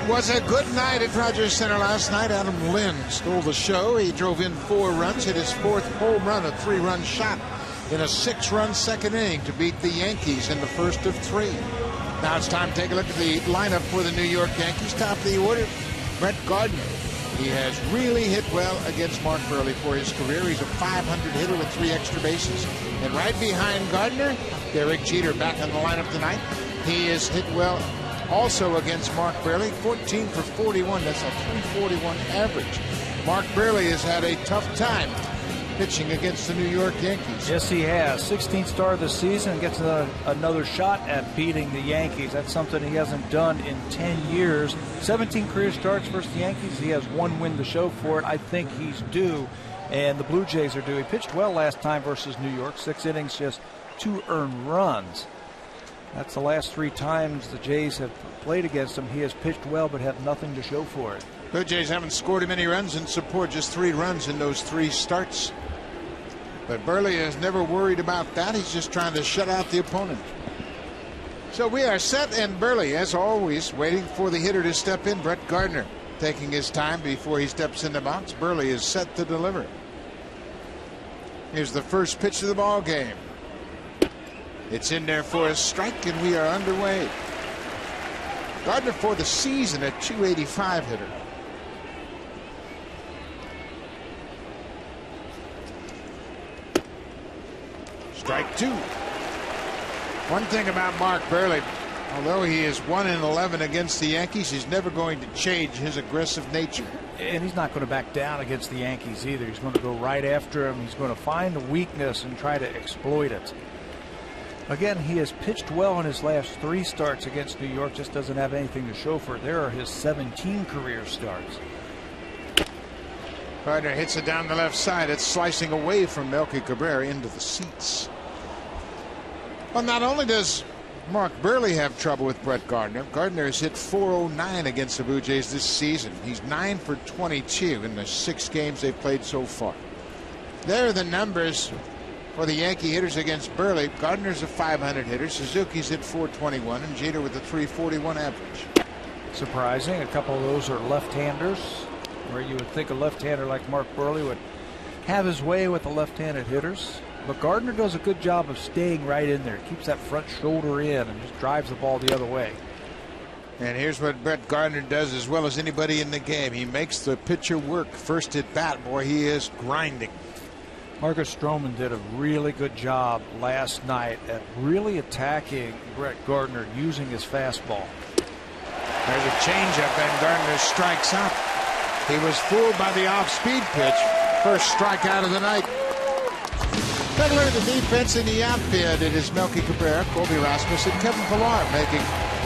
was a good night at Rogers Center last night. Adam Lynn stole the show. He drove in 4 runs, hit his 4th home run, a 3-run shot in a 6-run second inning to beat the Yankees in the first of 3. Now it's time to take a look at the lineup for the New York Yankees. Top of the order, Brett Gardner. He has really hit well against Mark Buehrle for his career. He's a .500 hitter with 3 extra bases. And right behind Gardner, Derek Jeter back in the lineup tonight. He has hit well also against Mark Buehrle, 14 for 41. That's a .341 average. Mark Buehrle has had a tough time pitching against the New York Yankees. Yes, he has. 16th start of the season and gets another shot at beating the Yankees. That's something he hasn't done in 10 years. 17 career starts versus the Yankees. He has 1 win to show for it. I think he's due, and the Blue Jays are due. He pitched well last time versus New York. 6 innings, just 2 earned runs. That's the last 3 times the Jays have played against him. He has pitched well but had nothing to show for it. Blue Jays haven't scored him any runs in support, just 3 runs in those 3 starts. But Buehrle is never worried about that. He's just trying to shut out the opponent. So we are set, and Buehrle, as always, waiting for the hitter to step in. Brett Gardner taking his time before he steps in the box. Buehrle is set to deliver. Here's the first pitch of the ball game. It's in there for a strike, and we are underway. Gardner for the season a .285 hitter. Strike 2. One thing about Mark Buehrle, although he is 1-11 against the Yankees, he's never going to change his aggressive nature. And he's not going to back down against the Yankees either. He's going to go right after him. He's going to find a weakness and try to exploit it. Again, he has pitched well in his last 3 starts against New York, just doesn't have anything to show for it. There are his 17 career starts. Gardner hits it down the left side. It's slicing away from Melky Cabrera into the seats. Well, not only does Mark Buehrle have trouble with Brett Gardner, Gardner has hit .409 against the Blue Jays this season. He's 9 for 22 in the 6 games they've played so far. There are the numbers for the Yankee hitters against Buehrle. Gardner's a .500 hitter, Suzuki's hit .421, and Jeter with a .341 average. Surprising. A couple of those are left-handers, where you would think a left-hander like Mark Buehrle would have his way with the left-handed hitters. But Gardner does a good job of staying right in there. Keeps that front shoulder in and just drives the ball the other way. And here's what Brett Gardner does as well as anybody in the game. He makes the pitcher work. First at bat, boy, he is grinding. Marcus Stroman did a really good job last night at really attacking Brett Gardner using his fastball. There's a changeup, and Gardner strikes out. He was fooled by the off-speed pitch. First strikeout of the night. Take a look at the defense in the outfield. It is Melky Cabrera, Colby Rasmus, and Kevin Pillar making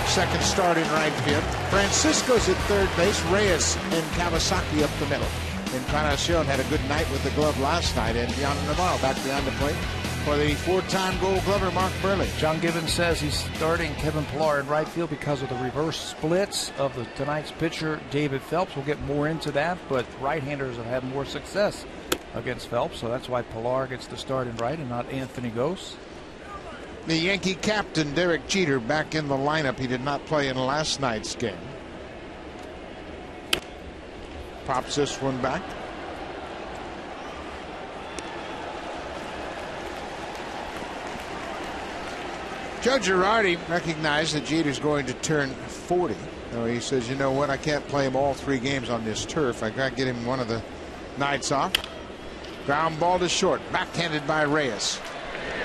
second start in right field. Francisco's at third base. Reyes and Kawasaki up the middle. Encarnacion had a good night with the glove last night, and Yonder Navarro back behind the plate for the 4-time Gold Glover Mark Buehrle. John Gibbons says he's starting Kevin Pillar in right field because of the reverse splits of tonight's pitcher David Phelps. We'll get more into that, but right-handers have had more success against Phelps, so that's why Pillar gets the start in right and not Anthony Gose. The Yankee captain Derek Jeter back in the lineup. He did not play in last night's game. Pops this one back. Joe Girardi recognized that Jeter's going to turn 40. So he says, you know what, I can't play him all 3 games on this turf. I got to get him one of the nights off. Ground ball to short, backhanded by Reyes.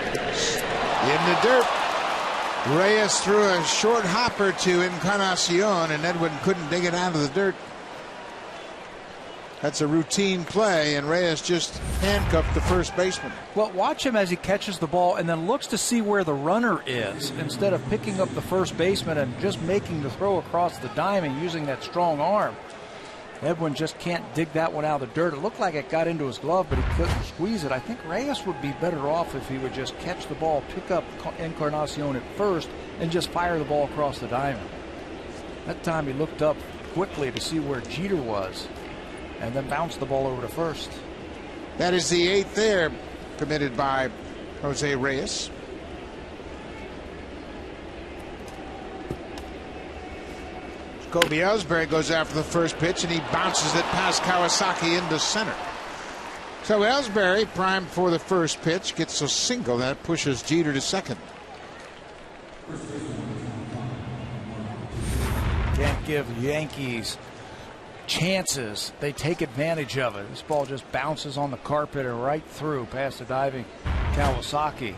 In the dirt. Reyes threw a short hopper to Encarnacion, and Edwin couldn't dig it out of the dirt. That's a routine play, and Reyes just handcuffed the first baseman. Well, watch him as he catches the ball and then looks to see where the runner is instead of picking up the first baseman and just making the throw across the diamond using that strong arm. Edwin just can't dig that one out of the dirt. It looked like it got into his glove, but he couldn't squeeze it. I think Reyes would be better off if he would just catch the ball, pick up Encarnacion at first, and just fire the ball across the diamond. That time he looked up quickly to see where Jeter was and then bounced the ball over to first. That is the 8th there, committed by Jose Reyes. Kobe Ellsbury goes after the first pitch, and he bounces it past Kawasaki into center. So Ellsbury, primed for the first pitch, gets a single that pushes Jeter to second. Can't give the Yankees chances. They take advantage of it. This ball just bounces on the carpet and right through past the diving Kawasaki.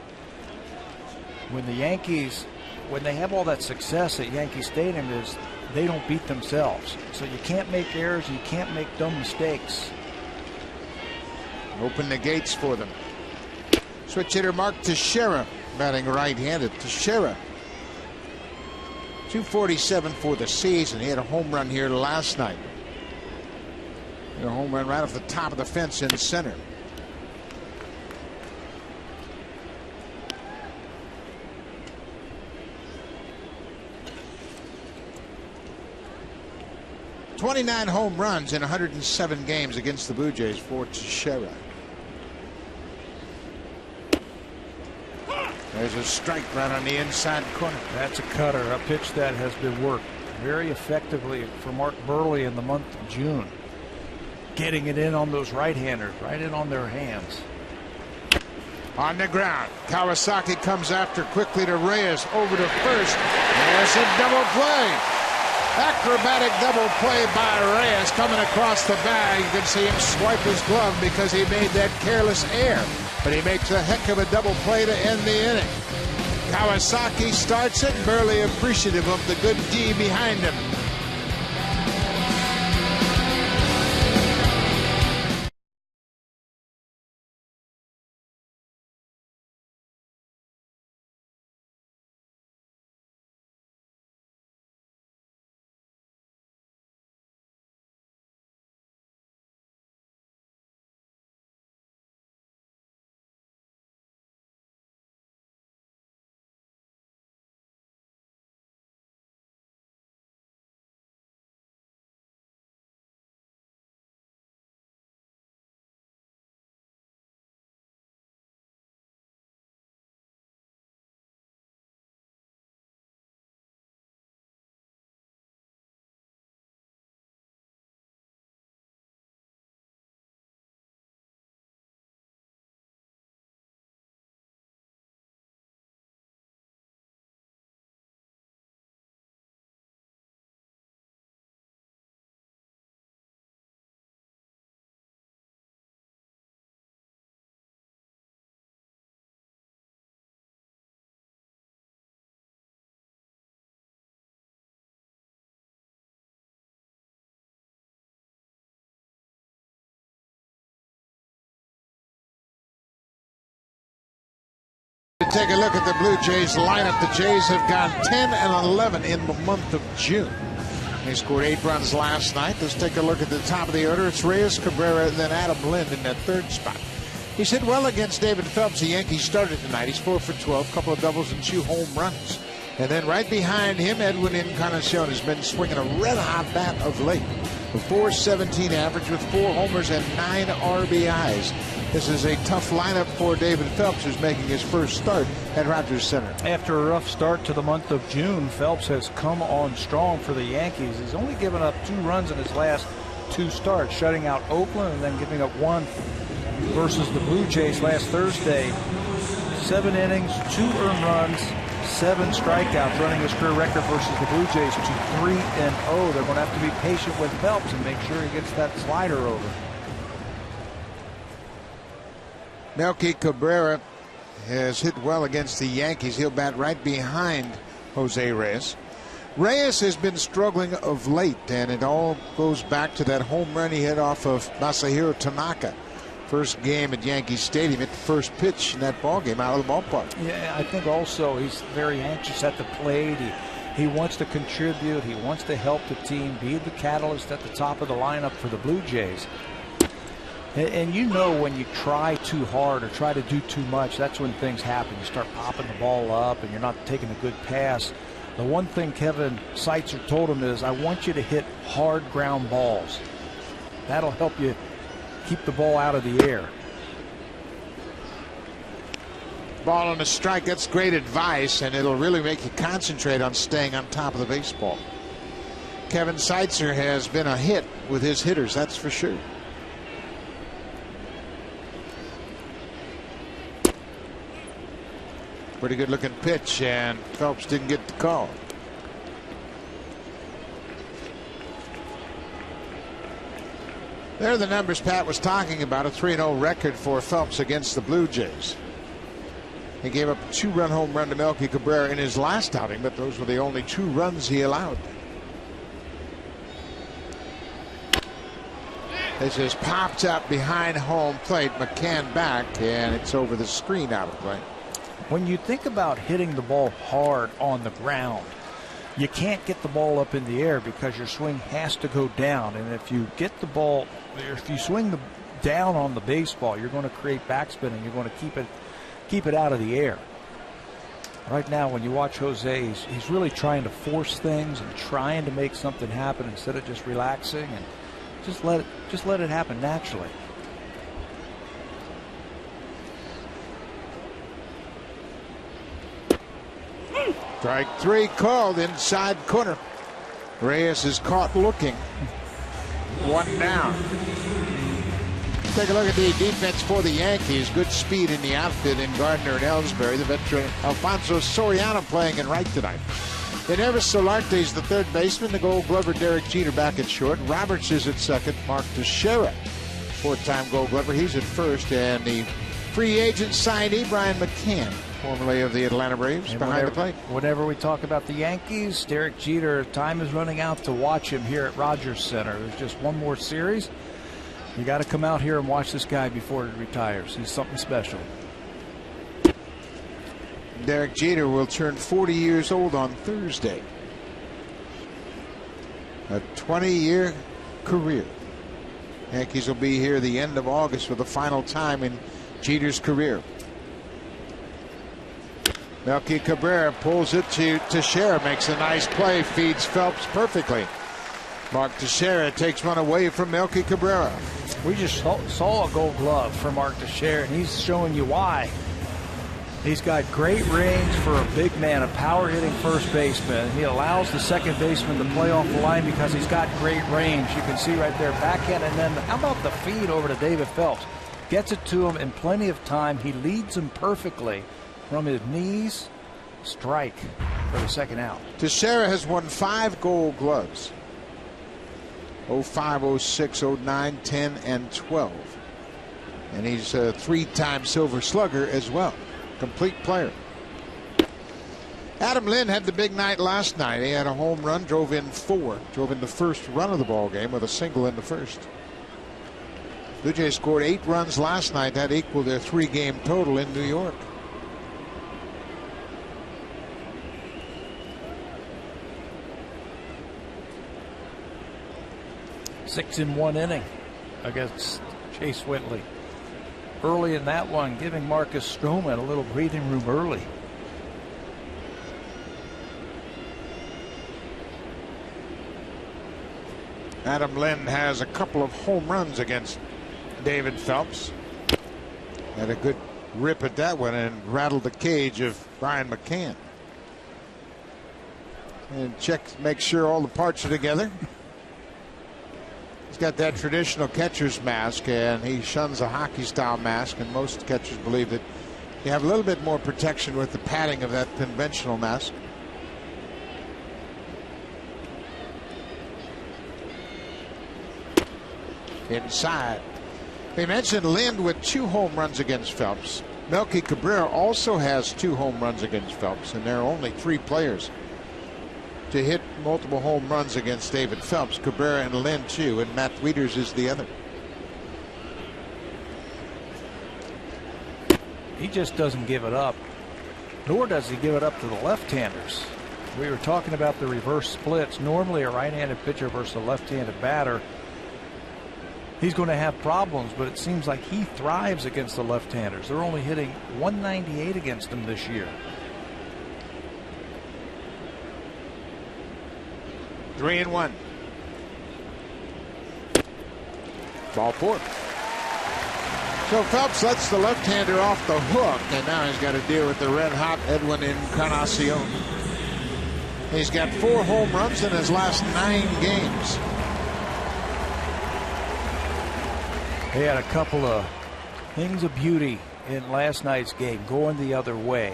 When the Yankees, when they have all that success at Yankee Stadium, is they don't beat themselves. So you can't make errors, you can't make dumb mistakes. Open the gates for them. Switch hitter Mark Teixeira batting right-handed. Teixeira, 247 for the season. He had a home run here last night. A home run right off the top of the fence in center. .29 home runs in 107 games against the Blue Jays for Teixeira. There's a strike right on the inside corner. That's a cutter, a pitch that has been worked very effectively for Mark Burley in the month of June. Getting it in on those right-handers, right in on their hands. On the ground, Kawasaki comes after quickly to Reyes, over to first. There's a double play. Acrobatic double play by Reyes coming across the bag. You can see him swipe his glove because he made that careless error. But he makes a heck of a double play to end the inning. Kawasaki starts it. Burley appreciative of the good D behind him. Take a look at the Blue Jays lineup. The Jays have gone 10 and 11 in the month of June. They scored 8 runs last night. Let's take a look at the top of the order. It's Reyes, Cabrera, and then Adam Lind in that third spot. He's hit well against David Phelps. The Yankees started tonight. He's 4 for 12, couple of doubles and 2 home runs. And then right behind him, Edwin Encarnacion has been swinging a red-hot bat of late. A .417 average with 4 homers and 9 RBIs. This is a tough lineup for David Phelps, who's making his first start at Rogers Center. After a rough start to the month of June, Phelps has come on strong for the Yankees. He's only given up 2 runs in his last 2 starts, shutting out Oakland and then giving up 1 versus the Blue Jays last Thursday. 7 innings, 2 earned runs, 7 strikeouts, running his career record versus the Blue Jays to 3-0. They're going to have to be patient with Phelps and make sure he gets that slider over. Melky Cabrera has hit well against the Yankees. He'll bat right behind Jose Reyes. Reyes has been struggling of late, and it all goes back to that home run he hit off of Masahiro Tanaka. First game at Yankee Stadium, at the first pitch in that ballgame out of the ballpark. Yeah, I think also he's very anxious at the plate. He wants to contribute. He wants to help the team, be the catalyst at the top of the lineup for the Blue Jays. And you know when you try too hard or try to do too much, that's when things happen. You start popping the ball up and you're not taking a good pass. The one thing Kevin Seitzer told him is, I want you to hit hard ground balls. That'll help you keep the ball out of the air. Ball on a strike, that's great advice, and it'll really make you concentrate on staying on top of the baseball. Kevin Seitzer has been a hit with his hitters, that's for sure. Pretty good looking pitch, and Phelps didn't get the call. There are the numbers Pat was talking about, a 3-0 record for Phelps against the Blue Jays. He gave up a 2-run home run to Melky Cabrera in his last outing, but those were the only 2 runs he allowed. This is popped up behind home plate. McCann back, and it's over the screen out of play. When you think about hitting the ball hard on the ground, you can't get the ball up in the air because your swing has to go down. And if you get the ball, if you swing down on the baseball, you're going to create backspin, and you're going to keep it out of the air. Right now, when you watch Jose, he's really trying to force things and trying to make something happen instead of just relaxing and just let it happen naturally. Strike 3 called, inside corner. Reyes is caught looking. 1 down. Take a look at the defense for the Yankees. Good speed in the outfit in Gardner and Ellsbury. The veteran Alfonso Soriano playing in right tonight. Enervis Solarte is the third baseman. The Gold Glover Derek Jeter back at short. Roberts is at second. Mark Teixeira, 4-time Gold Glover, he's at first. And the free agent signee Brian McCann, formerly of the Atlanta Braves, and behind the plate. Whenever we talk about the Yankees, Derek Jeter, time is running out to watch him here at Rogers Center. There's just one more series. You got to come out here and watch this guy before he retires. He's something special. Derek Jeter will turn 40 years old on Thursday. A 20-year career. Yankees will be here the end of August for the final time in Jeter's career. Melky Cabrera pulls it to Teixeira, makes a nice play, feeds Phelps perfectly. Mark Teixeira takes one away from Melky Cabrera. We just saw a Gold Glove for Mark Teixeira, and he's showing you why. He's got great range for a big man, a power-hitting first baseman. He allows the second baseman to play off the line because he's got great range. You can see right there, backhand, and then how about the feed over to David Phelps? Gets it to him in plenty of time. He leads him perfectly from his knees. Strike for the second out. Teixeira has won 5 Gold Gloves. 05, 06, 09, 10, and 12. And he's a 3-time Silver Slugger as well. Complete player. Adam Lynn had the big night last night. He had a home run, drove in 4, drove in the first run of the ball game with a single in the first. Blue Jays scored 8 runs last night. That equaled their 3-game total in New York. Six in 1 inning against Chase Whitley. Early in that one, giving Marcus Stroman a little breathing room early. Adam Lynn has a couple of home runs against David Phelps. Had a good rip at that one and rattled the cage of Brian McCann. And make sure all the parts are together. He's got that traditional catcher's mask, and he shuns a hockey-style mask, and most catchers believe that you have a little bit more protection with the padding of that conventional mask. Inside. We mentioned Lind with 2 home runs against Phelps. Melky Cabrera also has 2 home runs against Phelps, and there are only 3 players to hit multiple home runs against David Phelps. Cabrera and Lynn 2, and Matt Wieters is the other. He just doesn't give it up, nor does he give it up to the left-handers. We were talking about the reverse splits. Normally a right-handed pitcher versus a left-handed batter, he's going to have problems, but it seems like he thrives against the left-handers. They're only hitting 198 against him this year. 3-1. Ball 4. So Phelps lets the left-hander off the hook, and now he's got to deal with the red-hot Edwin Encarnacion. He's got 4 home runs in his last 9 games. He had a couple of things of beauty in last night's game, going the other way.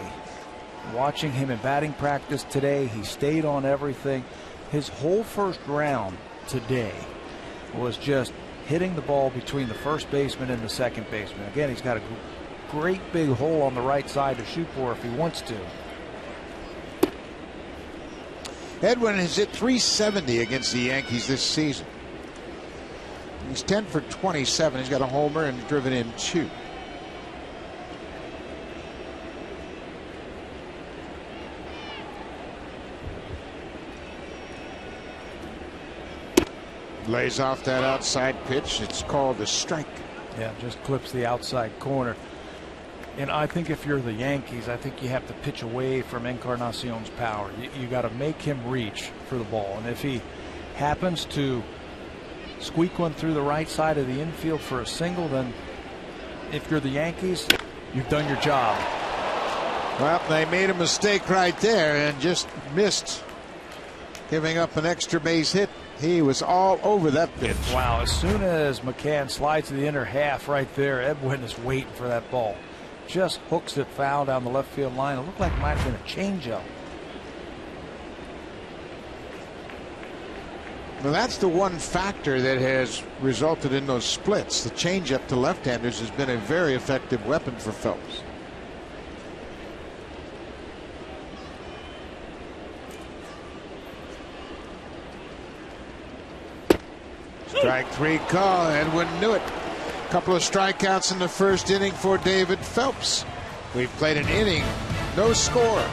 Watching him in batting practice today, he stayed on everything. His whole first round today was just hitting the ball between the first baseman and the second baseman. Again, he's got a great big hole on the right side to shoot for if he wants to. Edwin has hit .370 against the Yankees this season. He's 10 for 27. He's got a homer and driven in 2. Lays off that outside pitch. It's called a strike. Yeah, just clips the outside corner. And I think if you're the Yankees, I think you have to pitch away from Encarnacion's power. You got to make him reach for the ball. And if he happens to squeak one through the right side of the infield for a single, then if you're the Yankees, you've done your job. Well, they made a mistake right there and just missed giving up an extra base hit. He was all over that pitch. Wow, as soon as McCann slides to the inner half right there, Edwin is waiting for that ball. Just hooks it foul down the left field line. It looked like it might have been a changeup. Well, that's the one factor that has resulted in those splits. The changeup to left-handers has been a very effective weapon for Phelps. Strike 3 call. Edwin knew it. A couple of strikeouts in the first inning for David Phelps. We've played an inning, no score.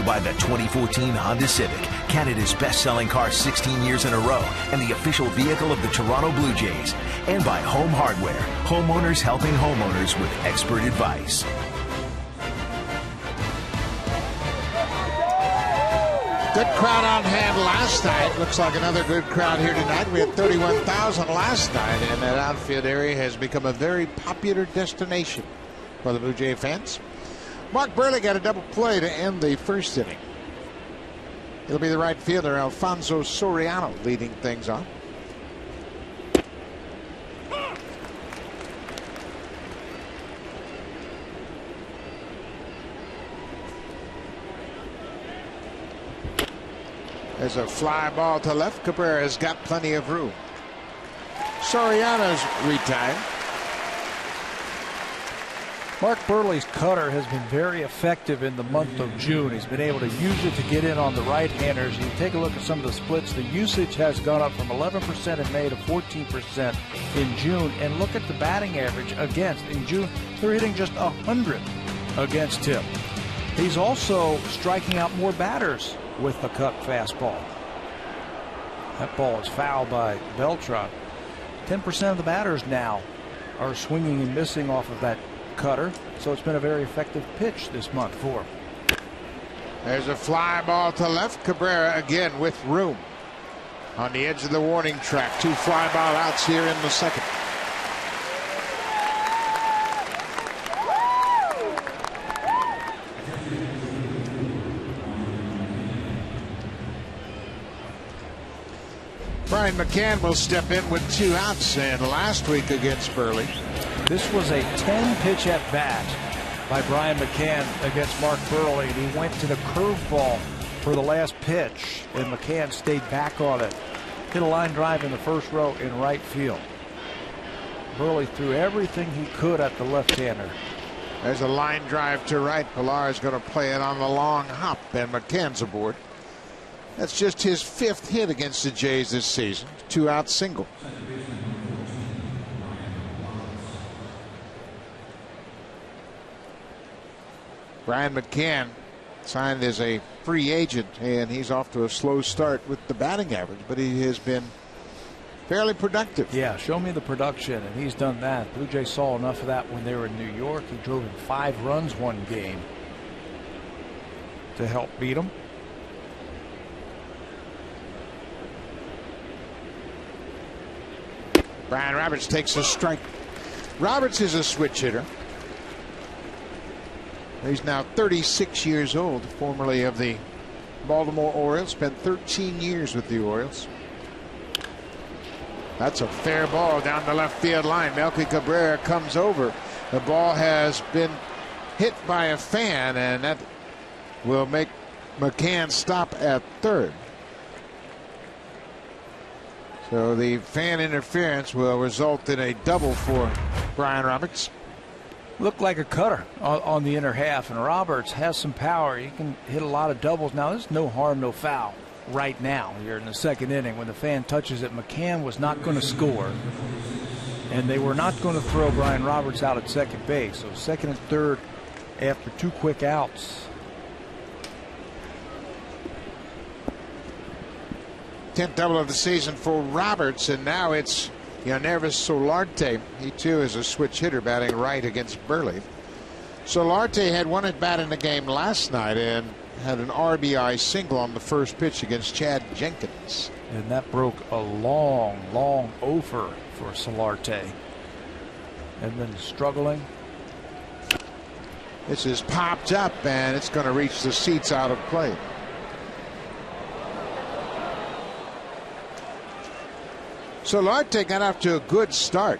By the 2014 Honda Civic, Canada's best-selling car 16 years in a row, and the official vehicle of the Toronto Blue Jays. And by Home Hardware, homeowners helping homeowners with expert advice. Good crowd on hand last night. Looks like another good crowd here tonight. We had 31,000 last night, and that outfield area has become a very popular destination for the Blue Jay fans. Mark Burley got a double play to end the first inning. It'll be the right fielder, Alfonso Soriano, leading things on. There's a fly ball to left. Cabrera's got plenty of room. Soriano's retired. Mark Burley's cutter has been very effective in the month of June. He's been able to use it to get in on the right-handers. You take a look at some of the splits. The usage has gone up from 11% in May to 14% in June. And look at the batting average against. In June, they're hitting just 100 against him. He's also striking out more batters with the cut fastball. That ball is fouled by Beltran. 10% of the batters now are swinging and missing off of that cutter, so it's been a very effective pitch this month for him. There's a fly ball to left. Cabrera again with room on the edge of the warning track. 2 fly ball outs here in the second. Brian McCann will step in with 2 outs, and last week against Burley. This was a 10-pitch at bat by Brian McCann against Mark Burley. He went to the curveball for the last pitch, and McCann stayed back on it. Hit a line drive in the first row in right field. Burley threw everything he could at the left-hander. There's a line drive to right. Pilar is going to play it on the long hop, and McCann's aboard. That's just his 5th hit against the Jays this season. 2-out single. Brian McCann signed as a free agent, and he's off to a slow start with the batting average, but he has been fairly productive. Yeah, show me the production, and he's done that. Blue Jays saw enough of that when they were in New York. He drove in 5 runs one game to help beat them. Brian Roberts takes a strike. Roberts is a switch hitter. He's now 36 years old, formerly of the Baltimore Orioles, spent 13 years with the Orioles. That's a fair ball down the left field line. Melky Cabrera comes over. The ball has been hit by a fan, and that will make McCann stop at third. So the fan interference will result in a double for Brian Roberts. Looked like a cutter on the inner half, and Roberts has some power. He can hit a lot of doubles. Now, there's no harm, no foul right now here in the second inning. When the fan touches it, McCann was not going to score, and they were not going to throw Brian Roberts out at second base. So second and third after 2 quick outs. 10th double of the season for Roberts, and now it's Yannervis Solarte. He too is a switch hitter, batting right against Burley. Solarte had 1 at bat in the game last night and had an RBI single on the first pitch against Chad Jenkins. And that broke a long over for Solarte. And been struggling. This is popped up, and it's going to reach the seats out of play. Solarte got off to a good start.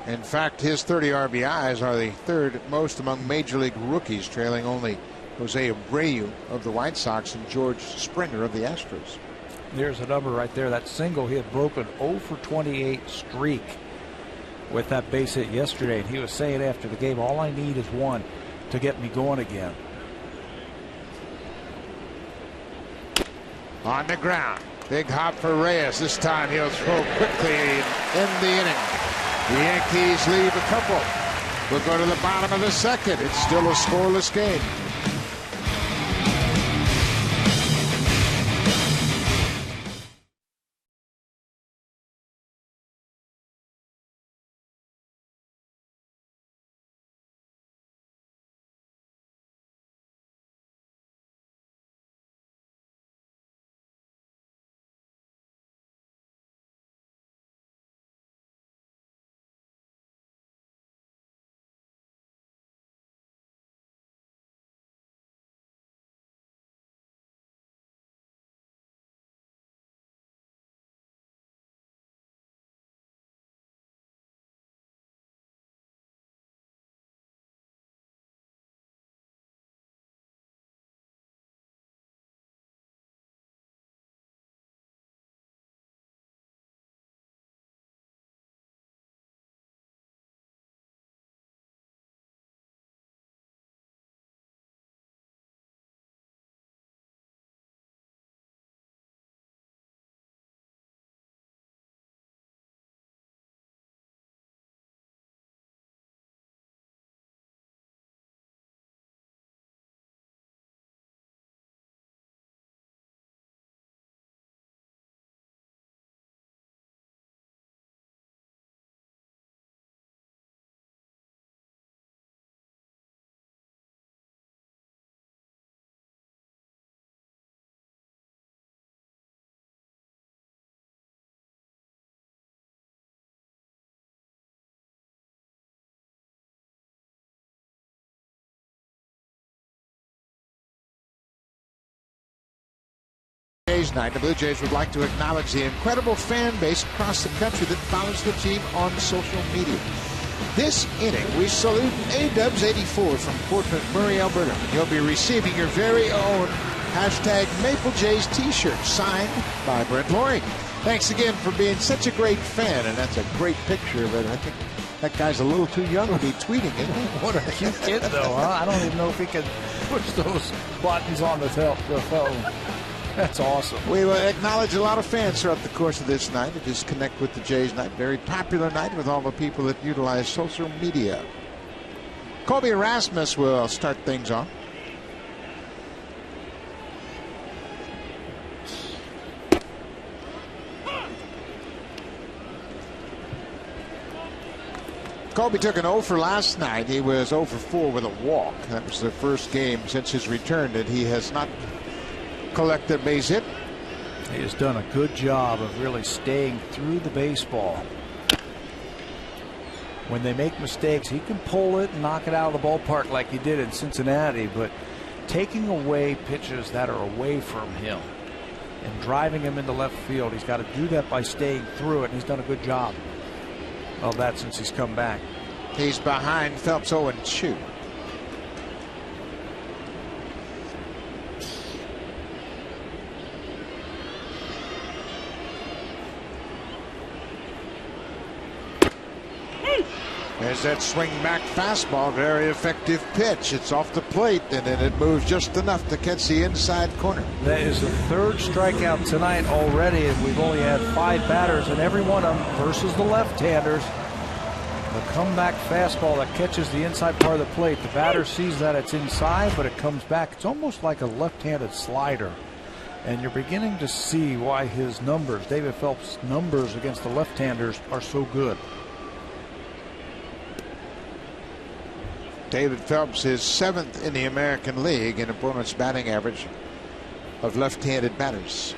In fact, his 30 RBIs are the 3rd most among Major League rookies, trailing only Jose Abreu of the White Sox and George Springer of the Astros. There's a number right there. That single, he had broken 0 for 28 streak with that base hit yesterday. And he was saying after the game, all I need is 1 to get me going again. On the ground. Big hop for Reyes. This time he'll throw quickly and end the inning. The Yankees leave a couple. We'll go to the bottom of the second. It's still a scoreless game. Jays night. The Blue Jays would like to acknowledge the incredible fan base across the country that follows the team on social media. This inning, we salute A-Dubs84 from Fort McMurray, Alberta. You'll be receiving your very own #MapleJays t-shirt signed by Brent Laurie. Thanks again for being such a great fan, and that's a great picture of it. I think that guy's a little too young to be tweeting it. What a cute kid, though, huh? I don't even know if he can push those buttons on the phone. That's awesome. We will acknowledge a lot of fans throughout the course of this night. It is Connect with the Jays night. Very popular night with all the people that utilize social media. Colby Erasmus will start things off. Colby took an 0 for last night. He was 0 for 4 with a walk. That was the first game since his return that he has not collected a base hit. He has done a good job of really staying through the baseball. When they make mistakes, he can pull it and knock it out of the ballpark like he did in Cincinnati, but taking away pitches that are away from him and driving him into left field, he's got to do that by staying through it, and he's done a good job of that since he's come back. He's behind Phelps 0-2. There's that swing back fastball, very effective pitch. It's off the plate, and then it moves just enough to catch the inside corner. That is the third strikeout tonight already, and we've only had 5 batters, and every one of them versus the left-handers. The comeback fastball that catches the inside part of the plate. The batter sees that it's inside, but it comes back. It's almost like a left-handed slider, and you're beginning to see why his numbers, David Phelps' numbers against the left-handers, are so good. David Phelps is 7th in the American League in opponent's batting average of left-handed batters.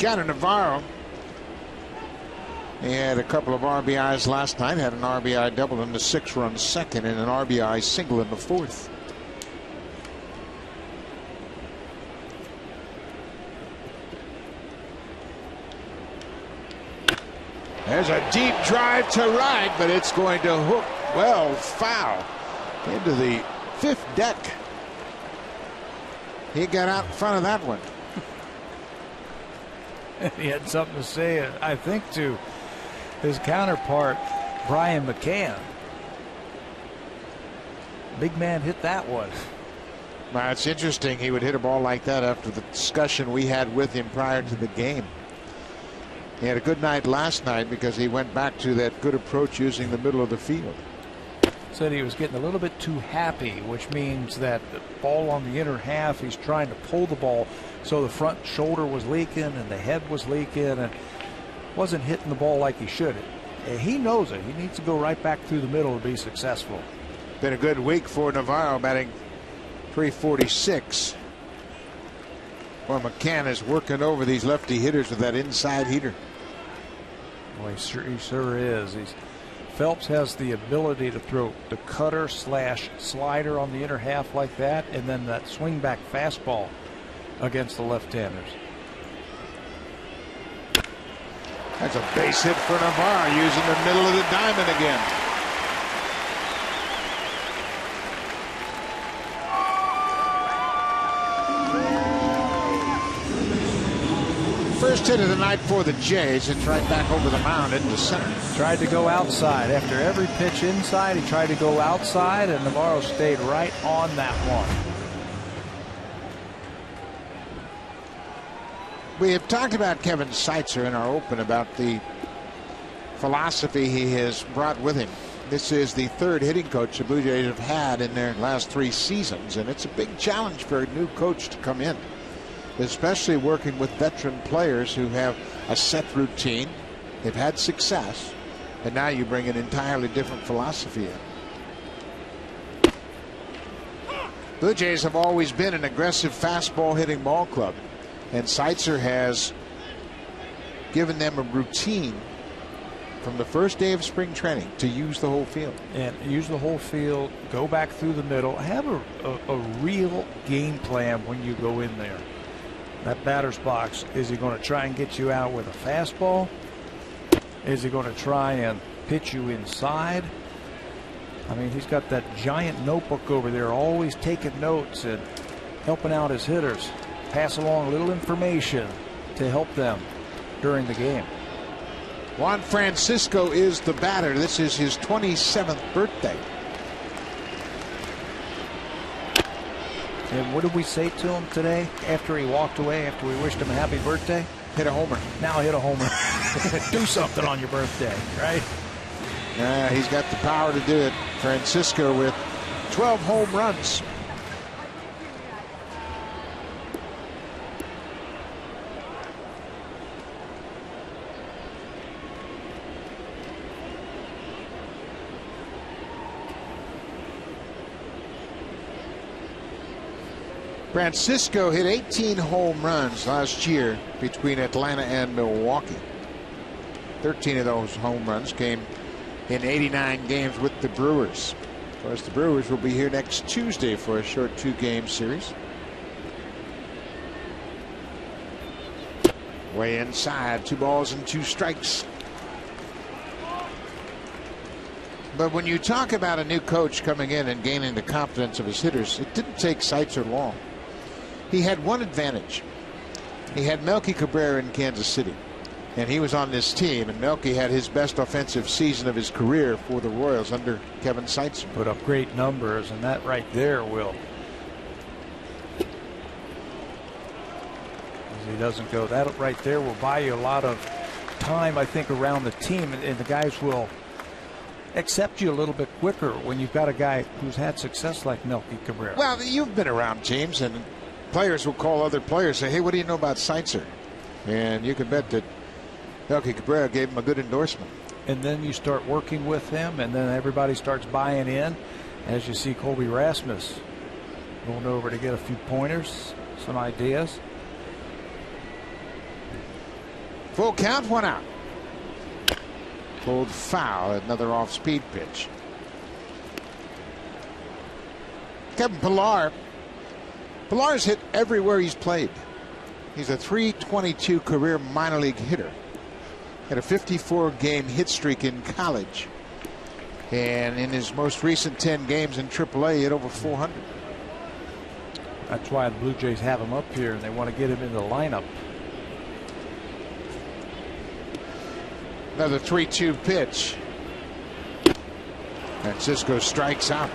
Got Navarro. He had a couple of RBIs last night, had an RBI double in the 6-run second and an RBI single in the 4th. There's a deep drive to right, but it's going to hook well foul into the 5th deck. He got out in front of that one. He had something to say, I think, to his counterpart, Brian McCann. Big man hit that one. Well, it's interesting he would hit a ball like that after the discussion we had with him prior to the game. He had a good night last night because he went back to that good approach using the middle of the field. Said he was getting a little bit too happy, which means that the ball on the inner half, he's trying to pull the ball, so the front shoulder was leaking and the head was leaking and wasn't hitting the ball like he should. He knows it. He needs to go right back through the middle to be successful. Been a good week for Navarro, batting .346. Well, McCann is working over these lefty hitters with that inside heater. Boy, he sure is. Phelps has the ability to throw the cutter / slider on the inner half like that, and then that swing back fastball against the left-handers. That's a base hit for Navarro, using the middle of the diamond again. First hit of the night for the Jays. It's right back over the mound into center. Tried to go outside. After every pitch inside, he tried to go outside, and Navarro stayed right on that one. We have talked about Kevin Seitzer in our open about the philosophy he has brought with him. This is the 3rd hitting coach the Blue Jays have had in their last 3 seasons, and it's a big challenge for a new coach to come in, especially working with veteran players who have a set routine. They've had success, and now you bring an entirely different philosophy in. Blue Jays have always been an aggressive fastball hitting ball club, and Seitzer has given them a routine from the first day of spring training to use the whole field. And use the whole field, go back through the middle, have a real game plan when you go in there. That batter's box, is he going to try and get you out with a fastball? Is he going to try and pitch you inside? I mean, he's got that giant notebook over there, always taking notes and helping out his hitters. Pass along a little information to help them during the game. Juan Francisco is the batter. This is his 27th birthday. And what did we say to him today after he walked away, after we wished him a happy birthday? Hit a homer. Now hit a homer. Do something on your birthday, right? Yeah, he's got the power to do it. Francisco with 12 home runs. Francisco hit 18 home runs last year between Atlanta and Milwaukee. 13 of those home runs came in 89 games with the Brewers. Of course, the Brewers will be here next Tuesday for a short 2-game series. Way inside, 2 balls and 2 strikes. But when you talk about a new coach coming in and gaining the confidence of his hitters, it didn't take Seitzer long. He had one advantage. He had Melky Cabrera in Kansas City, and he was on this team, and Melky had his best offensive season of his career for the Royals under Kevin Seitzer. Put up great numbers, and that right there will. As he doesn't go, that right there will buy you a lot of time, I think, around the team, and the guys will accept you a little bit quicker when you've got a guy who's had success like Melky Cabrera. Well, you've been around teams, and players will call other players, say, hey, what do you know about Seitzer? And you can bet that Melky Cabrera gave him a good endorsement. And then you start working with him, and then everybody starts buying in. As you see Colby Rasmus going over to get a few pointers, some ideas. Full count, 1 out. Pulled foul, another off-speed pitch. Kevin Pillar. Pillar's hit everywhere he's played. He's a .322 career minor league hitter. Had a 54-game hit streak in college. And in his most recent 10 games in AAA, he hit over 400. That's why the Blue Jays have him up here, and they want to get him into the lineup. Another 3-2 pitch. Francisco strikes out.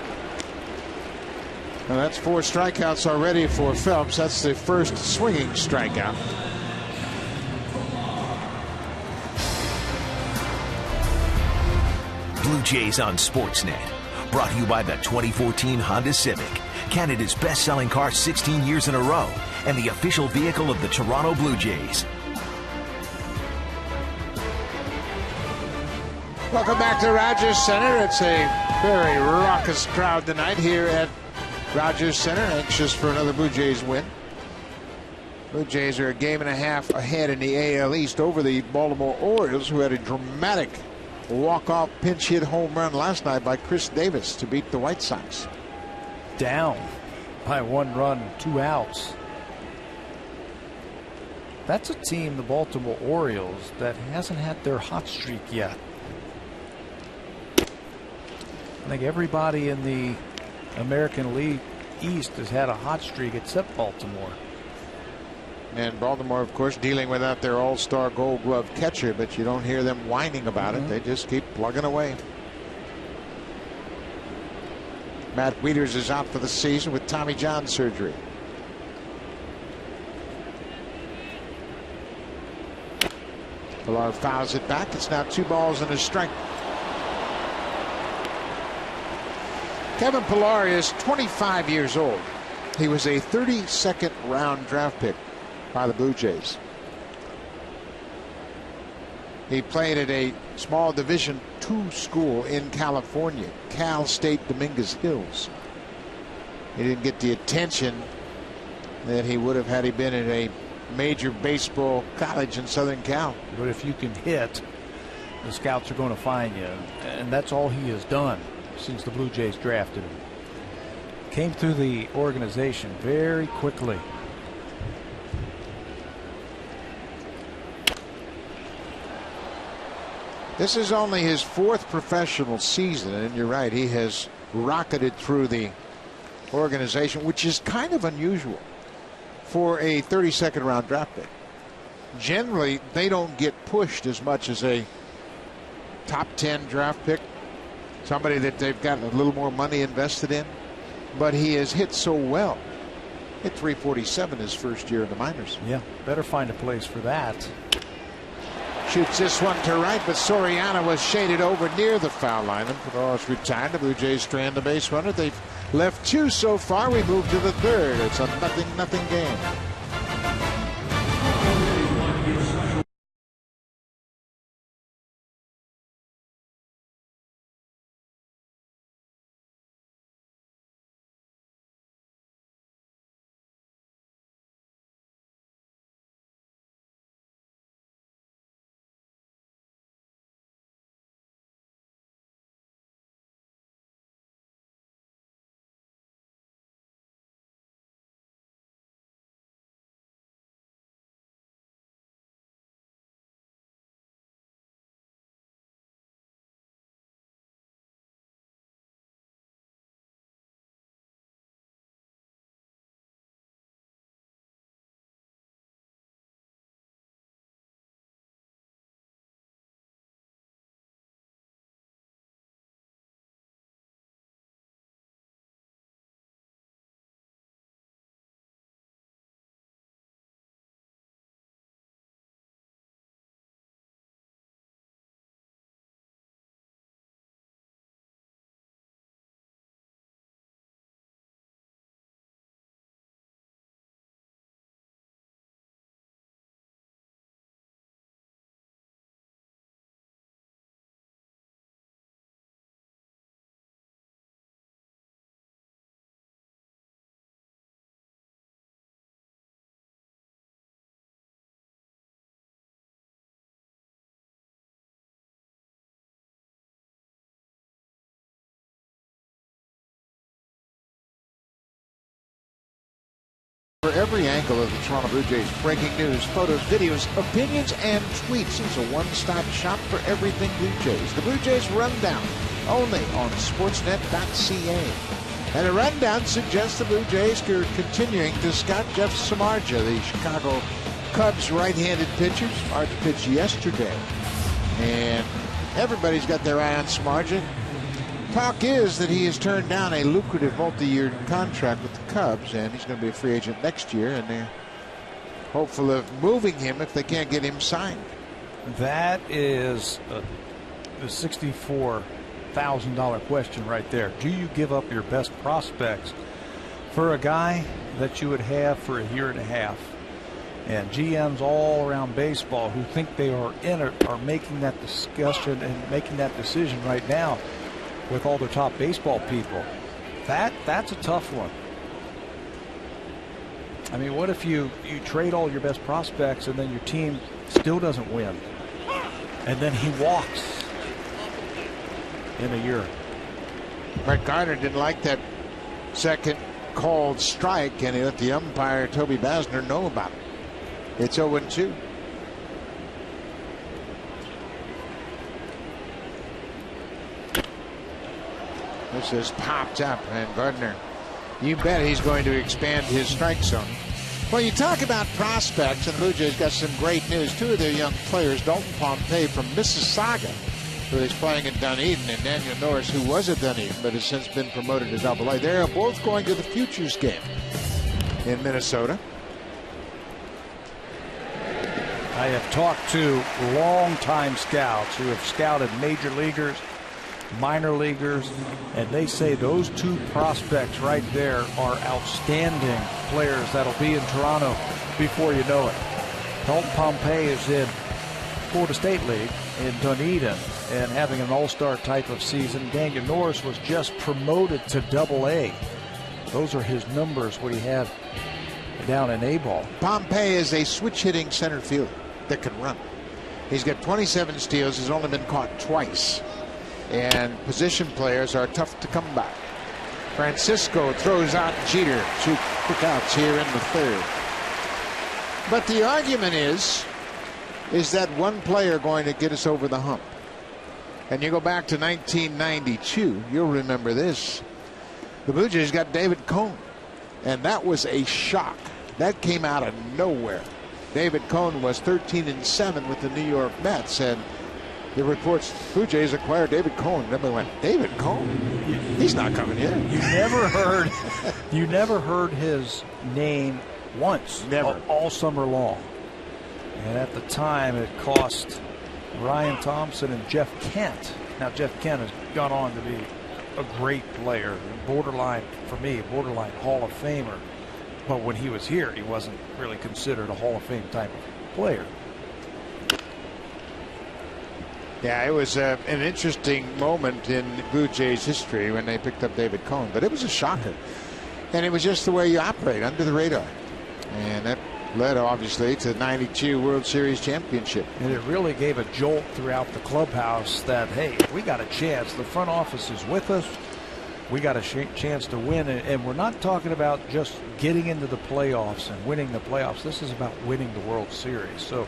Now that's 4 strikeouts already for Phelps. That's the first swinging strikeout. Blue Jays on Sportsnet. Brought to you by the 2014 Honda Civic, Canada's best-selling car 16 years in a row, and the official vehicle of the Toronto Blue Jays. Welcome back to Rogers Center. It's a very raucous crowd tonight here at Rogers Center, anxious for another Blue Jays win. Blue Jays are a game and a half ahead in the AL East over the Baltimore Orioles, who had a dramatic walk-off pinch hit home run last night by Chris Davis to beat the White Sox. Down by 1 run, 2 outs. That's a team, the Baltimore Orioles, that hasn't had their hot streak yet. I think everybody in the American League East has had a hot streak except Baltimore. And Baltimore, of course, dealing without their all-star Gold Glove catcher, but you don't hear them whining about it. They just keep plugging away. Matt Wieters is out for the season with Tommy John surgery. Pillar fouls it back. It's now 2 balls and a strike. Kevin Pillar is 25 years old. He was a 32nd round draft pick by the Blue Jays. He played at a small Division II school in California, Cal State Dominguez Hills. He didn't get the attention that he would have had he been in a major baseball college in Southern Cal. But if you can hit the scouts are going to find you. And that's all he has done since the Blue Jays drafted him. Came through the organization very quickly. This is only his 4th professional season, and you're right, he has rocketed through the organization, which is kind of unusual for a 32nd round draft pick. Generally, they don't get pushed as much as a top 10 draft pick, somebody that they've got a little more money invested in, but he has hit so well. Hit 347 his first year in the minors. Yeah, better find a place for that. Shoots this one to right, but Soriano was shaded over near the foul line. And Peralta's retired. The Blue Jays strand the base runner. They've left 2 so far. We move to the 3rd. It's a 0-0 game. For every angle of the Toronto Blue Jays, breaking news, photos, videos, opinions, and tweets. It's a one-stop shop for everything Blue Jays. The Blue Jays Rundown, only on Sportsnet.ca. And a rundown suggests the Blue Jays are continuing to scout Jeff Samardzija, the Chicago Cubs right-handed pitcher. Samardzija pitched yesterday. And everybody's got their eye on Samardzija. Talk is that he has turned down a lucrative multi-year contract with the Cubs, and he's going to be a free agent next year, and they're hopeful of moving him if they can't get him signed. That is the $64,000 question right there. Do you give up your best prospects for a guy that you would have for a year and a half? And GMs all around baseball who think they are in it are making that discussion and making that decision right now with all the top baseball people. That's a tough one. I mean, what if you trade all your best prospects and then your team still doesn't win, and then he walks in a year? Brett Gardner didn't like that second called strike, and he let the umpire Toby Basner know about it. It's 0-2. This is popped up, and Gardner, you bet he's going to expand his strike zone. Well, you talk about prospects, and the Blue Jays got some great news. 2 of their young players, Dalton Pompey from Mississauga, who is playing in Dunedin, and Daniel Norris, who was at Dunedin but has since been promoted to Double-A. They're both going to the Futures game in Minnesota. I have talked to longtime scouts who have scouted major leaguers, minor leaguers, and they say those 2 prospects right there are outstanding players that'll be in Toronto before you know it. Dalton Pompey is in Florida State League in Dunedin and having an all-star type of season. Daniel Norris was just promoted to Double-A. Those are his numbers, what he had down in A-ball. Pompey is a switch-hitting center fielder that can run. He's got 27 steals. He's only been caught twice. And position players are tough to come by. Francisco throws out Jeter. 2 quick outs here in the third. But the argument is that one player going to get us over the hump? And you go back to 1992, you'll remember this. The Blue Jays got David Cone, and that was a shock. That came out of nowhere. David Cone was 13-7 with the New York Mets, and the reports Blue Jays acquired David Cone. Everybody went, David Cone? He's not coming here. You never heard his name once. Never. All summer long. And at the time, it cost Ryan Thompson and Jeff Kent. Now, Jeff Kent has gone on to be a great player, borderline, for me, borderline Hall of Famer. But when he was here, he wasn't really considered a Hall of Fame type of player. Yeah, it was an interesting moment in Blue Jays history when they picked up David Cone, but it was a shocker. And it was just the way you operate, under the radar. And that led, obviously, to the 92 World Series championship. And it really gave a jolt throughout the clubhouse that, hey, we got a chance. The front office is with us. We got a chance to win. And we're not talking about just getting into the playoffs and winning the playoffs. This is about winning the World Series. So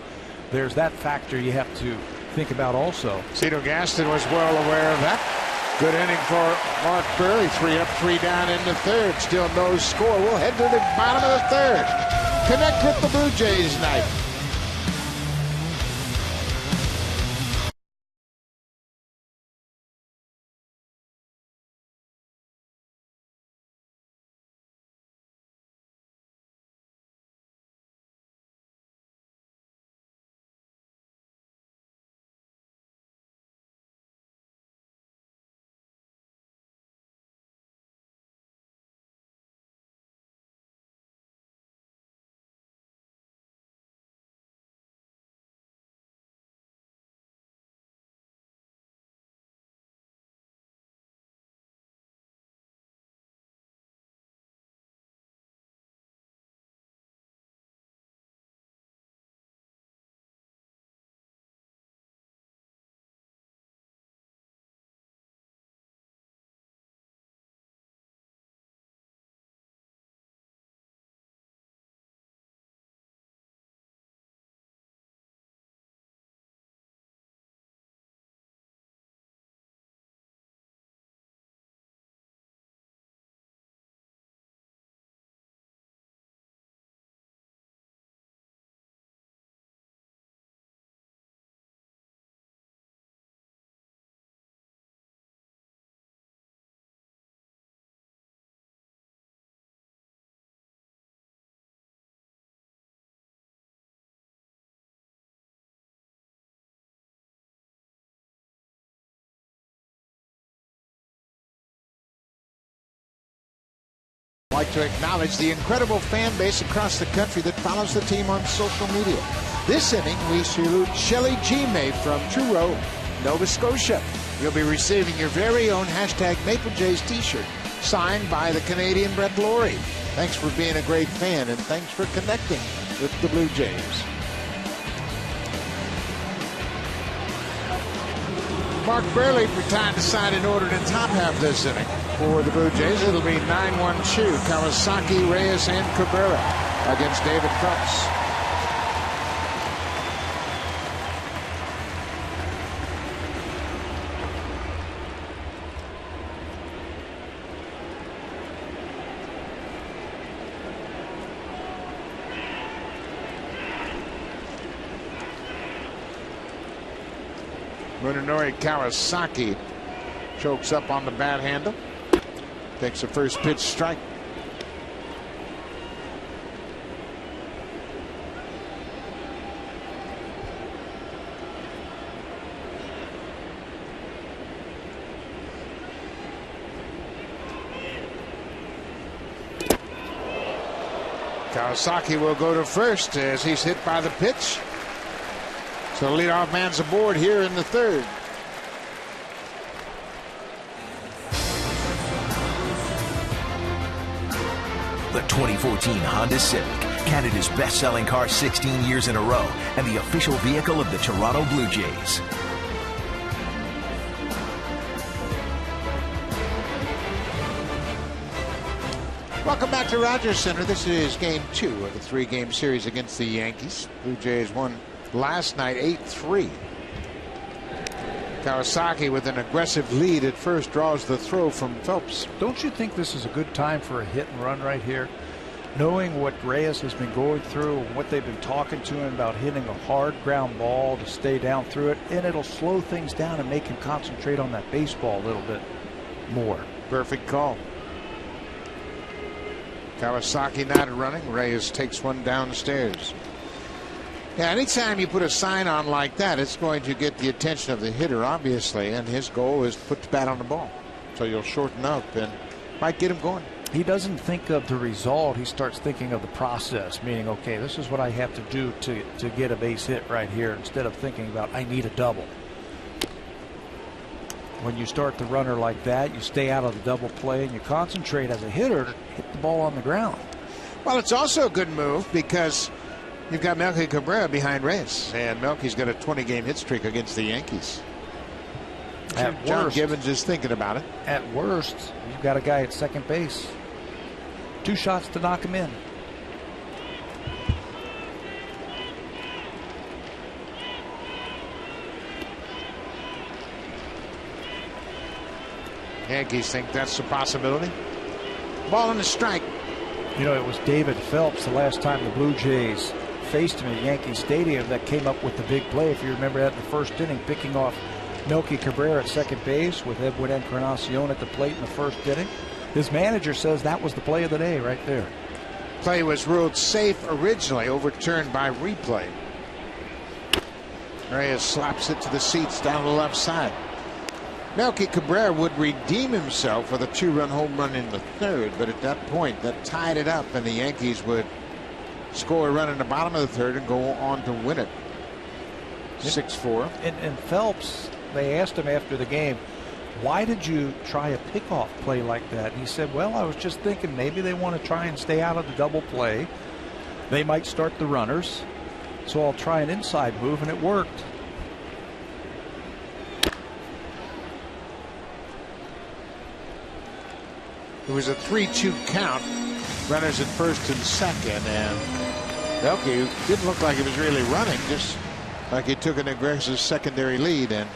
there's that factor you have to think about also. Cito Gaston was well aware of that. Good inning for Mark Burley. 3 up, 3 down in the third. Still no score. We'll head to the bottom of the third. Connect with the Blue Jays tonight. I'd like to acknowledge the incredible fan base across the country that follows the team on social media. This inning, we salute Shelley G. May from Truro, Nova Scotia. You'll be receiving your very own #Maple Jays t-shirt signed by the Canadian Brett Laurie. Thanks for being a great fan, and thanks for connecting with the Blue Jays. Mark Burley retired to side in order to top half this inning. For the Blue Jays, it'll be 9-1-2. Kawasaki, Reyes, and Cabrera against David Phelps. Munenori Kawasaki chokes up on the bat handle. Takes the first pitch strike. Kawasaki will go to first as he's hit by the pitch. So the leadoff man's aboard here in the third. The 2014 Honda Civic, Canada's best-selling car 16 years in a row, and the official vehicle of the Toronto Blue Jays. Welcome back to Rogers Center. This is game 2 of the 3-game series against the Yankees. Blue Jays won last night 8-3. Kawasaki with an aggressive lead at first draws the throw from Phelps. Don't you think this is a good time for a hit and run right here? Knowing what Reyes has been going through and what they've been talking to him about hitting a hard ground ball to stay down through it, and it'll slow things down and make him concentrate on that baseball a little bit more. Perfect call. Kawasaki not running. Reyes takes one downstairs. Yeah, anytime you put a sign on like that, it's going to get the attention of the hitter, obviously, and his goal is to put the bat on the ball. So you'll shorten up and might get him going. He doesn't think of the result. He starts thinking of the process, meaning, okay, this is what I have to do to get a base hit right here, instead of thinking about, I need a double. When you start the runner like that, you stay out of the double play and you concentrate as a hitter to hit the ball on the ground. Well, it's also a good move because you've got Melky Cabrera behind Reyes, and Melky's got a 20-game hit streak against the Yankees. John Gibbons is thinking about it. At worst, you've got a guy at second base. 2 shots to knock him in. Yankees think that's a possibility. Ball and a strike. You know, it was David Phelps the last time the Blue Jays faced him at Yankee Stadium that came up with the big play. If you remember that in the first inning, picking off Melky Cabrera at second base with Edwin Encarnacion at the plate in the first inning. His manager says that was the play of the day right there. Play was ruled safe originally, overturned by replay. Reyes slaps it to the seats down the left side. Melky Cabrera would redeem himself with a 2-run home run in the third, but at that point that tied it up, and the Yankees would score a run in the bottom of the third and go on to win it 6-4. And Phelps, they asked him after the game, why did you try a pickoff play like that? And he said, well, I was just thinking maybe they want to try and stay out of the double play. They might start the runners, so I'll try an inside move, and it worked. It was a 3-2 count. Runners at first and second, and Melky didn't look like he was really running, just like he took an aggressive secondary lead, and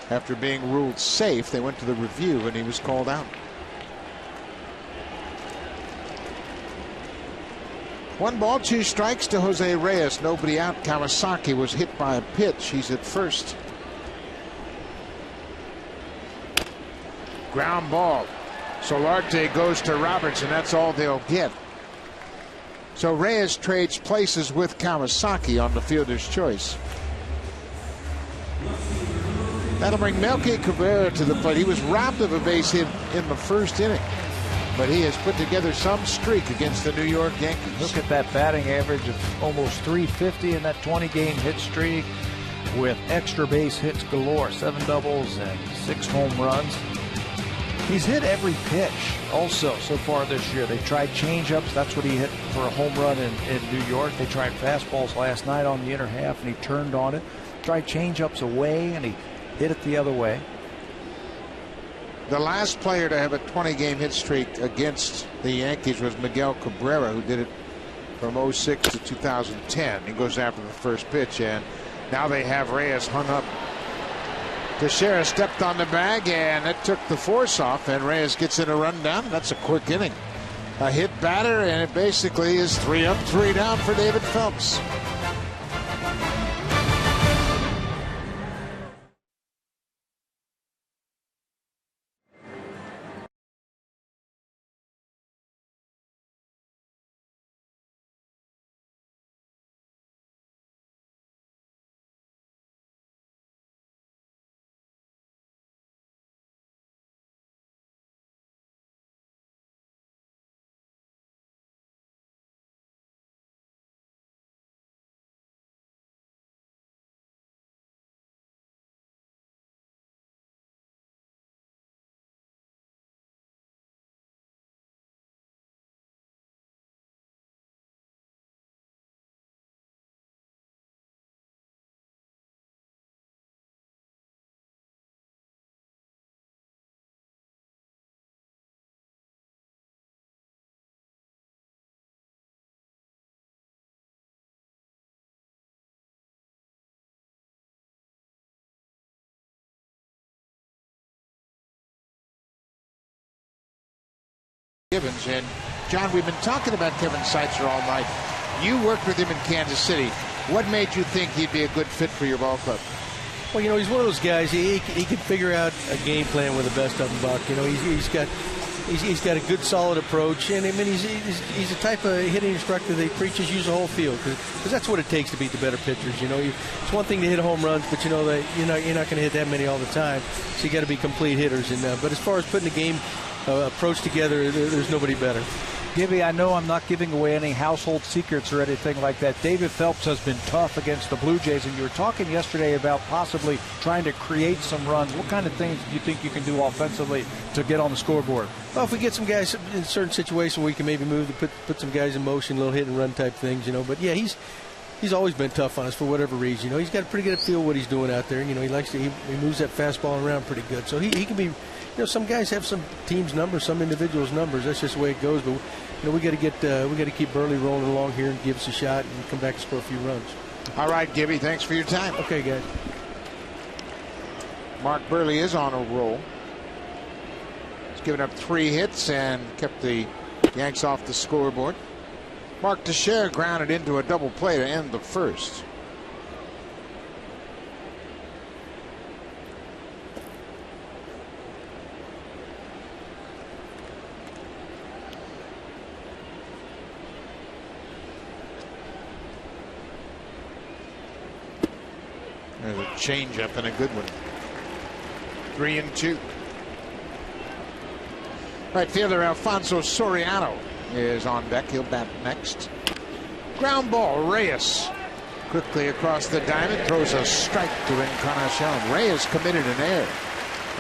after being ruled safe, they went to the review and he was called out. 1 ball, 2 strikes to Jose Reyes. Nobody out. Kawasaki was hit by a pitch. He's at first. Ground ball. Solarte goes to Roberts, and that's all they'll get. So Reyes trades places with Kawasaki on the fielder's choice. That'll bring Melky Cabrera to the plate. He was robbed of a base hit in the first inning, but he has put together some streak against the New York Yankees. Look at that batting average of almost 350 in that 20-game hit streak with extra base hits galore, 7 doubles and 6 home runs. He's hit every pitch also so far this year. They tried changeups. That's what he hit for a home run in New York. They tried fastballs last night on the inner half, and he turned on it. Tried changeups away, and he hit it the other way. The last player to have a 20-game hit streak against the Yankees was Miguel Cabrera, who did it from 06 to 2010. He goes after the first pitch, and now they have Reyes hung up. Teixeira stepped on the bag, and it took the force off, and Reyes gets in a rundown. That's a quick inning. A hit batter, and it basically is 3 up, 3 down for David Phelps. Gibbons. And, John, we've been talking about Kevin Seitzer all night. You worked with him in Kansas City. What made you think he'd be a good fit for your ball club? Well, he's one of those guys. He can figure out a game plan with the best of them, Buck. He's got a good, solid approach, and I mean he's the type of hitting instructor that preaches use the whole field because that's what it takes to beat the better pitchers. It's one thing to hit home runs, but that you're not going to hit that many all the time. So you got to be complete hitters. But as far as putting the game approach together, there's nobody better. Gibby, I know I'm not giving away any household secrets or anything like that. David Phelps has been tough against the Blue Jays, and you were talking yesterday about possibly trying to create some runs. What kind of things do you think you can do offensively to get on the scoreboard? Well, if we get some guys in certain situations, we can maybe move to put some guys in motion, little hit and run type things, But yeah, he's always been tough on us for whatever reason. He's got a pretty good feel what he's doing out there. He moves that fastball around pretty good, so he can be. Some guys have some teams' numbers, some individuals' numbers. That's just the way it goes. But we got to keep Burley rolling along here and give us a shot and come back and score a few runs. All right, Gibby, thanks for your time. Okay, guys. Mark Burley is on a roll. He's given up 3 hits and kept the Yanks off the scoreboard. Mark Teixeira grounded into a double play to end the first. There's a changeup and a good one. 3-2. Right fielder Alfonso Soriano is on deck. He'll bat next. Ground ball. Reyes quickly across the diamond, throws a strike to Encarnacion. Reyes committed an error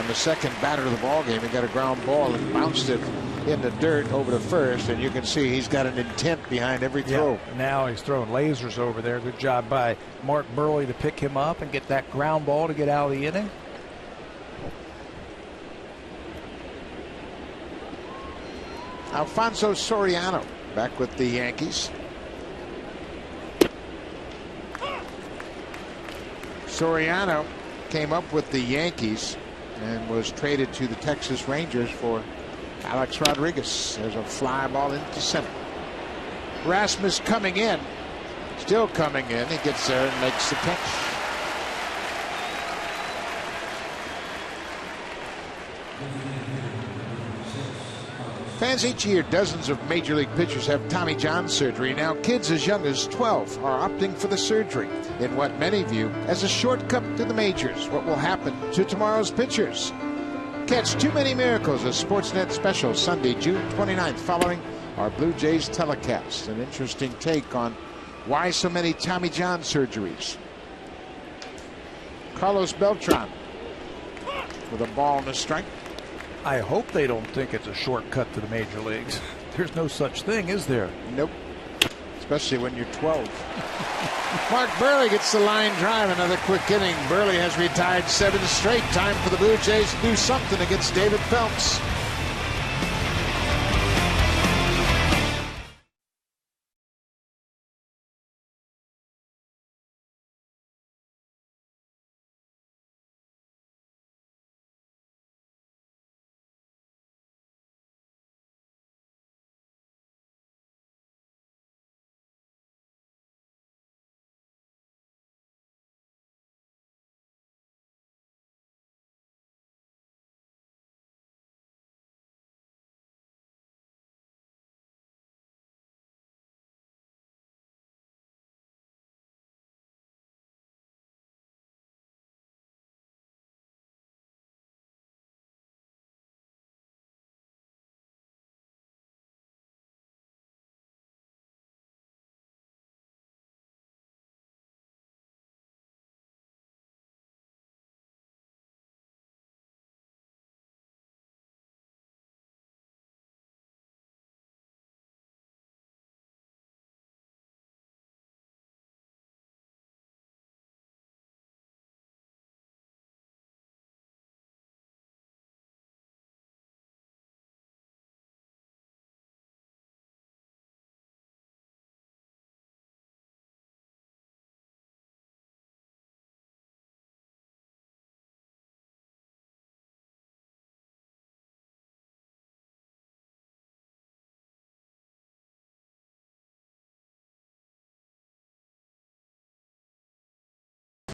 on the second batter of the ball game. He got a ground ball and bounced it in the dirt over to first, and you can see he's got an intent behind every throw. Yeah, now he's throwing lasers over there. Good job by Mark Burley to pick him up and get that ground ball to get out of the inning. Alfonso Soriano back with the Yankees. Soriano came up with the Yankees and was traded to the Texas Rangers for Alex Rodriguez. There's a fly ball into center. Rasmus coming in. Still coming in. He gets there and makes the catch. Fans, each year dozens of major league pitchers have Tommy John surgery. Now kids as young as 12 are opting for the surgery in what many view as a shortcut to the majors. What will happen to tomorrow's pitchers? Catch Too Many Miracles, a Sportsnet special, Sunday, June 29th, following our Blue Jays telecast. An interesting take on why so many Tommy John surgeries. Carlos Beltran with a ball and a strike. I hope they don't think it's a shortcut to the major leagues. There's no such thing, is there? Nope. Especially when you're 12. Mark Burley gets the line drive. Another quick inning. Burley has retired 7 straight. Time for the Blue Jays to do something against David Phelps.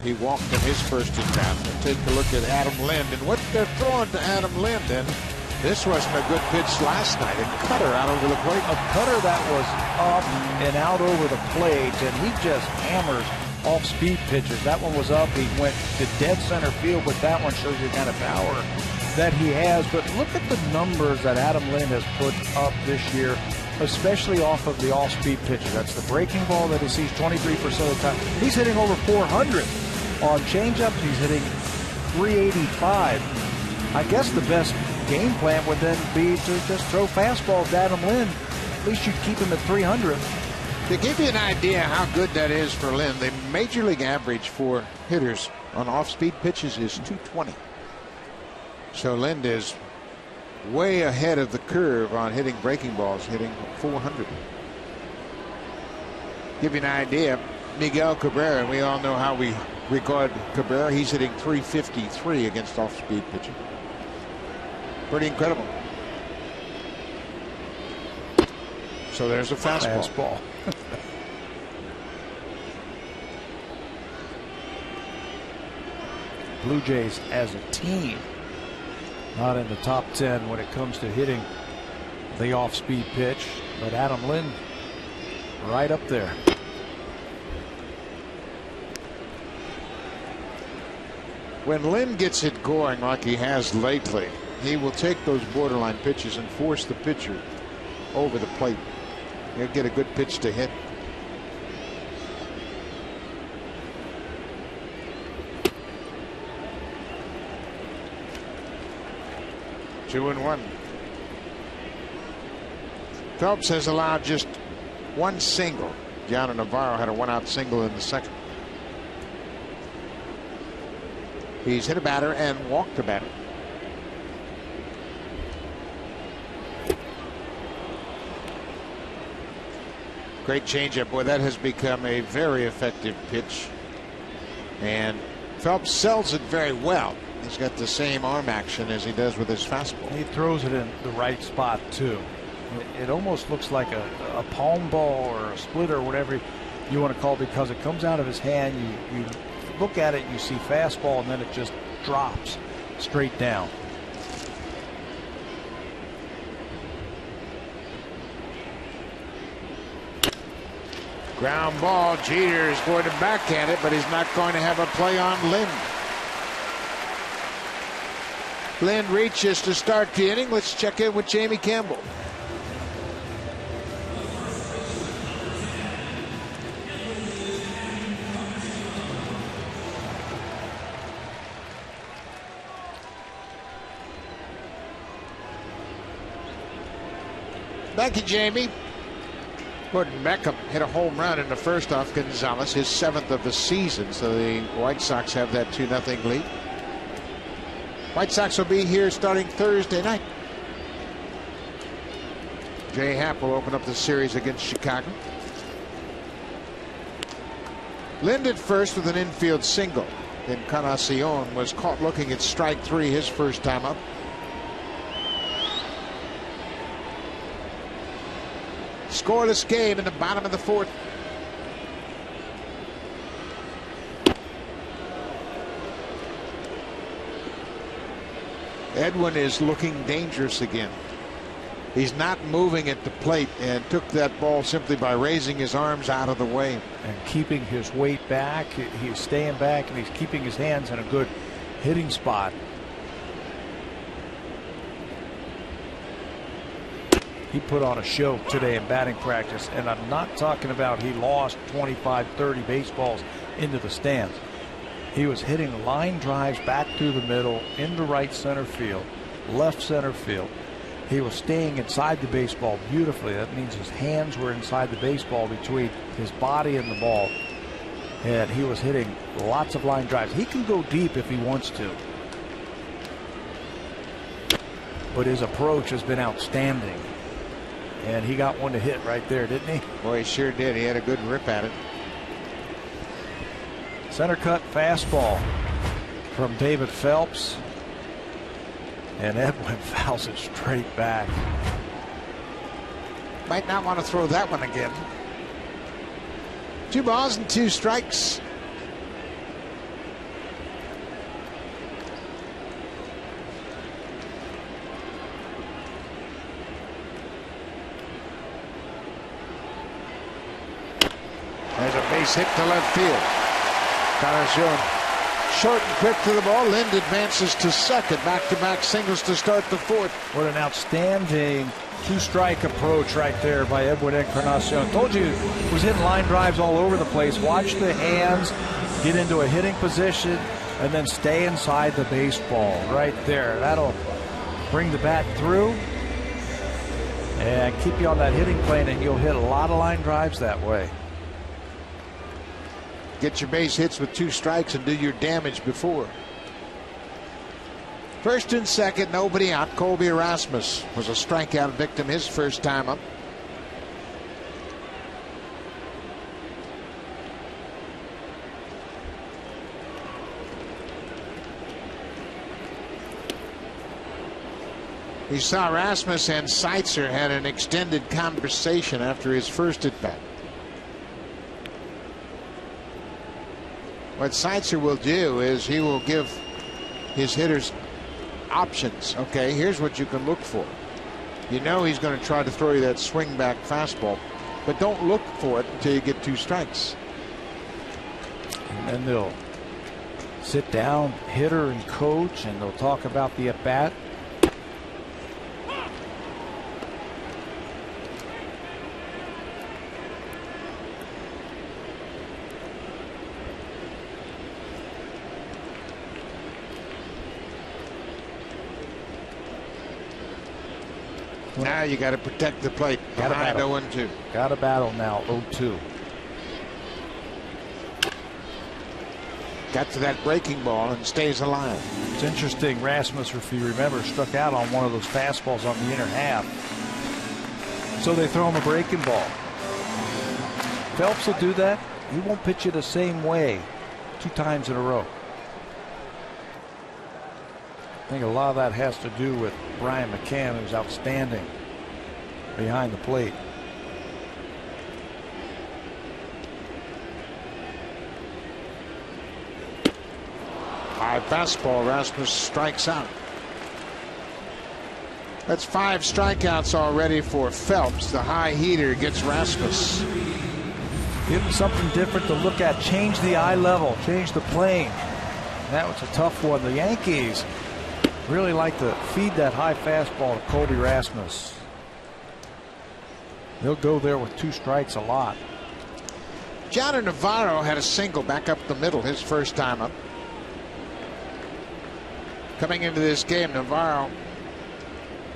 He walked in his first at bat. We'll take a look at Adam Lind and what they're throwing to Adam Lind. And this wasn't a good pitch last night. A cutter out over the plate. A cutter that was up and out over the plate, and he just hammers off-speed pitches. That one was up. He went to dead center field, but that one shows you the kind of power that he has. But look at the numbers that Adam Lind has put up this year, especially off of the off-speed pitches. That's the breaking ball that he sees 23% of the time. He's hitting over 400 on changeups. He's hitting 385. I guess the best game plan would then be to just throw fastballs to Adam Lind. At least you'd keep him at 300. To give you an idea how good that is for Lind, the major league average for hitters on off-speed pitches is 220. So Lind is way ahead of the curve on hitting breaking balls, hitting 400. Give you an idea, Miguel Cabrera, and we all know how we regard Cabrera. He's hitting 353 against off-speed pitching. Pretty incredible. So there's a fastball. Blue Jays as a team not in the top 10 when it comes to hitting the off-speed pitch, but Adam Lind right up there. When Lind gets it going like he has lately, he will take those borderline pitches and force the pitcher over the plate. He'll get a good pitch to hit. Two and one. Phelps has allowed just one single. Gianna Navarro had a one-out single in the second. He's hit a batter and walked a batter. Great changeup. Boy, that has become a very effective pitch. And Phelps sells it very well. He's got the same arm action as he does with his fastball. He throws it in the right spot, too. It almost looks like a palm ball or a splitter or whatever you want to call it, because it comes out of his hand. You look at it, you see fastball, and then it just drops straight down. Ground ball. Jeter is going to backhand it, but he's not going to have a play on Lind. Lind reaches to start the inning. Let's check in with Jamie Campbell. Thank you, Jamie. Gordon Beckham hit a home run in the first off Gonzalez, his 7th of the season. So the White Sox have that 2-0 lead. White Sox will be here starting Thursday night. Jay Happ will open up the series against Chicago. Lind at first with an infield single. Encarnacion was caught looking at strike 3 his first time up. Scoreless game in the bottom of the 4th. Edwin is looking dangerous again. He's not moving at the plate and took that ball simply by raising his arms out of the way. And keeping his weight back. He's staying back and he's keeping his hands in a good hitting spot. He put on a show today in batting practice, and I'm not talking about he lost 25, 30 baseballs into the stands. He was hitting line drives back through the middle, into right center field, left center field. He was staying inside the baseball beautifully. That means his hands were inside the baseball between his body and the ball. And he was hitting lots of line drives. He can go deep if he wants to. But his approach has been outstanding. And he got one to hit right there, didn't he? Boy, he sure did. He had a good rip at it. Center cut fastball from David Phelps. And Edwin fouls it straight back. Might not want to throw that one again. 2 balls and 2 strikes. base hit to left field. Encarnacion short and quick to the ball. Lind advances to second. Back-to-back singles to start the fourth. What an outstanding two-strike approach right there by Edwin Encarnacion. Told you he was hitting line drives all over the place. Watch the hands, get into a hitting position, and then stay inside the baseball right there. That'll bring the bat through and keep you on that hitting plane, and you'll hit a lot of line drives that way. Get your base hits with 2 strikes and do your damage before. First and second, nobody out. Colby Erasmus was a strikeout victim his first time up. We saw Erasmus and Seitzer had an extended conversation after his first at bat. What Seitzer will do is he will give his hitters options. Okay, here's what you can look for. You know he's going to try to throw you that swing back fastball, but don't look for it until you get 2 strikes. And then they'll sit down, hitter and coach, and they'll talk about the at bat. Now you got to protect the plate. Behind 0-2. Got a battle now. 0-2. Got to that breaking ball and stays alive. It's interesting. Rasmus, if you remember, struck out on one of those fastballs on the inner half. So they throw him a breaking ball. Phelps will do that. He won't pitch it the same way 2 times in a row. I think a lot of that has to do with Brian McCann, who's outstanding behind the plate. High fastball. Rasmus strikes out. That's 5 strikeouts already for Phelps. The high heater gets Rasmus. Give him something different to look at. Change the eye level. Change the plane. That was a tough one. The Yankees really like to feed that high fastball to Colby Rasmus. They'll go there with 2 strikes a lot. Johnny Navarro had a single back up the middle his first time up. Coming into this game, Navarro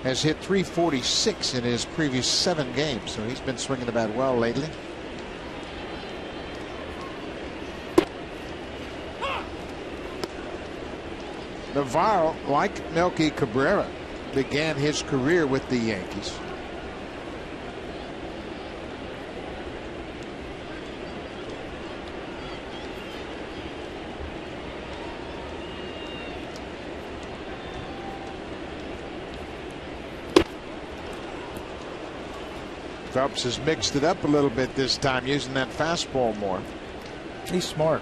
has hit .346 in his previous 7 games, so he's been swinging the bat well lately. Navarro, like Melky Cabrera, began his career with the Yankees. Phelps has mixed it up a little bit this time, using that fastball more. He's smart.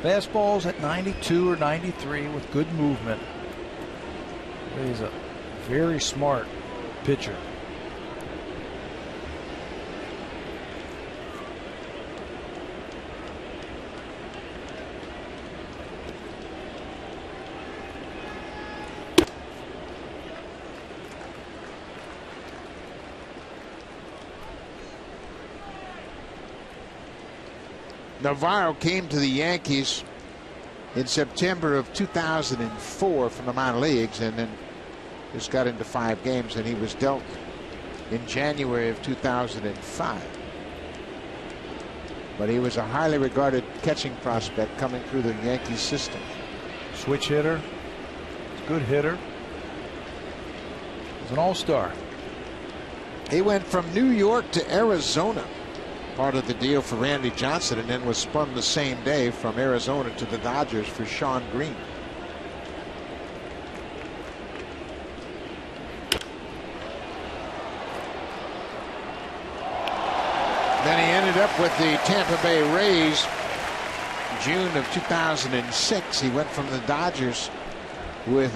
Fastballs at 92 or 93 with good movement. He's a very smart pitcher. Navarro came to the Yankees in September of 2004 from the minor leagues, and then just got into 5 games, and he was dealt in January of 2005. But he was a highly regarded catching prospect coming through the Yankees system. Switch hitter, good hitter. He's an all-star. He went from New York to Arizona, part of the deal for Randy Johnson, and then was spun the same day from Arizona to the Dodgers for Sean Green. Then he ended up with the Tampa Bay Rays. June of 2006, he went from the Dodgers with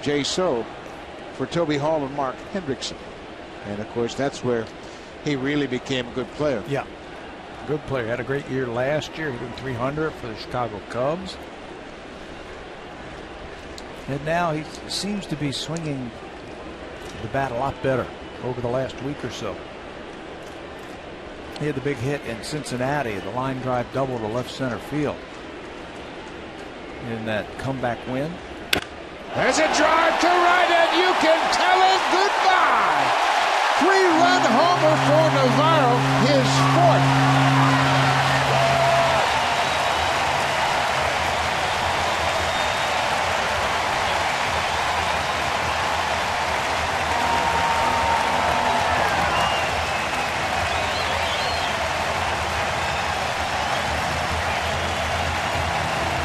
Jay So for Toby Hall and Mark Hendrickson. And of course, that's where he really became a good player. Yeah. Good player. Had a great year last year, hitting 300 for the Chicago Cubs. And now he seems to be swinging the bat a lot better over the last week or so. He had the big hit in Cincinnati, the line drive double to left center field in that comeback win. There's a drive to right, and you can tell it goodbye. 3-run homer for Navarro, his fourth.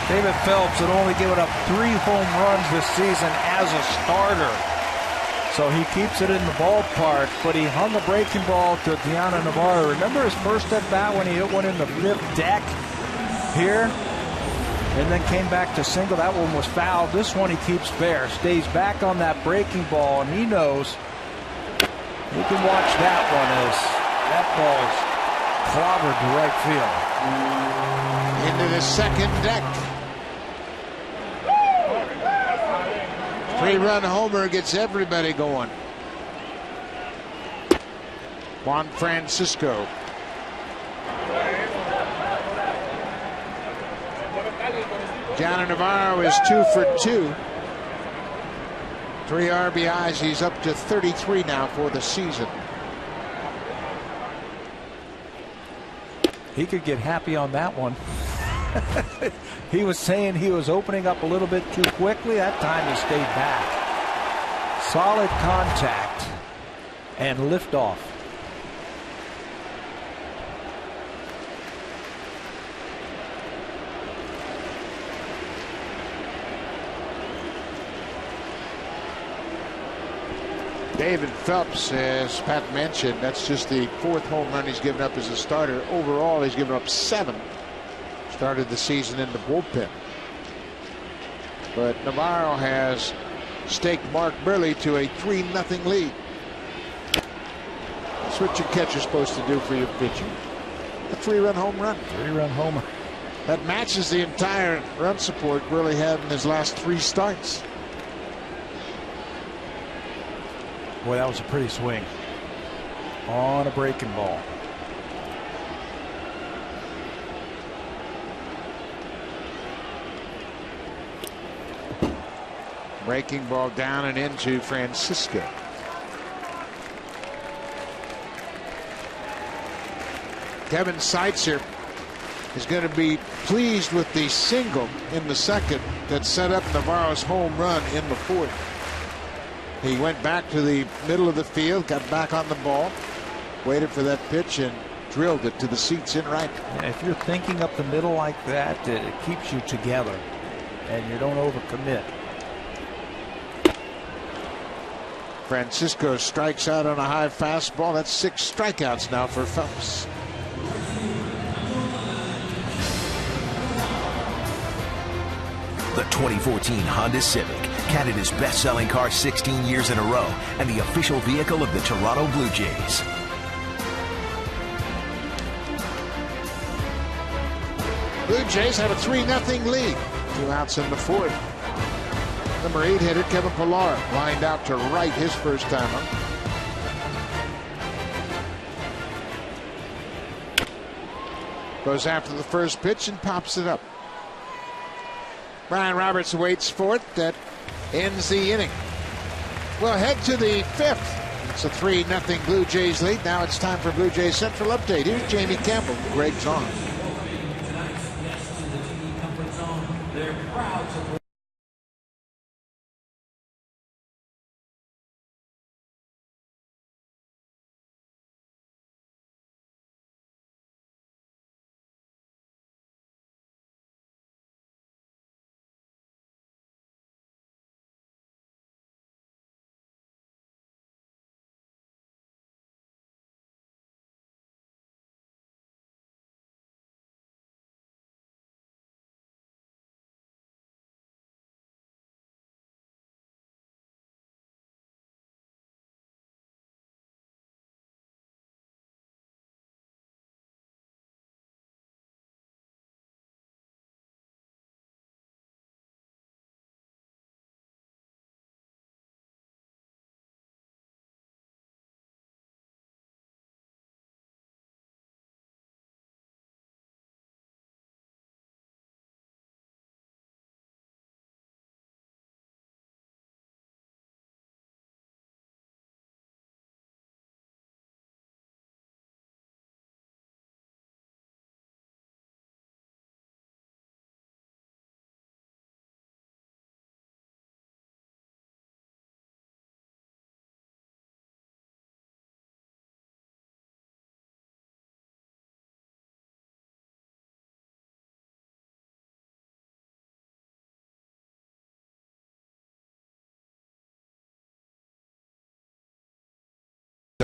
David Phelps had only given up 3 home runs this season as a starter. So he keeps it in the ballpark, but he hung a breaking ball to Diana Navarro. Remember his first at bat when he hit one in the 5th deck here? And then came back to single. That one was fouled. This one he keeps fair. Stays back on that breaking ball, and he knows he can watch that one as that ball is clobbered to right field. Into the 2nd deck. 3-run homer gets everybody going. Juan Francisco. Gianna Navarro is 2 for 2. 3 RBIs. He's up to 33 now for the season. He could get happy on that one. He was saying he was opening up a little bit too quickly. That time he stayed back. Solid contact and liftoff. David Phelps, as Pat mentioned, that's just the 4th home run he's given up as a starter. Overall, he's given up 7. Started the season in the bullpen. But Navarro has staked Mark Burley to a 3-0 lead. That's what your catcher's supposed to do for your pitcher. A 3-run home run. 3-run homer. That matches the entire run support Burley had in his last 3 starts. Boy, that was a pretty swing on a breaking ball. Breaking ball down and into Francisco. Kevin Seitzer is going to be pleased with the single in the 2nd that set up Navarro's home run in the 4th. He went back to the middle of the field, got back on the ball, waited for that pitch, and drilled it to the seats in right. Yeah, if you're thinking up the middle like that, it keeps you together, and you don't overcommit. Francisco strikes out on a high fastball. That's 6 strikeouts now for Phelps. The 2014 Honda Civic, Canada's best-selling car 16 years in a row, and the official vehicle of the Toronto Blue Jays. Blue Jays have a 3-0 lead. 2 outs in the 4th. Number 8 hitter Kevin Pillar lined out to right his first time up. Goes after the first pitch and pops it up. Brian Roberts waits for it. That ends the inning. We'll head to the 5th. It's a 3-0 Blue Jays lead. Now it's time for Blue Jays Central Update. Here's Jamie Campbell. Greg Zahn.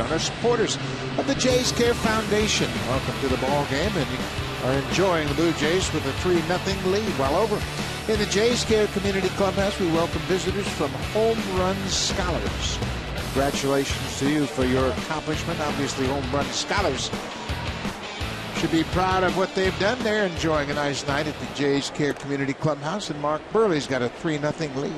Encarnacion are supporters of the Jays Care Foundation. Welcome to the ball game, and you are enjoying the Blue Jays with a 3-0 lead. While over in the Jays Care Community Clubhouse, we welcome visitors from Home Run Scholars. Congratulations to you for your accomplishment. Obviously, Home Run Scholars should be proud of what they've done. They're enjoying a nice night at the Jays Care Community Clubhouse, and Mark Burley's got a 3-0 lead.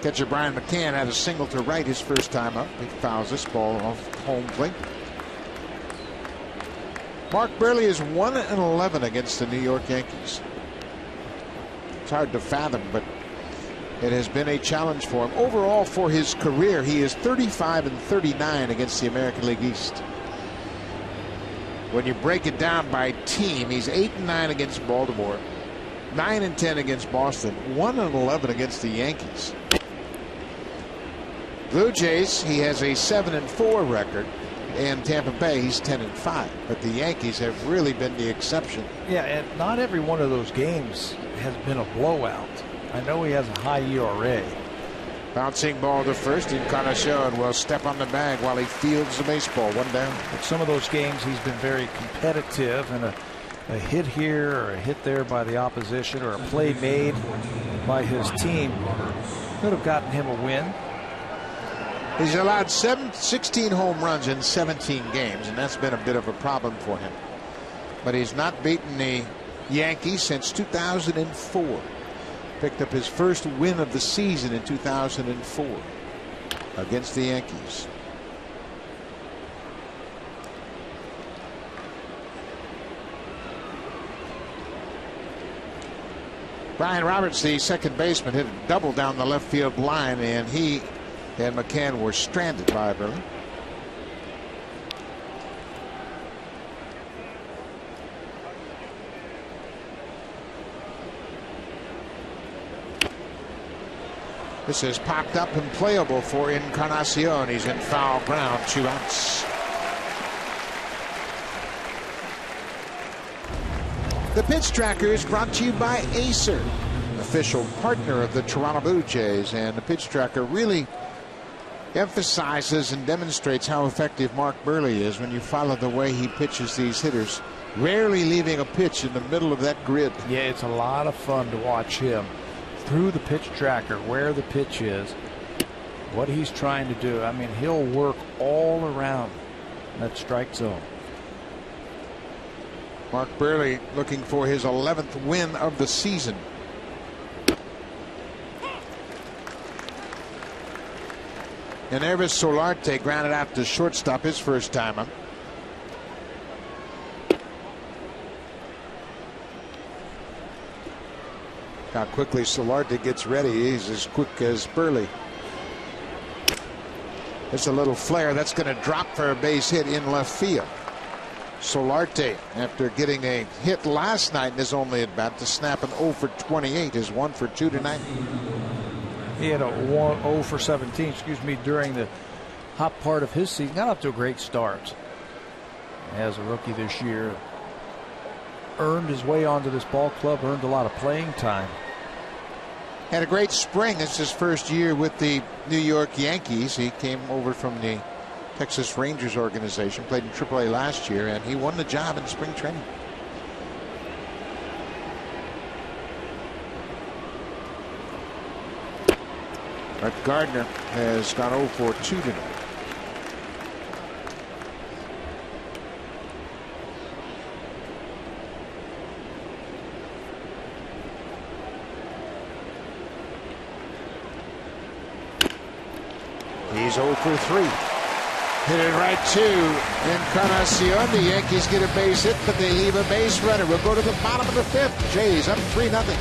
Catcher Brian McCann had a single to right his first time up. He fouls this ball off home plate. Mark Burley is 1-11 against the New York Yankees. It's hard to fathom, but it has been a challenge for him. Overall, for his career, he is 35-39 against the American League East. When you break it down by team, he's 8-9 against Baltimore, 9-10 against Boston, 1-11 against the Yankees. Blue Jays, he has a 7-4 record. And Tampa Bay, he's 10-5. But the Yankees have really been the exception. Yeah, and not every one of those games has been a blowout. I know he has a high ERA. Bouncing ball to first. Encarnacion will step on the bag while he fields the baseball. One down. But some of those games he's been very competitive, and a hit here or a hit there by the opposition or a play made by his team could have gotten him a win. He's allowed 16 home runs in 17 games, and that's been a bit of a problem for him. But he's not beaten the Yankees since 2004. Picked up his first win of the season in 2004 against the Yankees. Brian Roberts, the second baseman, hit a double down the left field line, and he and McCann were stranded by Burley. This is popped up and playable for Encarnacion. He's in foul ground, 2 outs. The Pitch Tracker is brought to you by Acer, official partner of the Toronto Blue Jays, and the Pitch Tracker really emphasizes and demonstrates how effective Mark Burley is when you follow the way he pitches these hitters, rarely leaving a pitch in the middle of that grid. Yeah, it's a lot of fun to watch him through the pitch tracker, where the pitch is, what he's trying to do. I mean, he'll work all around that strike zone. Mark Burley looking for his 11th win of the season. And Ervis Solarte grounded out to shortstop his first time up. How quickly Solarte gets ready. He's as quick as Burley. There's a little flare that's going to drop for a base hit in left field. Solarte, after getting a hit last night in his only at bat, to snap an 0 for 28, is 1 for 2 tonight. He had a 0 for 17, during the hot part of his season. Got off to a great start as a rookie this year. Earned his way onto this ball club, earned a lot of playing time. Had a great spring. It's his first year with the New York Yankees. He came over from the Texas Rangers organization, played in AAA last year, and he won the job in spring training. But Gardner has gone 0 for 2 tonight. He's 0 for 3. Hit it right to Encarnacion. The Yankees get a base hit, but they leave a base runner. We'll go to the bottom of the 5th. Jays up 3-0.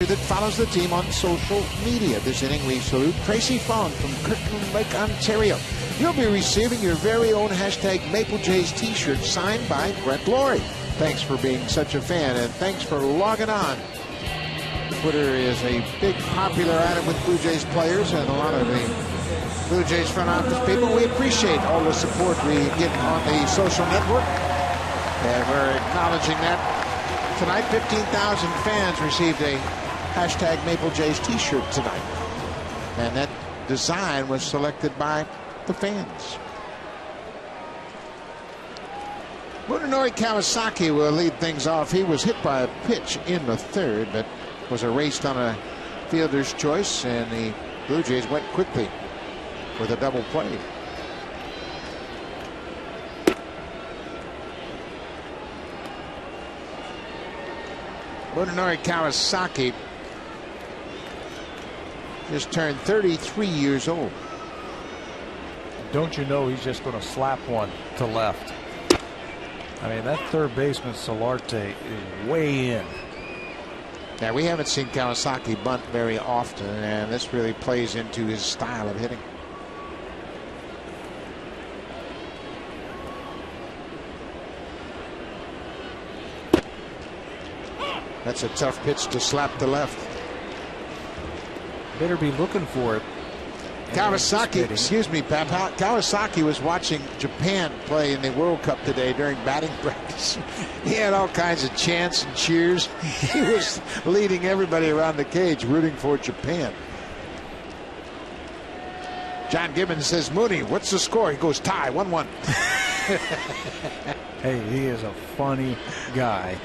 that follows the team on social media. This inning, we salute Tracy Fawn from Kirkland Lake, Ontario. You'll be receiving your very own hashtag Maple Jays t-shirt signed by Brett Laurie. Thanks for being such a fan, and thanks for logging on. Twitter is a big popular item with Blue Jays players and a lot of the Blue Jays front office people. We appreciate all the support we get on the social network, and we're acknowledging that. Tonight, 15,000 fans received a hashtag Maple Jays t-shirt tonight, and that design was selected by the fans. Munenori Kawasaki will lead things off. He was hit by a pitch in the third, but was erased on a fielder's choice, and the Blue Jays went quickly with a double play. Munenori Kawasaki just turned 33 years old. Don't you know he's just going to slap one to left? I mean, that third baseman Solarte is way in. Now, we haven't seen Kawasaki bunt very often, and this really plays into his style of hitting. That's a tough pitch to slap to left. Better be looking for it. Kawasaki, excuse me, Pap. Kawasaki was watching Japan play in the World Cup today during batting practice. He had all kinds of chants and cheers. He was leading everybody around the cage, rooting for Japan. John Gibbons says, Mooney, what's the score? He goes, tie, 1-1. Hey, he is a funny guy.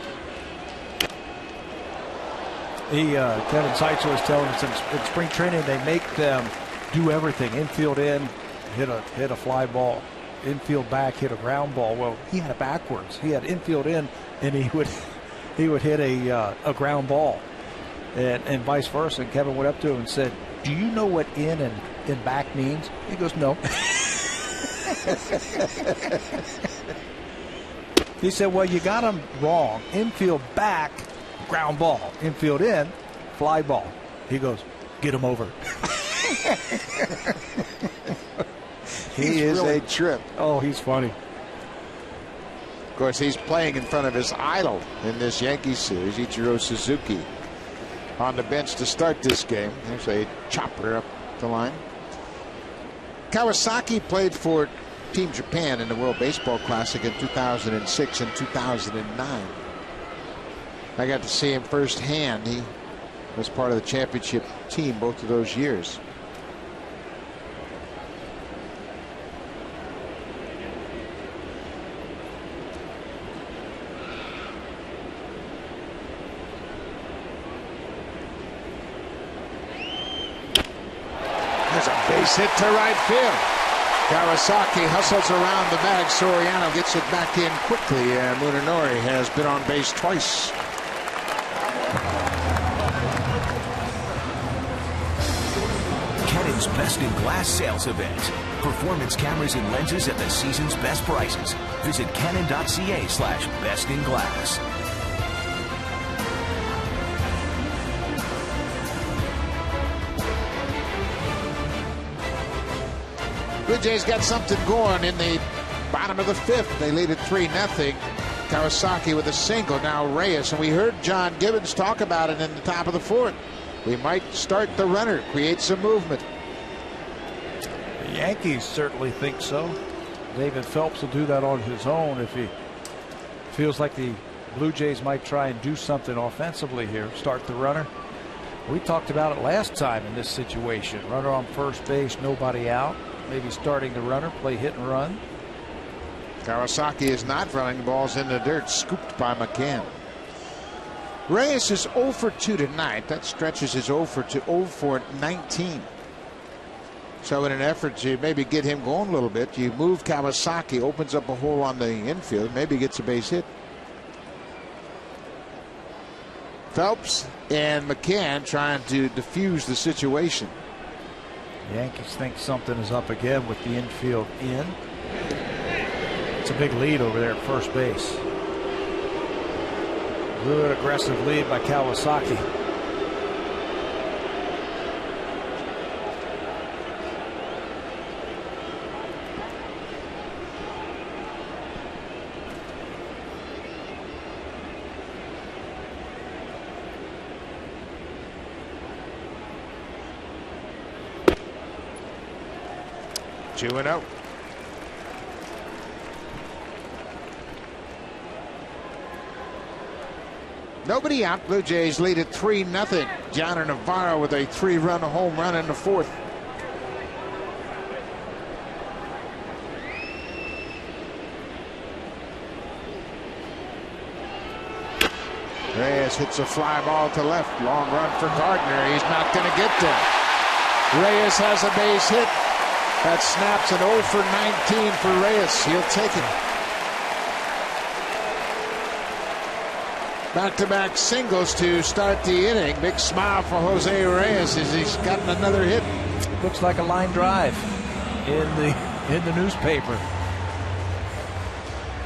Kevin Seitzer was telling us in spring training they make them do everything. Infield in, hit a fly ball. Infield back, hit a ground ball. Well, he had it backwards. He had infield in, and he would hit a ground ball, and vice versa. And Kevin went up to him and said, "Do you know what in and back means?" He goes, "No." He said, "Well, you got him wrong. Infield back, ground ball. Infield in, fly ball." He goes, "Get him over." He is really a trip. Oh, he's funny. Of course, he's playing in front of his idol in this Yankees series, Ichiro Suzuki, on the bench to start this game. There's a chopper up the line. Kawasaki played for Team Japan in the World Baseball Classic in 2006 and 2009. I got to see him firsthand. He was part of the championship team both of those years. There's a base hit to right field. Kawasaki hustles around the bag. Soriano gets it back in quickly, and Munenori has been on base twice. Canon's Best in Glass sales event. Performance cameras and lenses at the season's best prices. Visit canon.ca/bestinglass. Blue Jays got something going in the bottom of the fifth. They lead at 3-0. Kawasaki with a single. Now Reyes, and we heard John Gibbons talk about it in the top of the fourth. We might start the runner, create some movement. The Yankees certainly think so. David Phelps will do that on his own if he feels like the Blue Jays might try and do something offensively here. Start the runner. We talked about it last time in this situation. Runner on first base, nobody out. Maybe starting the runner, play hit and run. Kawasaki is not running. Balls in the dirt, scooped by McCann. Reyes is 0 for 2 tonight. That stretches his 0 for 19. So in an effort to maybe get him going a little bit, you move Kawasaki, opens up a hole on the infield, maybe gets a base hit. Phelps and McCann trying to defuse the situation. The Yankees think something is up again with the infield in. It's a big lead over there at first base. Good aggressive lead by Kawasaki. 2-0. Nobody out. Blue Jays lead at 3-0. John Navarro with a 3-run home run in the fourth. Reyes hits a fly ball to left. Long run for Gardner. He's not going to get there. Reyes has a base hit. That snaps an 0 for 19 for Reyes. He'll take it. Back-to-back singles to start the inning. Big smile for Jose Reyes as he's gotten another hit. Looks like a line drive in the newspaper.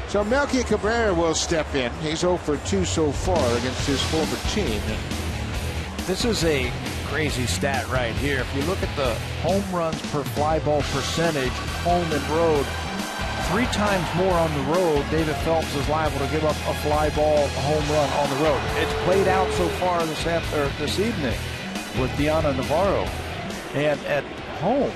So Melky Cabrera will step in. He's 0 for 2 so far against his former team. This is a crazy stat right here. If you look at the home runs per fly ball percentage, home and road, 3 times more on the road, David Phelps is liable to give up a fly ball, a home run on the road. It's played out so far this evening with Diana Navarro. And at home,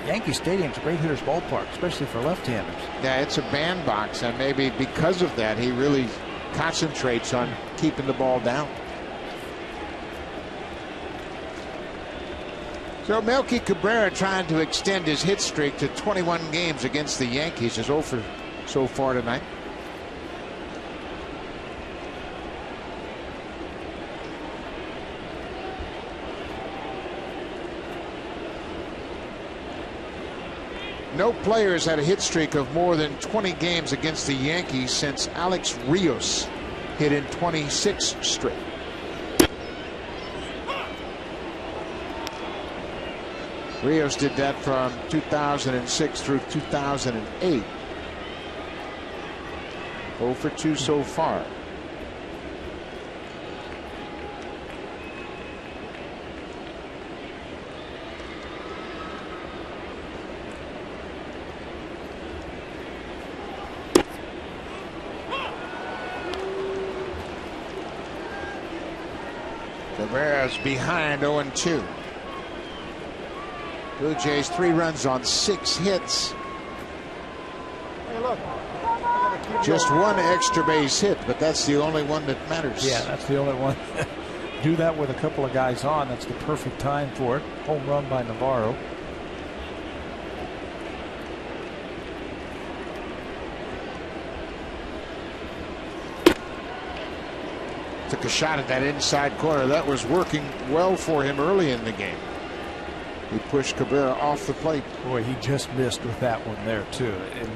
Yankee Stadium's a great hitter's ballpark, especially for left-handers. Yeah, it's a bandbox, and maybe because of that, he really concentrates on keeping the ball down. So Melky Cabrera trying to extend his hit streak to 21 games against the Yankees. Is 0 for so far tonight. No players had a hit streak of more than 20 games against the Yankees since Alex Rios hit in 26 straight. Rios did that from 2006 through 2008. 0 for 2 so far. Cabrera's behind 0-2. Blue Jays 3 runs on 6 hits. Hey, look. Just 1 extra base hit, but that's the only one that matters. Yeah, that's the only one. Do that with a couple of guys on. That's the perfect time for it. Home run by Navarro. Took a shot at that inside corner. That was working well for him early in the game. He pushed Cabrera off the plate. Boy, he just missed with that one there, too. It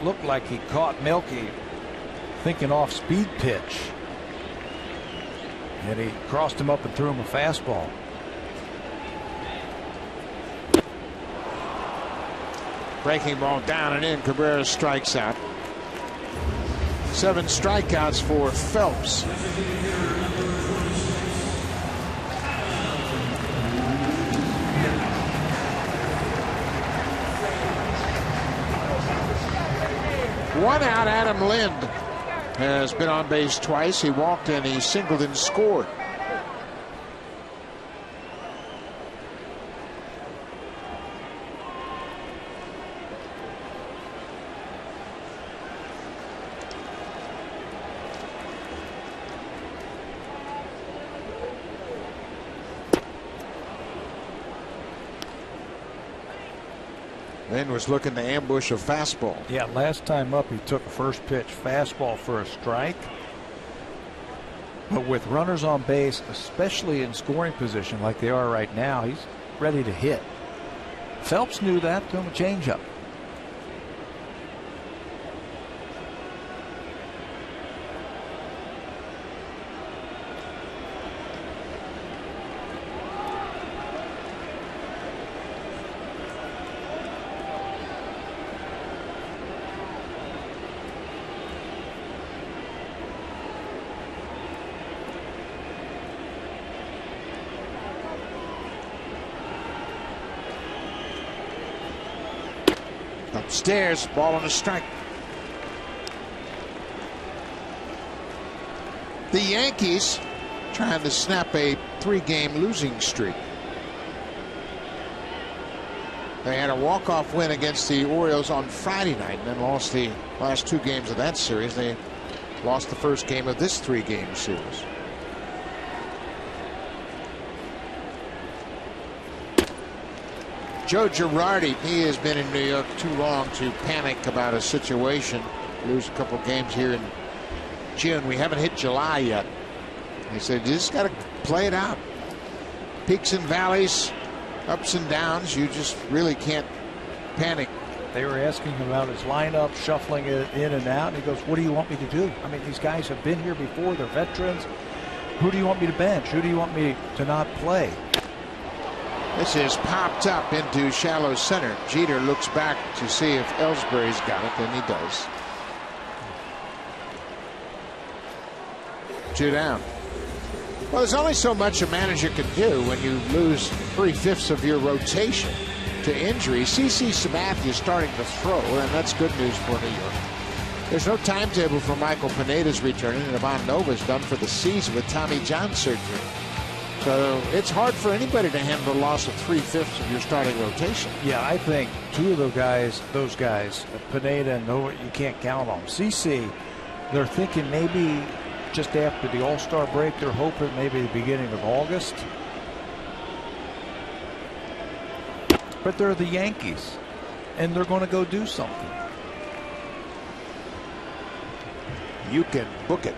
looked like he caught Melky thinking off speed pitch. And he crossed him up and threw him a fastball. Breaking ball down and in. Cabrera strikes out. 7 strikeouts for Phelps. One out. Adam Lind has been on base twice. He walked and he singled and scored. Lind was looking to ambush a fastball. Yeah, last time up he took a first pitch fastball for a strike. But with runners on base, especially in scoring position like they are right now, he's ready to hit. Phelps knew that, threw him a changeup. Upstairs, ball on a strike. The Yankees trying to snap a 3-game losing streak. They had a walk-off win against the Orioles on Friday night and then lost the last 2 games of that series. They lost the first game of this 3-game series. Joe Girardi, he has been in New York too long to panic about a situation. Lose a couple games here in June. We haven't hit July yet. He said, you just got to play it out. Peaks and valleys, ups and downs. You just really can't panic. They were asking him about his lineup, shuffling it in and out. And he goes, what do you want me to do? I mean, these guys have been here before. They're veterans. Who do you want me to bench? Who do you want me to not play? This is popped up into shallow center. Jeter looks back to see if Ellsbury's got it, and he does. 2 down. Well, there's only so much a manager can do when you lose 3/5 of your rotation to injury. CC Sabathia is starting to throw, and that's good news for New York. There's no timetable for Michael Pineda's returning, and Ivan Nova's done for the season with Tommy John surgery. So it's hard for anybody to handle the loss of 3/5 of your starting rotation. Yeah, I think 2 of those guys, Pineda and Nova, you can't count on. CC, they're thinking maybe just after the All-Star break. They're hoping maybe the beginning of August. But they're the Yankees, and they're going to go do something. You can book it.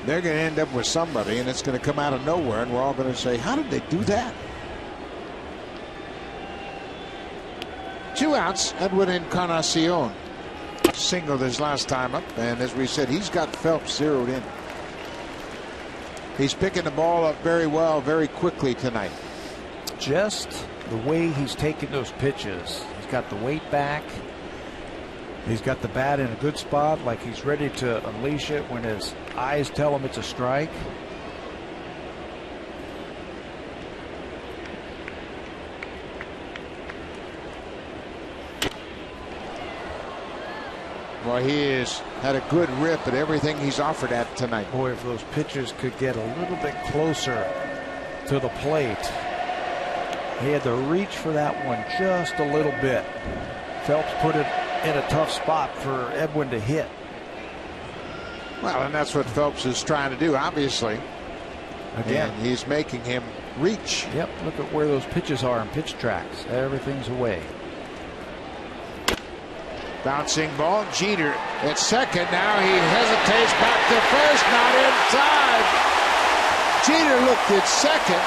They're going to end up with somebody, and it's going to come out of nowhere, and we're all going to say, how did they do that? 2 outs. Edwin Encarnacion singled his last time up, and as we said, he's got Phelps zeroed in. He's picking the ball up very well, very quickly tonight. Just the way he's taking those pitches. He's got the weight back. He's got the bat in a good spot, like he's ready to unleash it when his eyes tell him it's a strike. Well, he has had a good rip at everything he's offered at tonight. Boy, if those pitches could get a little bit closer to the plate. He had to reach for that one just a little bit. Phelps put it in a tough spot for Edwin to hit. Well, and that's what Phelps is trying to do, obviously. Again, and he's making him reach. Yep, look at where those pitches are in pitch tracks. Everything's away. Bouncing ball. Jeter at second. Now he hesitates back to first. Not in time. Jeter looked at second.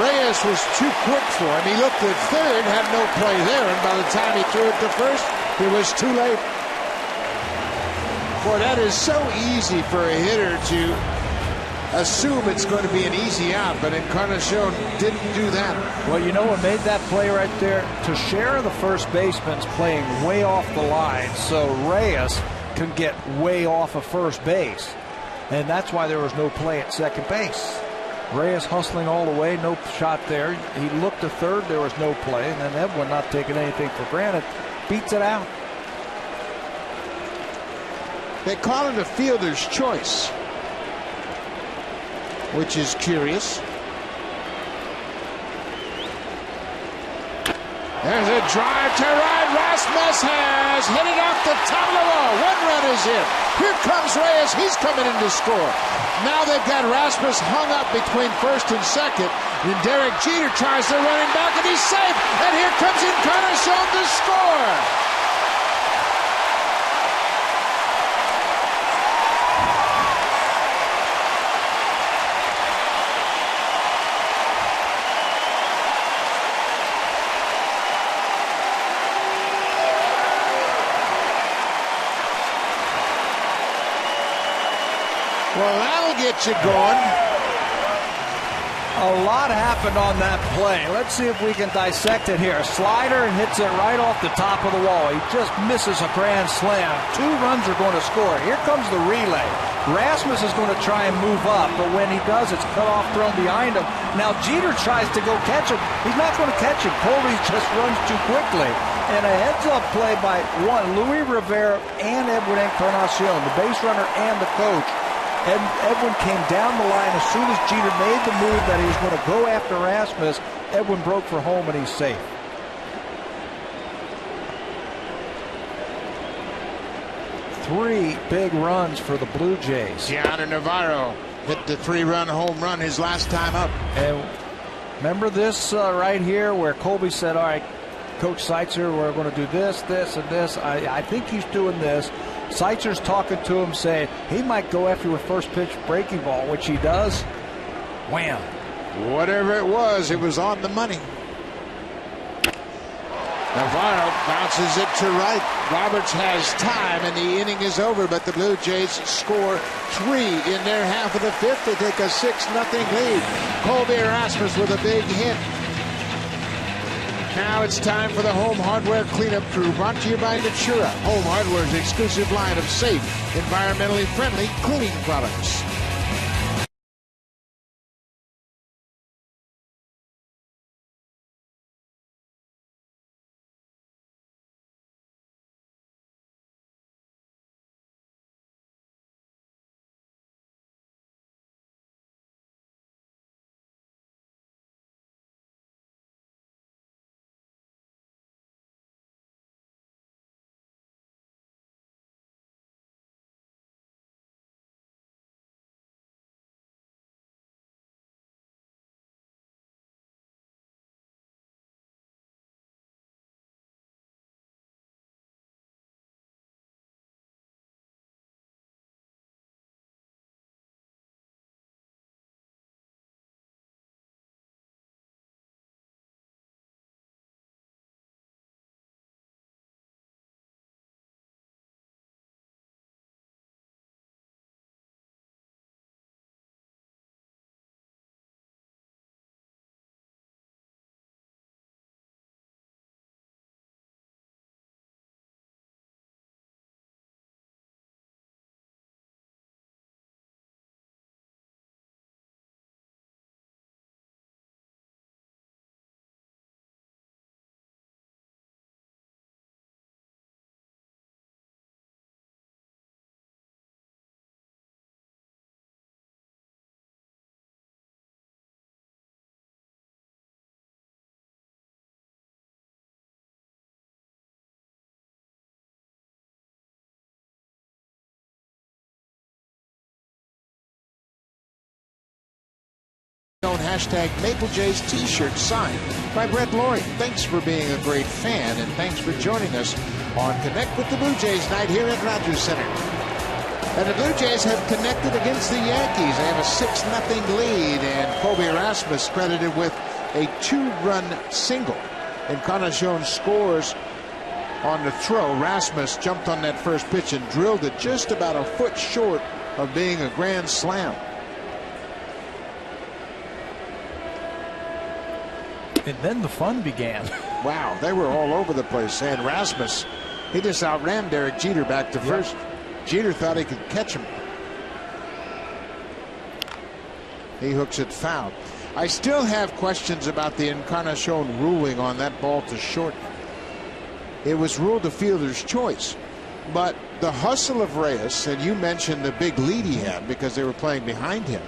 Reyes was too quick for him. He looked at third, had no play there, and by the time he threw it to first, it was too late. Boy, that is so easy for a hitter to assume it's going to be an easy out, but Encarnacion didn't do that. Well, you know what made that play right there? Teixeira, the first baseman's playing way off the line, so Reyes can get way off of first base, and that's why there was no play at second base. Reyes hustling all the way, no shot there. He looked to third, there was no play, and then Edwin, not taking anything for granted, beats it out. They call it a fielder's choice, which is curious. There's a drive to right. Rasmus has hit it off the top of the wall. 1 run is in. Here comes Reyes. He's coming in to score. Now they've got Rasmus hung up between first and second. And Derek Jeter tries to run him back, and he's safe. And here comes Encarnacion to score. Well, that'll get you going. A lot happened on that play. Let's see if we can dissect it here. Slider and hits it right off the top of the wall. He just misses a grand slam. 2 runs are going to score. Here comes the relay. Rasmus is going to try and move up, but when he does, it's cut off, thrown behind him. Now Jeter tries to go catch him. He's not going to catch him. Colby just runs too quickly. And a heads-up play by Luis Rivera and Edwin Encarnacion, the base runner and the coach. Edwin came down the line as soon as Jeter made the move that he was going to go after Rasmus. Edwin broke for home, and he's safe. 3 big runs for the Blue Jays. Gianna Navarro hit the 3-run home run his last time up. And remember this right here where Colby said, all right, Coach Seitzer, we're going to do this, this, and this. I think he's doing this. Seitzer's talking to him saying he might go after a first pitch breaking ball, which he does. Wham. Whatever it was on the money. Navarro bounces it to right. Roberts has time, and the inning is over, but the Blue Jays score 3 in their half of the 5th. They take a 6-0 lead. Colby Erasmus with a big hit. Now it's time for the Home Hardware Cleanup Crew, brought to you by Natura, Home Hardware's exclusive line of safe, environmentally friendly cleaning products. Hashtag Maple Jays t-shirt signed by Brett Laurie. Thanks for being a great fan, and thanks for joining us on Connect with the Blue Jays night here at Rogers Center. And the Blue Jays have connected against the Yankees. They have a 6-0 lead, and Colby Erasmus credited with a 2-run single. Encarnacion scores on the throw. Rasmus jumped on that first pitch and drilled it just about a foot short of being a grand slam. And then the fun began. Wow, they were all over the place. And Rasmus, he just outran Derek Jeter back to first. Jeter thought he could catch him. He hooks it foul. I still have questions about the Encarnacion ruling on that ball to short. It was ruled a fielder's choice. But the hustle of Reyes, and you mentioned the big lead he had because they were playing behind him.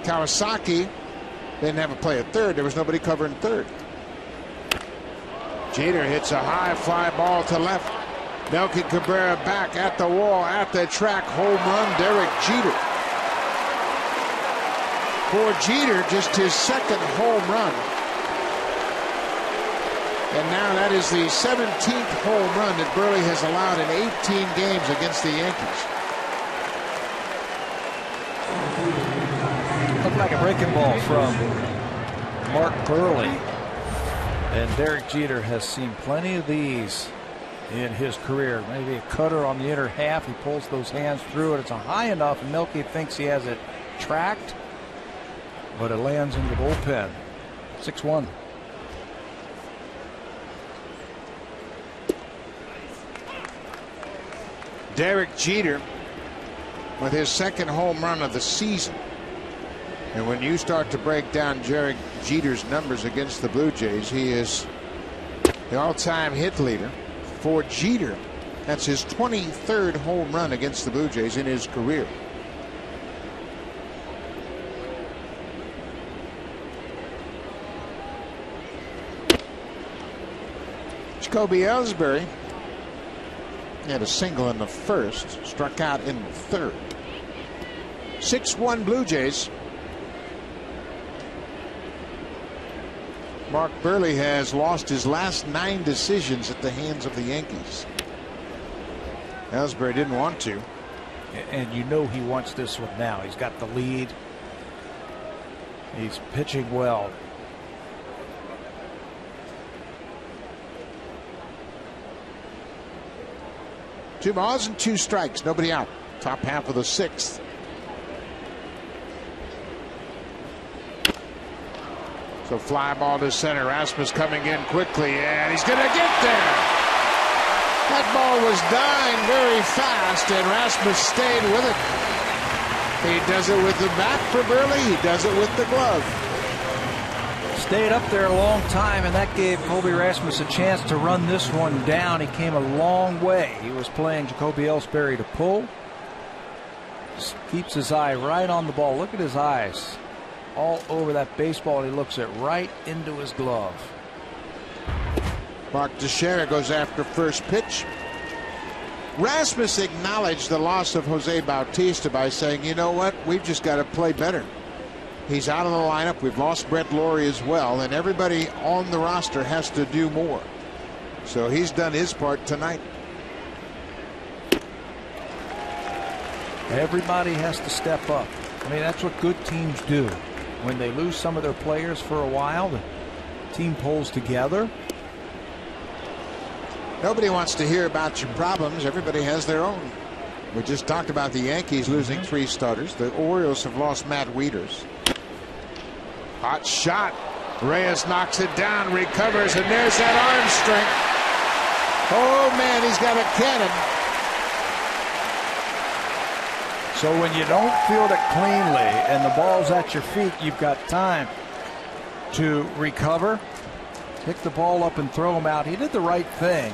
Kawasaki didn't have a play at third. There was nobody covering third. Jeter hits a high fly ball to left. Melky Cabrera back at the wall, at the track. Home run, Derek Jeter. For Jeter, just his second home run. And now that is the 17th home run that Burley has allowed in 18 games against the Yankees. Looked like a breaking ball from Mark Burley. And Derek Jeter has seen plenty of these in his career. Maybe a cutter on the inner half. He pulls those hands through it. It's a high enough, and Melky thinks he has it tracked, but it lands in the bullpen. 6-1. Derek Jeter with his second home run of the season. And when you start to break down Derek Jeter's numbers against the Blue Jays, he is the all-time hit leader. For Jeter, that's his 23rd home run against the Blue Jays in his career. Jacoby Ellsbury He had a single in the first, struck out in the third. 6-1 Blue Jays. Mark Burley has lost his last 9 decisions at the hands of the Yankees. Ellsbury didn't want to. And you know he wants this one now. He's got the lead. He's pitching well. Two balls and 2 strikes. Nobody out. Top half of the 6th. So fly ball to center. Rasmus coming in quickly, and he's going to get there. That ball was dying very fast, and Rasmus stayed with it. He does it with the bat for Burley. He does it with the glove. Stayed up there a long time, and that gave Colby Rasmus a chance to run this one down. He came a long way. He was playing Jacoby Ellsbury to pull. Just keeps his eye right on the ball. Look at his eyes. All over that baseball. He looks it right into his glove. Mark Teixeira goes after first pitch. Rasmus acknowledged the loss of Jose Bautista by saying, you know what, we've just got to play better. He's out of the lineup. We've lost Brett Lawrie as well, and everybody on the roster has to do more. So he's done his part tonight. Everybody has to step up. I mean, that's what good teams do. When they lose some of their players for a while, the team pulls together. Nobody wants to hear about your problems. Everybody has their own. We just talked about the Yankees losing 3 starters. The Orioles have lost Matt Wieters. Hot shot. Reyes knocks it down, recovers, and there's that arm strength. Oh, man, he's got a cannon. So when you don't field it cleanly and the ball's at your feet, you've got time to recover, pick the ball up and throw him out. He did the right thing.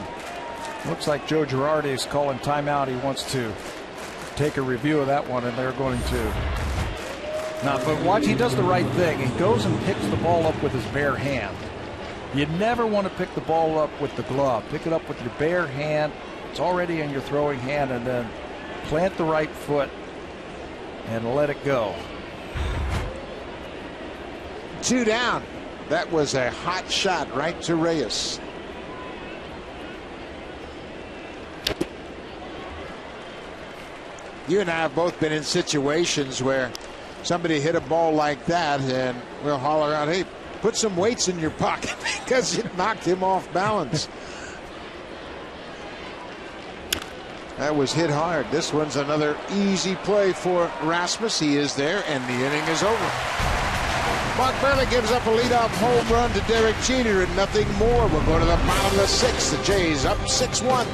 Looks like Joe Girardi is calling timeout. He wants to take a review of that one, and they're going to. Now, but watch, he does the right thing. He goes and picks the ball up with his bare hand. You never want to pick the ball up with the glove. Pick it up with your bare hand. It's already in your throwing hand, and then plant the right foot and let it go. 2 down. That was a hot shot right to Reyes. You and I have both been in situations where somebody hit a ball like that, and we'll holler out, hey, put some weights in your pocket because it knocked him off balance. That was hit hard. This one's another easy play for Rasmus. He is there, and the inning is over. Mark Burley gives up a leadoff home run to Derek Jeter, and nothing more. We'll go to the bottom of the 6th. The Jays up 6-1.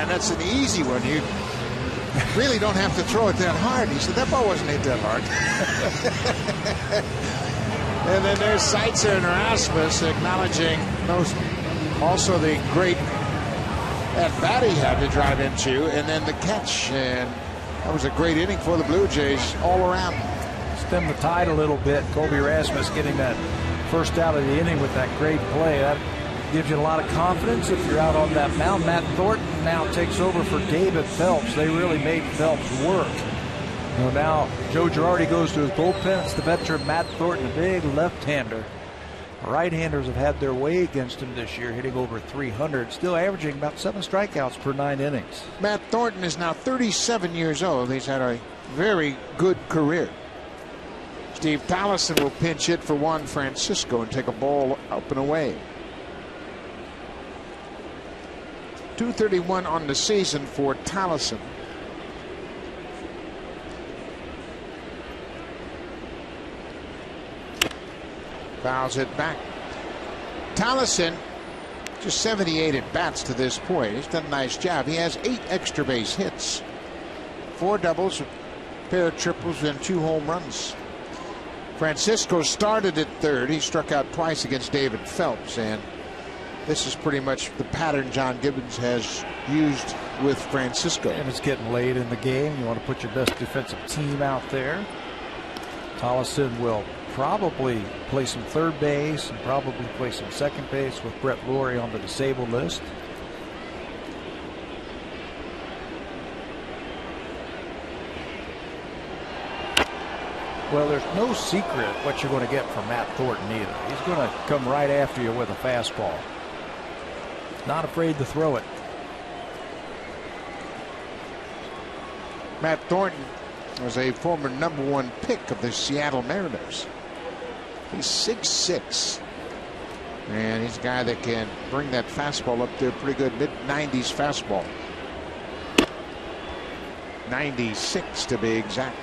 man, that's an easy one. You really don't have to throw it that hard. He said, that ball wasn't hit that hard. And then there's Seitzer and Erasmus acknowledging also the great at-bat he had to drive into, and then the catch. And that was a great inning for the Blue Jays all around. Stem the tide a little bit. Colby Rasmus getting that first out of the inning with that great play. That gives you a lot of confidence if you're out on that mound. Matt Thornton now takes over for David Phelps. They really made Phelps work. Now Joe Girardi goes to his bullpen. It's the veteran Matt Thornton, a big left-hander. Right-handers have had their way against him this year, hitting over 300, still averaging about 7 strikeouts per 9 innings. Matt Thornton is now 37 years old. He's had a very good career. Steve Tallison will pinch hit for Juan Francisco and take a ball up and away. 231 on the season for Tallison. Fouls it back. Tallison, just 78 at bats to this point. He's done a nice job. He has 8 extra base hits, 4 doubles, a pair of triples, and 2 home runs. Francisco started at third. He struck out twice against David Phelps, and this is pretty much the pattern John Gibbons has used with Francisco. And it's getting late in the game. You want to put your best defensive team out there. Tallison will probably play some third base and probably play some second base with Brett Laurie on the disabled list. Well, there's no secret what you're going to get from Matt Thornton either. He's going to come right after you with a fastball. Not afraid to throw it. Matt Thornton was a former #1 pick of the Seattle Mariners. He's 6'6", and he's a guy that can bring that fastball up there pretty good. Mid-90s fastball. 96 to be exact.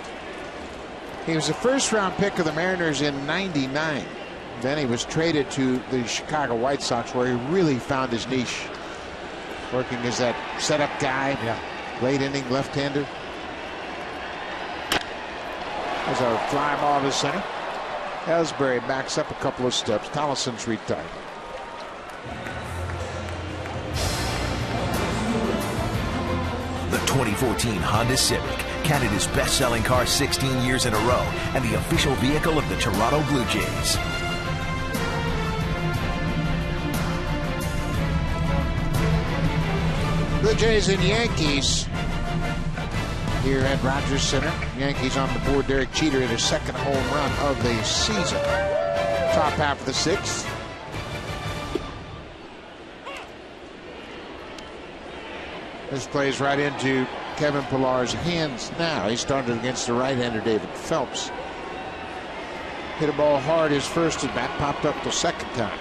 He was a first-round pick of the Mariners in '99. Then he was traded to the Chicago White Sox, where he really found his niche, working as that setup guy, late inning left-hander. There's a fly ball to center. Ellsbury backs up a couple of steps. Tollison's retired. The 2014 Honda Civic, Canada's best-selling car 16 years in a row, and the official vehicle of the Toronto Blue Jays. Blue Jays and Yankees here at Rogers Center. Yankees on the board. Derek Jeter hit his second home run of the season. Top half of the 6th. This plays right into Kevin Pillar's hands now. He started against the right-hander David Phelps. Hit a ball hard his first at bat, popped up the second time.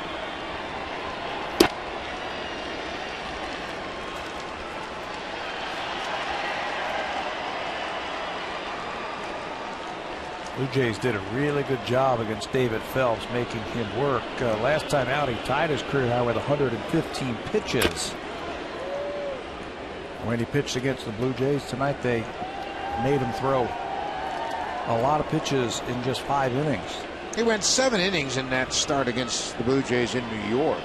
Blue Jays did a really good job against David Phelps, making him work. Last time out, he tied his career high with 115 pitches. When he pitched against the Blue Jays tonight, they made him throw a lot of pitches in just 5 innings. He went 7 innings in that start against the Blue Jays in New York.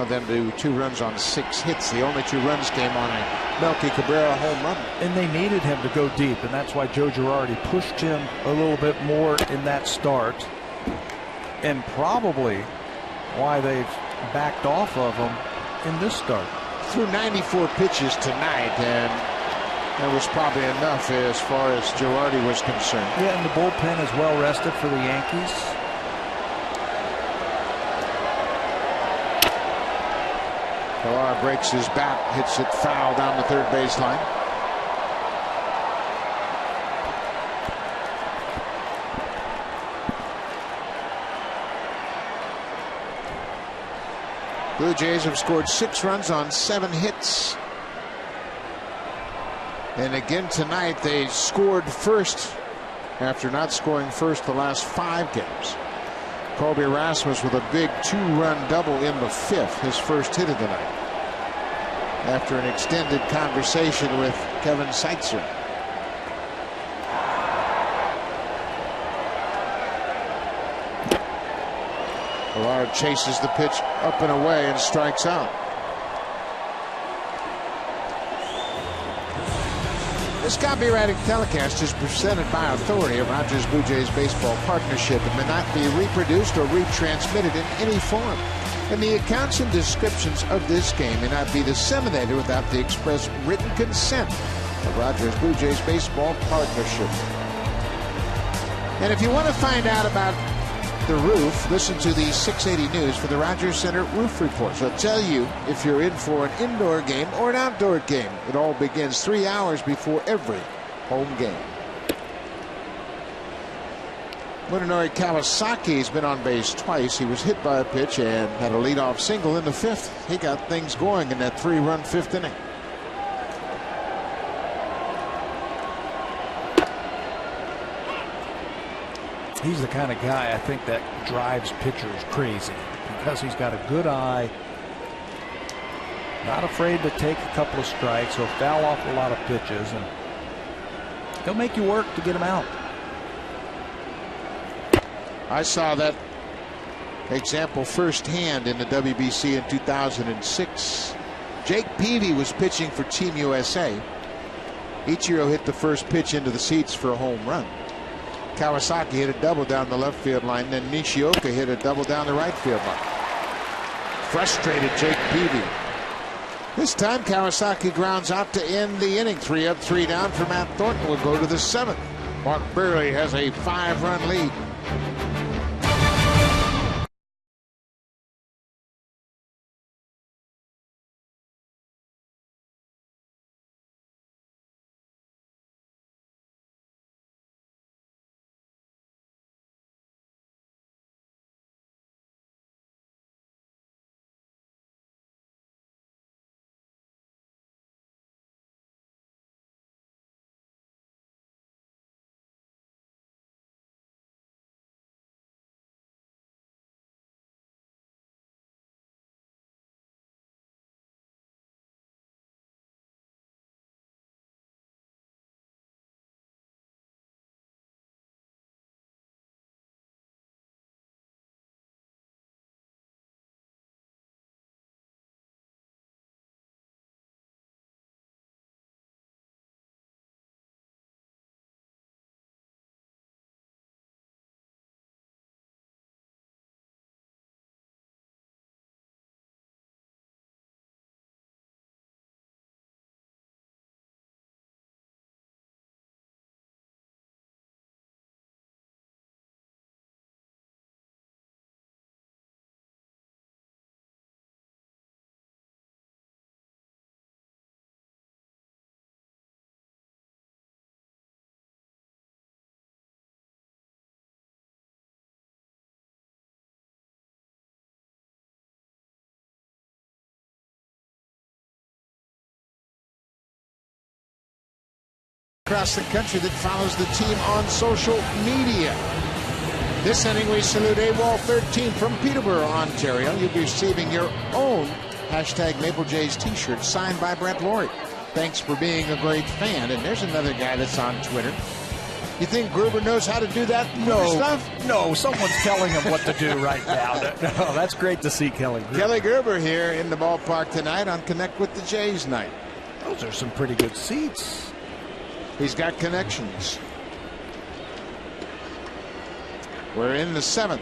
Them do 2 runs on 6 hits. The only 2 runs came on a Melky Cabrera home run. And they needed him to go deep, and that's why Joe Girardi pushed him a little bit more in that start, and probably why they've backed off of him in this start. Threw 94 pitches tonight, and that was probably enough as far as Girardi was concerned. Yeah, and the bullpen is well rested for the Yankees. Pillar breaks his bat, hits it foul down the third baseline. Blue Jays have scored 6 runs on 7 hits. And again tonight they scored first after not scoring first the last 5 games. Colby Rasmus with a big 2-run double in the 5th, his first hit of the night. after an extended conversation with Kevin Seitzer. Allard chases the pitch up and away and strikes out. This copyrighted telecast is presented by authority of Rogers Blue Jays Baseball Partnership and may not be reproduced or retransmitted in any form. And the accounts and descriptions of this game may not be disseminated without the express written consent of Rogers Blue Jays Baseball Partnership. And if you want to find out about the roof, listen to the 680 News for the Rogers Center Roof Report. So I'll tell you if you're in for an indoor game or an outdoor game. It all begins 3 hours before every home game. Munenori Kawasaki has been on base twice. He was hit by a pitch and had a leadoff single in the fifth. He got things going in that 3-run fifth inning. He's the kind of guy I think that drives pitchers crazy because he's got a good eye, not afraid to take a couple of strikes. He'll foul off a lot of pitches and he'll make you work to get him out. I saw that example firsthand in the WBC in 2006. Jake Peavy was pitching for Team USA. Ichiro hit the first pitch into the seats for a home run. Kawasaki hit a double down the left field line, then Nishioka hit a double down the right field line. Frustrated Jake Peavy. This time Kawasaki grounds out to end the inning. 3 up, 3 down for Matt Thornton. Will go to the 7th. Mark Burley has a 5-run lead. Across the country that follows the team on social media. This inning we salute AWOL13 from Peterborough, Ontario. You'll be receiving your own hashtag Maple Jays t-shirt signed by Brett Laurie. Thanks for being a great fan. And there's another guy that's on Twitter. You think Gruber knows how to do that stuff? No, someone's telling him what to do right now. No, that's great to see Kelly Gruber. Kelly Gruber here in the ballpark tonight on Connect with the Jays night. Those are some pretty good seats. He's got connections. We're in the 7th.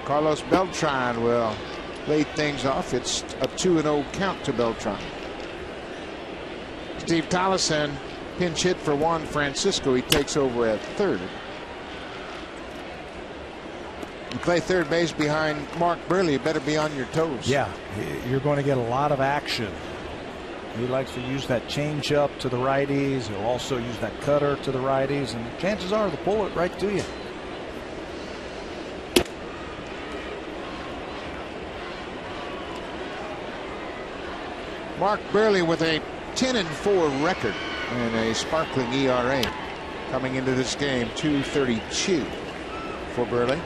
Carlos Beltran will lead things off. It's a 2-0 count to Beltran. Steve Tollefson pinch hit for Juan Francisco. He takes over at third. You play third base behind Mark Burley, you better be on your toes. Yeah, you're going to get a lot of action. He likes to use that change up to the righties. He'll also use that cutter to the righties, and chances are they'll pull it right to you. Mark Burley with a 10-4 record and a sparkling ERA coming into this game. 2.32 for Burley.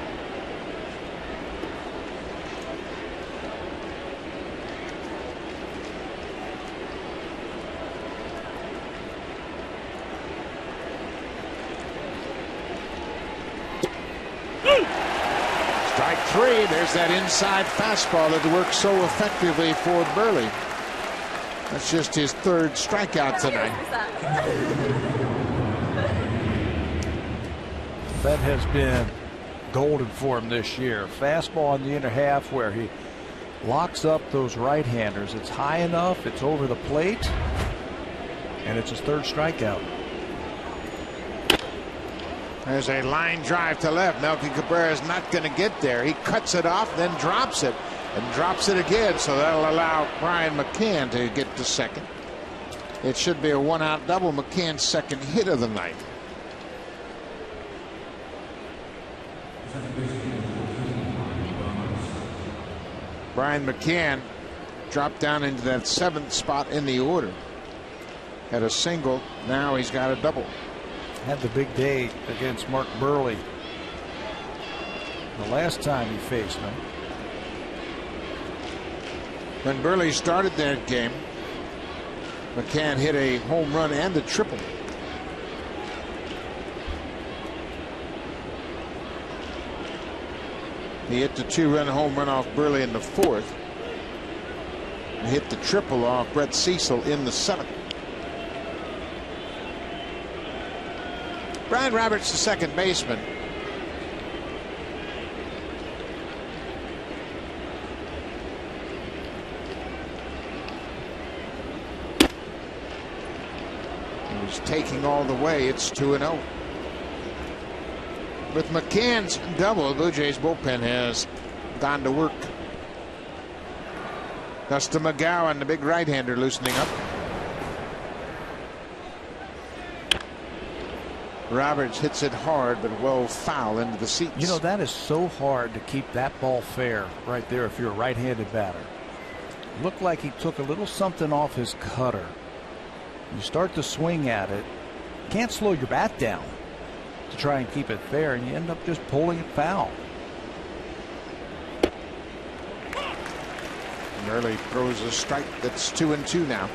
3. There's that inside fastball that works so effectively for Burley. That's just his 3rd strikeout tonight. That has been golden for him this year. Fastball on the inner half where he locks up those right-handers. It's high enough, it's over the plate, and it's his 3rd strikeout. There's a line drive to left. Melky Cabrera is not going to get there. He cuts it off, then drops it, and drops it again. So that'll allow Brian McCann to get to second. It should be a 1-out double. McCann's 2nd hit of the night. Brian McCann dropped down into that 7th spot in the order. Had a single. Now he's got a double. Had the big day against Mark Burley the last time he faced him. When Burley started that game, McCann hit a home run and a triple. He hit the 2-run home run off Burley in the 4th. And hit the triple off Brett Cecil in the 7th. Brian Roberts, the 2nd baseman. He was taking all the way. It's 2-0. With McCann's double, the Blue Jays bullpen has gone to work. Dustin McGowan, the big right-hander, loosening up. Roberts hits it hard, but well foul into the seats. You know, that is so hard to keep that ball fair right there if you're a right-handed batter. Looked like he took a little something off his cutter. You start to swing at it, can't slow your bat down to try and keep it fair, and you end up just pulling it foul. And early throws a strike. That's 2-2 now.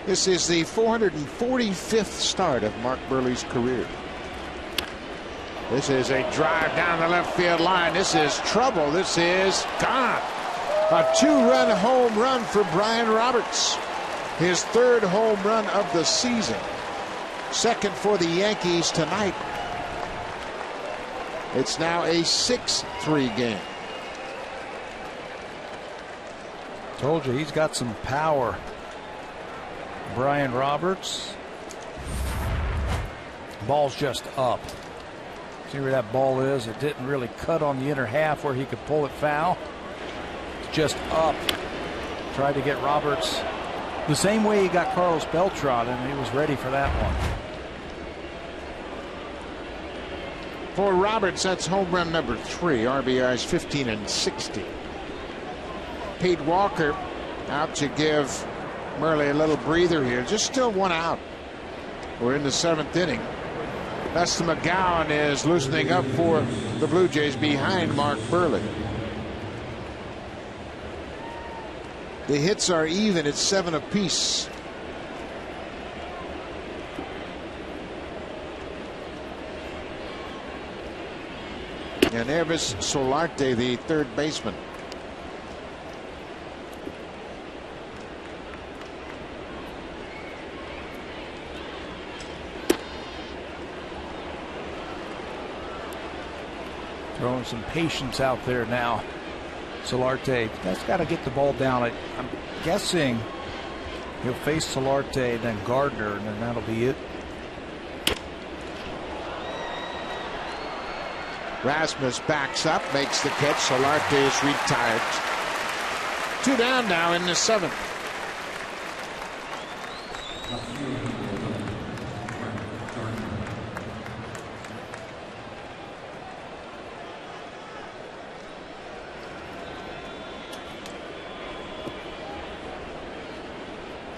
This is the 445th start of Mark Burley's career. This is a drive down the left field line. This is trouble. This is gone. A 2-run home run for Brian Roberts. His 3rd home run of the season. 2nd for the Yankees tonight. It's now a 6-3 game. Told you he's got some power. Brian Roberts. Ball's just up. See where that ball is? It didn't really cut on the inner half where he could pull it foul. It's just up. Tried to get Roberts the same way he got Carlos Beltran, and he was ready for that one. For Roberts, that's home run number 3. RBIs 15 and 60. Pete Walker out to give Murley a little breather here. Just still 1 out. We're in the 7th inning. Dustin McGowan is loosening up for the Blue Jays behind Mark Burley. The hits are even at 7 apiece. And Elvis Solarte, the 3rd baseman. Throwing some patience out there now. Solarte, that's got to get the ball down. I'm guessing he'll face Solarte, then Gardner, and then that'll be it. Rasmus backs up, makes the catch. Solarte is retired. 2 down now in the 7th.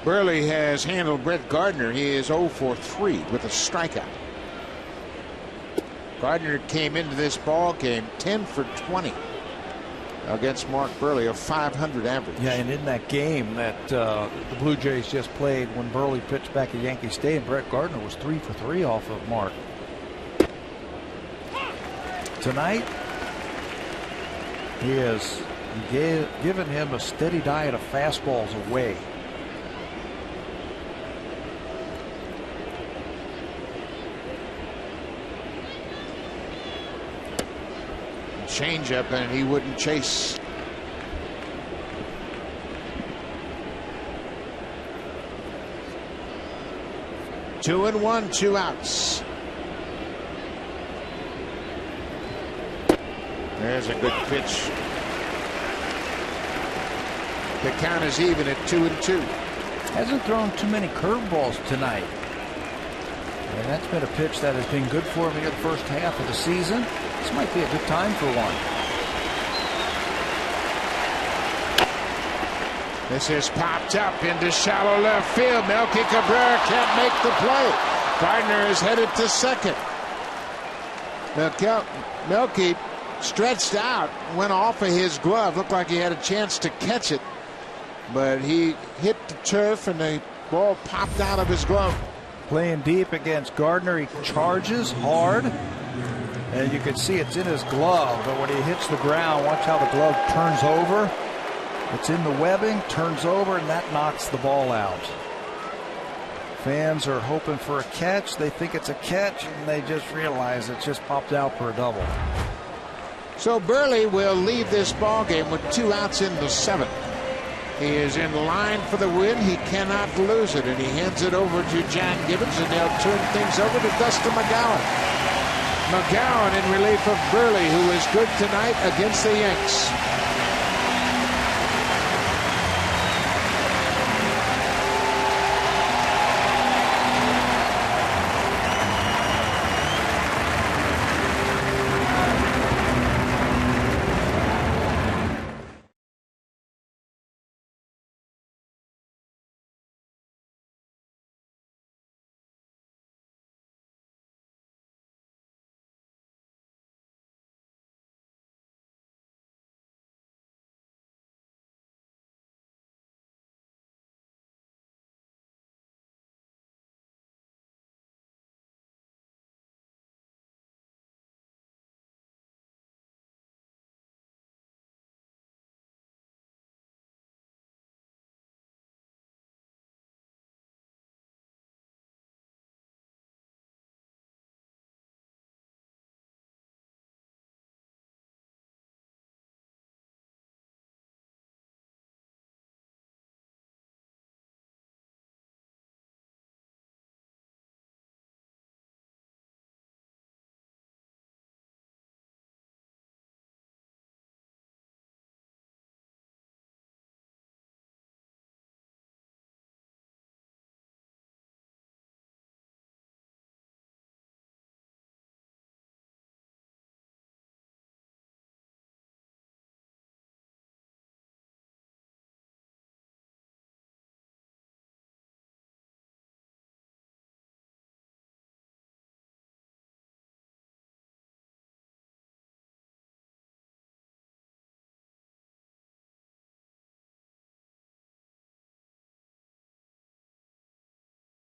Burley has handled Brett Gardner. He is 0 for 3 with a strikeout. Gardner came into this ball game 10 for 20. against Mark Burley, a 500 average. Yeah, and in that game that the Blue Jays just played when Burley pitched back at Yankee Stadium, Brett Gardner was 3 for 3 off of Mark. Tonight, he has given him a steady diet of fastballs away. Changeup, and he wouldn't chase. Two and one, 2 outs. There's a good pitch. The count is even at 2-2. Hasn't thrown too many curveballs tonight. And that's been a pitch that has been good for him in the first half of the season. This might be a good time for one. This is popped up into shallow left field. Melky Cabrera can't make the play. Gardner is headed to second. Melky stretched out, went off of his glove. Looked like he had a chance to catch it, but he hit the turf and the ball popped out of his glove. Playing deep against Gardner, he charges hard, and you can see it's in his glove, but when he hits the ground, watch how the glove turns over. It's in the webbing, turns over, and that knocks the ball out. Fans are hoping for a catch. They think it's a catch, and they just realize it just popped out for a double. So Burley will leave this ball game with 2 outs in the 7th. He is in line for the win. He cannot lose it, and he hands it over to John Gibbons, and they'll turn things over to Dustin McGowan. McGowan in relief of Burley, who is good tonight against the Yanks.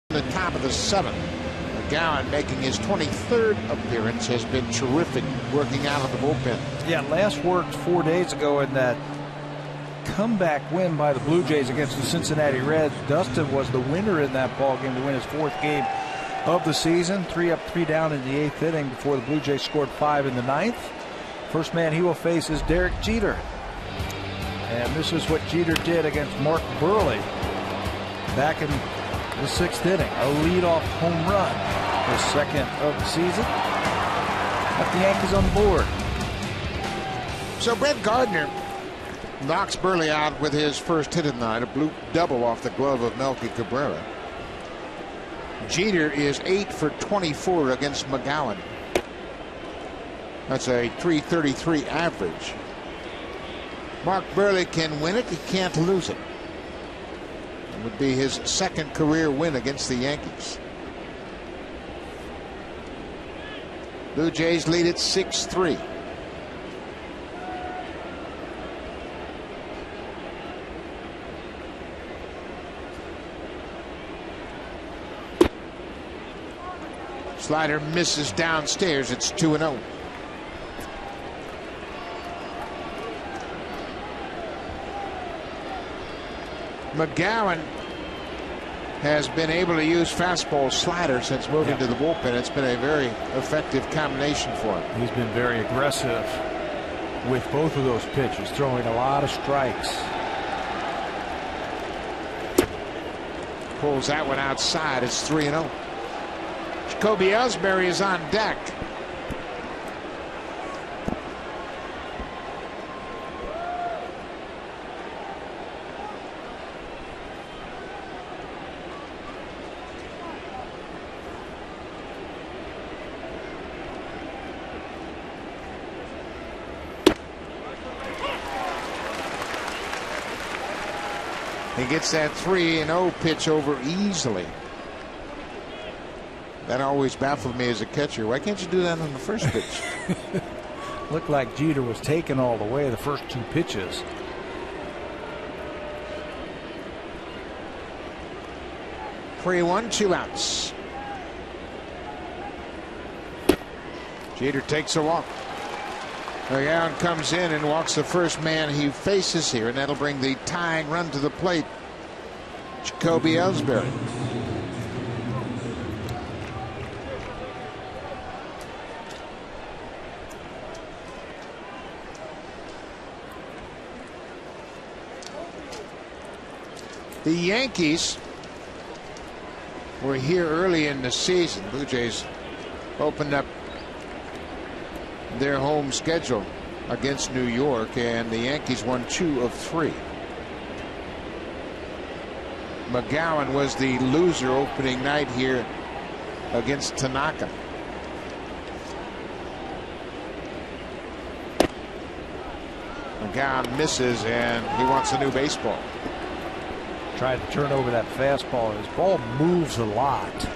The top of the 7th. McGowan, making his 23rd appearance, has been terrific working out of the bullpen. Yeah, last worked 4 days ago in that comeback win by the Blue Jays against the Cincinnati Reds. Dustin was the winner in that ball game to win his 4th game of the season. 3 up, 3 down in the 8th inning before the Blue Jays scored 5 in the 9th. First man he will face is Derek Jeter. And this is what Jeter did against Mark Burley back in the 6th inning. A leadoff home run, the 2nd of the season. Got the Yankees on the board. So Brett Gardner knocks Burley out with his first hit of the night, a blue double off the glove of Melky Cabrera. Jeter is 8 for 24 against McGowan. That's a .333 average. Mark Burley can win it, he can't lose it. It would be his 2nd career win against the Yankees. Blue Jays lead at 6-3. Slider misses downstairs. It's 2-0. McGowan has been able to use fastball slider since moving to the bullpen. It's been a very effective combination for him. He's been very aggressive with both of those pitches, throwing a lot of strikes. Pulls that one outside. It's 3-0. Jacoby Ellsbury is on deck. He gets that 3-0 pitch over easily. That always baffled me as a catcher. Why can't you do that on the first pitch? Looked like Jeter was taken all the way the first 2 pitches. 3-1, 2 outs. Jeter takes a walk. McGowan comes in and walks the first man he faces here, and that'll bring the tying run to the plate. Jacoby Ellsbury. The Yankees were here early in the season. Blue Jays opened up their home schedule against New York, and the Yankees won 2 of 3. McGowan was the loser opening night here against Tanaka. McGowan misses, and he wants a new baseball. Tried to turn over that fastball. His ball moves a lot.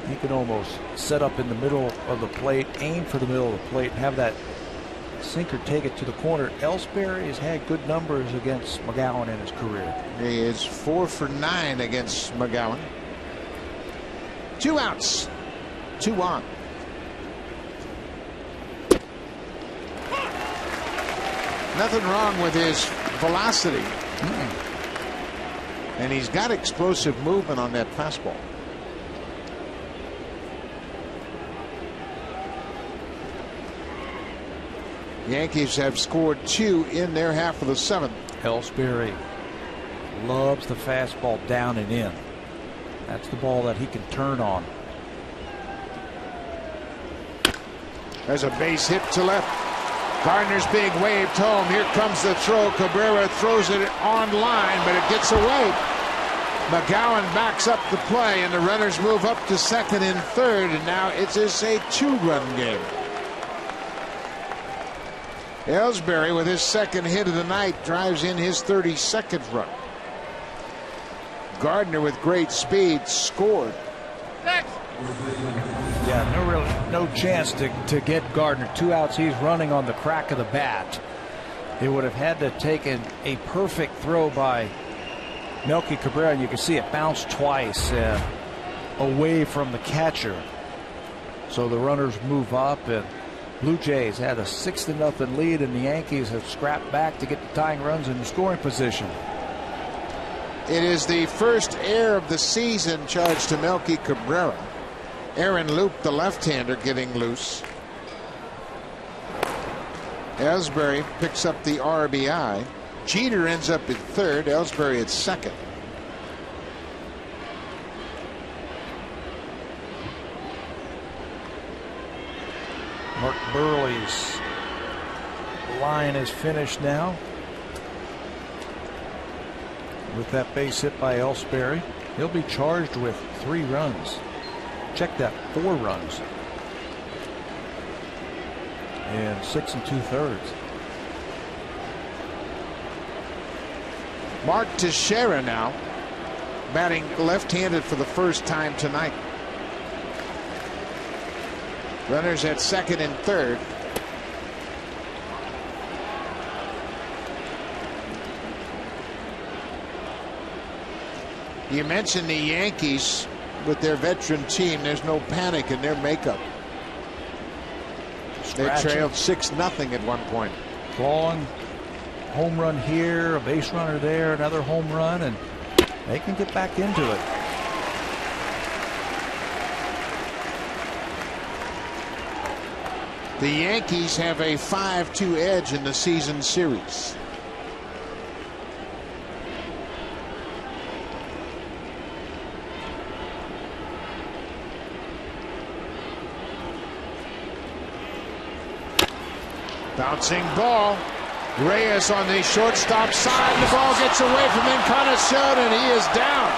He can almost set up in the middle of the plate, aim for the middle of the plate, and have that sinker take it to the corner. Ellsbury has had good numbers against McGowan in his career. He is 4 for 9 against McGowan. 2 outs, 2 on. Nothing wrong with his velocity. And he's got explosive movement on that fastball. Yankees have scored 2 in their half of the 7th. Ellsbury loves the fastball down and in. That's the ball that he can turn on. There's a base hit to left. Gardner's being waved home. Here comes the throw. Cabrera throws it on line, but it gets away. McGowan backs up the play, and the runners move up to second and third, and now it's a 2-run game. Ellsbury, with his second hit of the night, drives in his 32nd run. Gardner, with great speed, scored. Yeah, no chance to get Gardner. 2 outs. He's running on the crack of the bat. They would have had to have taken a perfect throw by Melky Cabrera, and you can see it bounce twice away from the catcher. So the runners move up, and Blue Jays had a 6-0 lead, and the Yankees have scrapped back to get the tying runs in the scoring position. It is the first error of the season charged to Melky Cabrera. Aaron Loop, the left-hander, getting loose. Ellsbury picks up the RBI. Jeter ends up at third. Ellsbury at second. Mark Burley's line is finished now with that base hit by Ellsbury. He'll be charged with 3 runs. Check that, 4 runs in 6 2/3. Mark Teixeira now batting left-handed for the first time tonight. Runners at second and third. You mentioned the Yankees with their veteran team, there's no panic in their makeup. They trailed 6-0 at one point. Long home run here, a base runner there, another home run, and they can get back into it. The Yankees have a 5-2 edge in the season series. Bouncing ball. Reyes on the shortstop side. The ball gets away from Encarnacion, and he is down.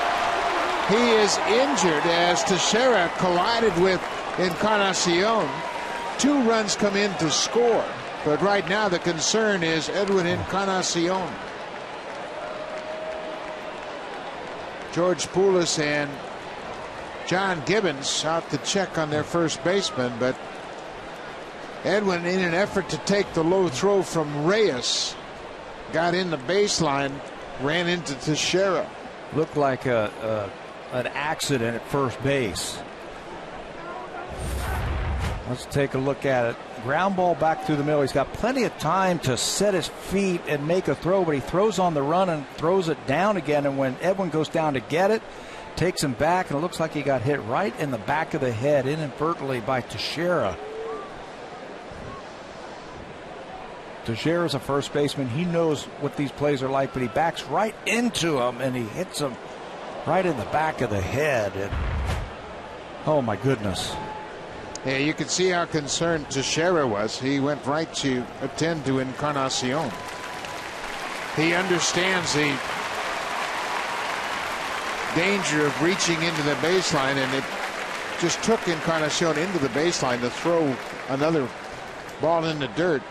He is injured as Teixeira collided with Encarnacion. 2 runs come in to score, but right now the concern is Edwin Encarnacion. George Poulos and John Gibbons out to check on their first baseman, but Edwin, in an effort to take the low throw from Reyes, got in the baseline, ran into Teixeira. Looked like an accident at first base. Let's take a look at it. Ground ball back through the middle. He's got plenty of time to set his feet and make a throw, but he throws on the run and throws it down again. And when Edwin goes down to get it, takes him back, and it looks like he got hit right in the back of the head inadvertently by Teixeira. Teixeira's a first baseman. He knows what these plays are like, but he backs right into him, and he hits him right in the back of the head. And, oh, my goodness. Yeah, you can see how concerned Teixeira was. He went right to attend to Encarnacion. He understands the danger of reaching into the baseline, and it just took Encarnacion into the baseline to throw another ball in the dirt.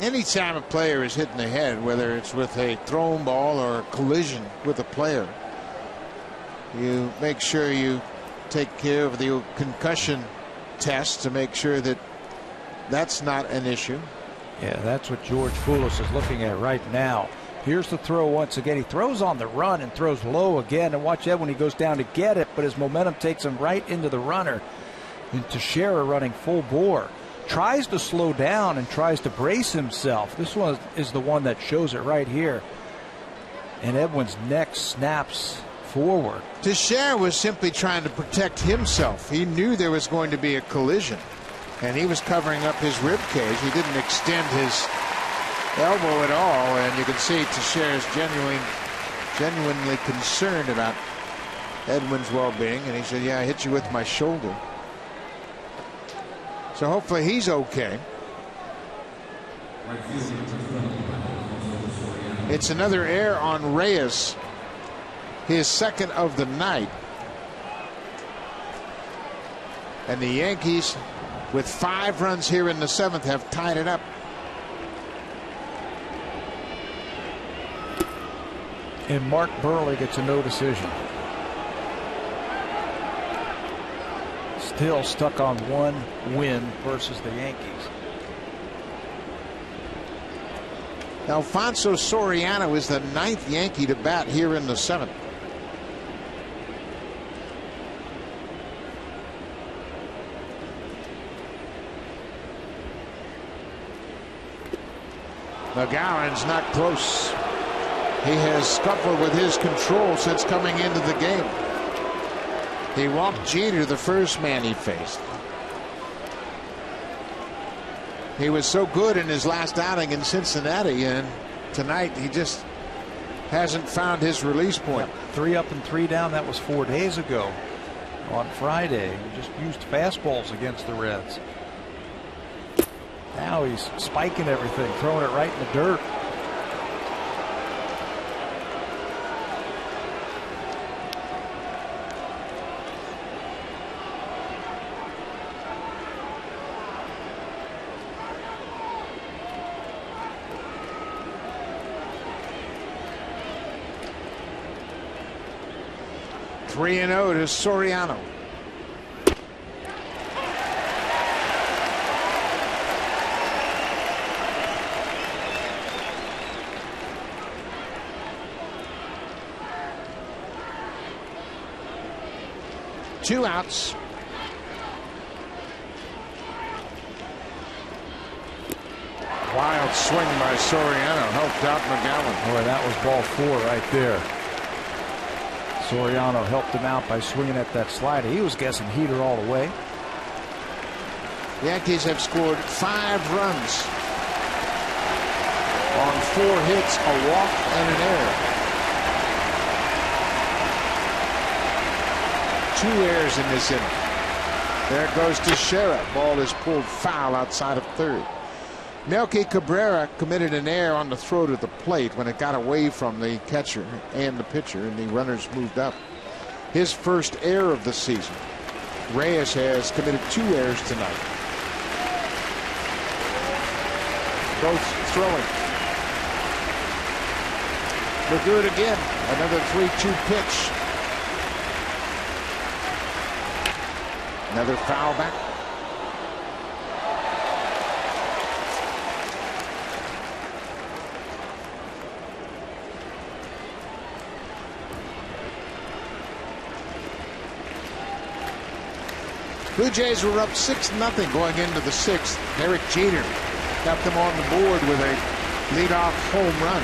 Anytime a player is hit in the head, whether it's with a thrown ball or a collision with a player, you make sure you take care of the concussion test to make sure that that's not an issue. Yeah, that's what George Poulos is looking at right now. Here's the throw once again. He throws on the run and throws low again. And watch that when he goes down to get it, but his momentum takes him right into the runner. And Teixeira running full bore. Tries to slow down and tries to brace himself. This one is the one that shows it right here. And Edwin's neck snaps forward. Teixeira was simply trying to protect himself. He knew there was going to be a collision, and he was covering up his rib cage. He didn't extend his elbow at all, and you can see Teixeira's genuinely concerned about Edwin's well-being, and he said, yeah, I hit you with my shoulder. So hopefully he's okay. It's another error on Reyes, his second of the night. And the Yankees, with 5 runs here in the 7th, have tied it up. And Mark Burley gets a no decision. Still stuck on 1 win versus the Yankees. Alfonso Soriano is the 9th Yankee to bat here in the 7th. McGowan's not close. He has scuffled with his control since coming into the game. He walked Jeter, the first man he faced. He was so good in his last outing in Cincinnati, and tonight he just hasn't found his release point. 3 up and 3 down. That was 4 days ago on Friday. He just used fastballs against the Reds. Now he's spiking everything, throwing it right in the dirt. Three 3-0 to Soriano. 2 outs. Wild swing by Soriano helped out McGowan. Boy, that was ball 4 right there. Soriano helped him out by swinging at that slider. He was guessing heater all the way. The Yankees have scored 5 runs on 4 hits, a walk, and an error. 2 errors in this inning. There goes Teixeira. Ball is pulled foul outside of third. Melky Cabrera committed an error on the throw to the plate when it got away from the catcher and the pitcher, and the runners moved up. His first error of the season. Reyes has committed 2 errors tonight. Both throwing. We're good again. Another 3-2 pitch. Another foul back. Blue Jays were up 6-0 going into the 6th. Derek Jeter got them on the board with a leadoff home run.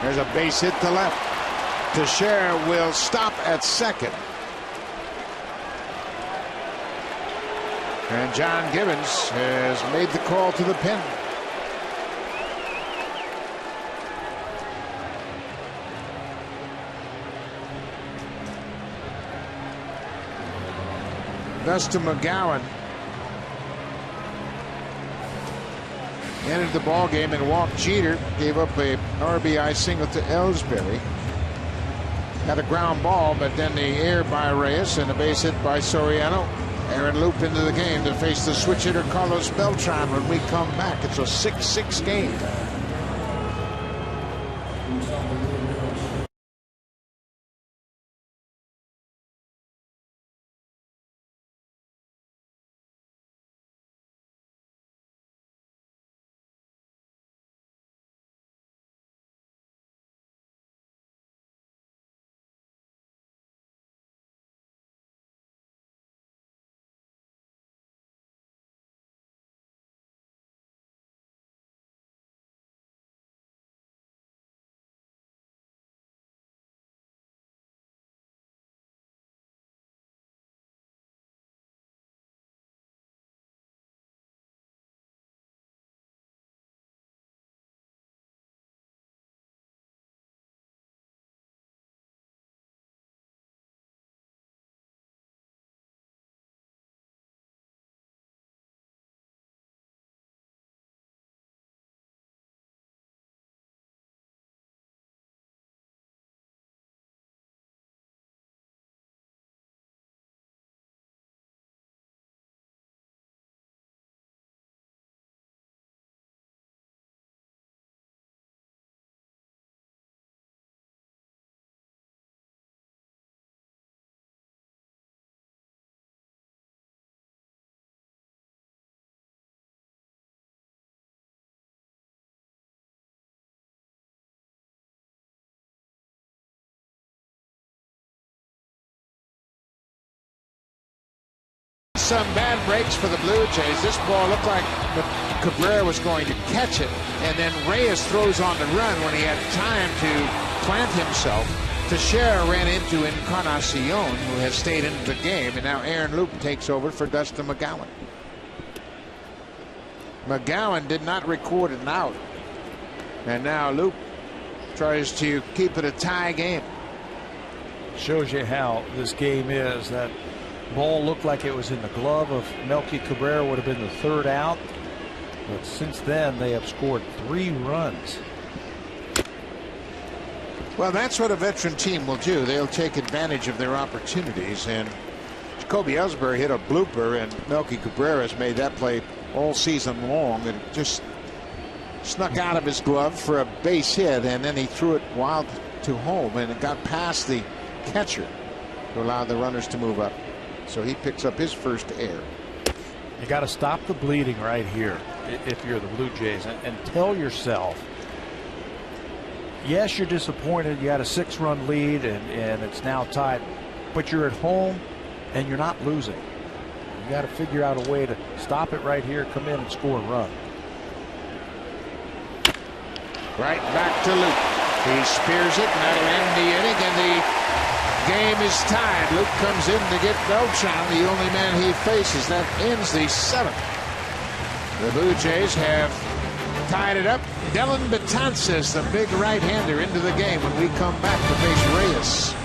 There's a base hit to left. Teixeira will stop at second. And John Gibbons has made the call to the pen. Dustin McGowan entered the ball game and walked Jeter. Gave up a RBI single to Ellsbury. Had a ground ball, but then the error by Reyes and a base hit by Soriano. Aaron Loup into the game to face the switch hitter Carlos Beltran when we come back. It's a 6-6 game. Some bad breaks for the Blue Jays. This ball looked like Cabrera was going to catch it, and then Reyes throws on the run when he had time to plant himself. Teixeira ran into Encarnacion, who has stayed into the game, and now Aaron Loup takes over for Dustin McGowan. McGowan did not record an out, and now Loup tries to keep it a tie game. Shows you how this game is. That ball looked like it was in the glove of Melky Cabrera, would have been the 3rd out, but since then they have scored 3 runs. Well, that's what a veteran team will do. They'll take advantage of their opportunities, and Jacoby Ellsbury hit a blooper, and Melky Cabrera has made that play all season long, and just snuck out of his glove for a base hit, and then he threw it wild to home, and it got past the catcher to allow the runners to move up. So he picks up his first error. You got to stop the bleeding right here if you're the Blue Jays, and tell yourself Yes, you're disappointed. You had a 6-run lead, and it's now tied. But you're at home, and you're not losing. You got to figure out a way to stop it right here, come in and score a run. Right back to Luke. He spears it, and that'll end the inning, and the game is tied. Luke comes in to get Beltran, the only man he faces. That ends the 7th. The Blue Jays have tied it up. Dylan Betances, the big right-hander, into the game when we come back to face Reyes.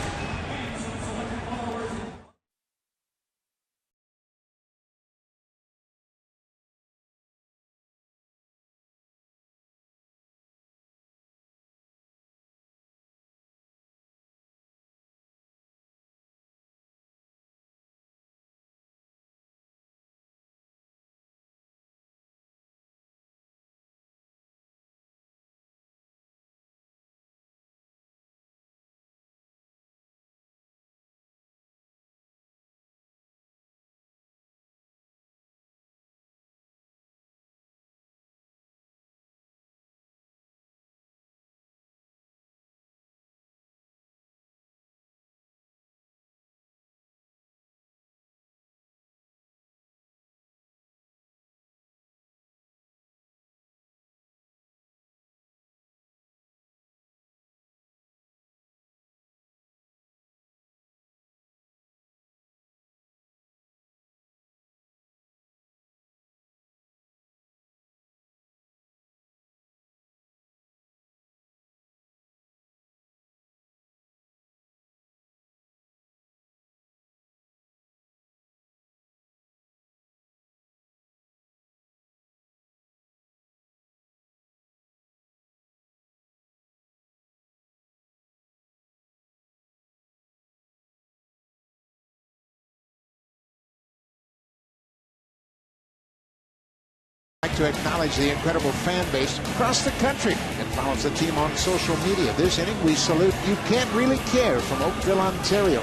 I'd like to acknowledge the incredible fan base across the country that follows the team on social media. This inning, we salute You Can't Really Care from Oakville, Ontario.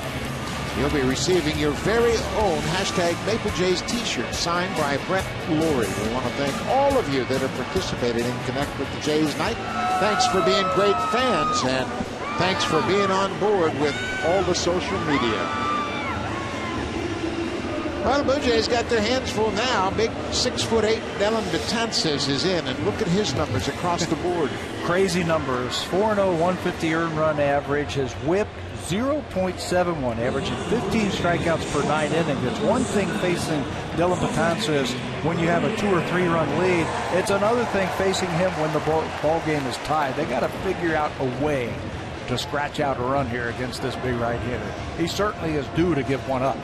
You'll be receiving your very own #MapleJays t-shirt signed by Brett Laurie. We want to thank all of you that have participated in Connect with the Jays night. Thanks for being great fans, and thanks for being on board with all the social media. Well, the Blue Jays got their hands full now. Big 6'8" Dylan Betances is in, and look at his numbers across the board. Crazy numbers. 4-0, 150 earned run average. His whip 0.71, averaging 15 strikeouts per 9 innings. It's one thing facing Dylan Betances when you have a 2 or 3 run lead. It's another thing facing him when the ball game is tied. They got to figure out a way to scratch out a run here against this big right-hander. He certainly is due to give one up.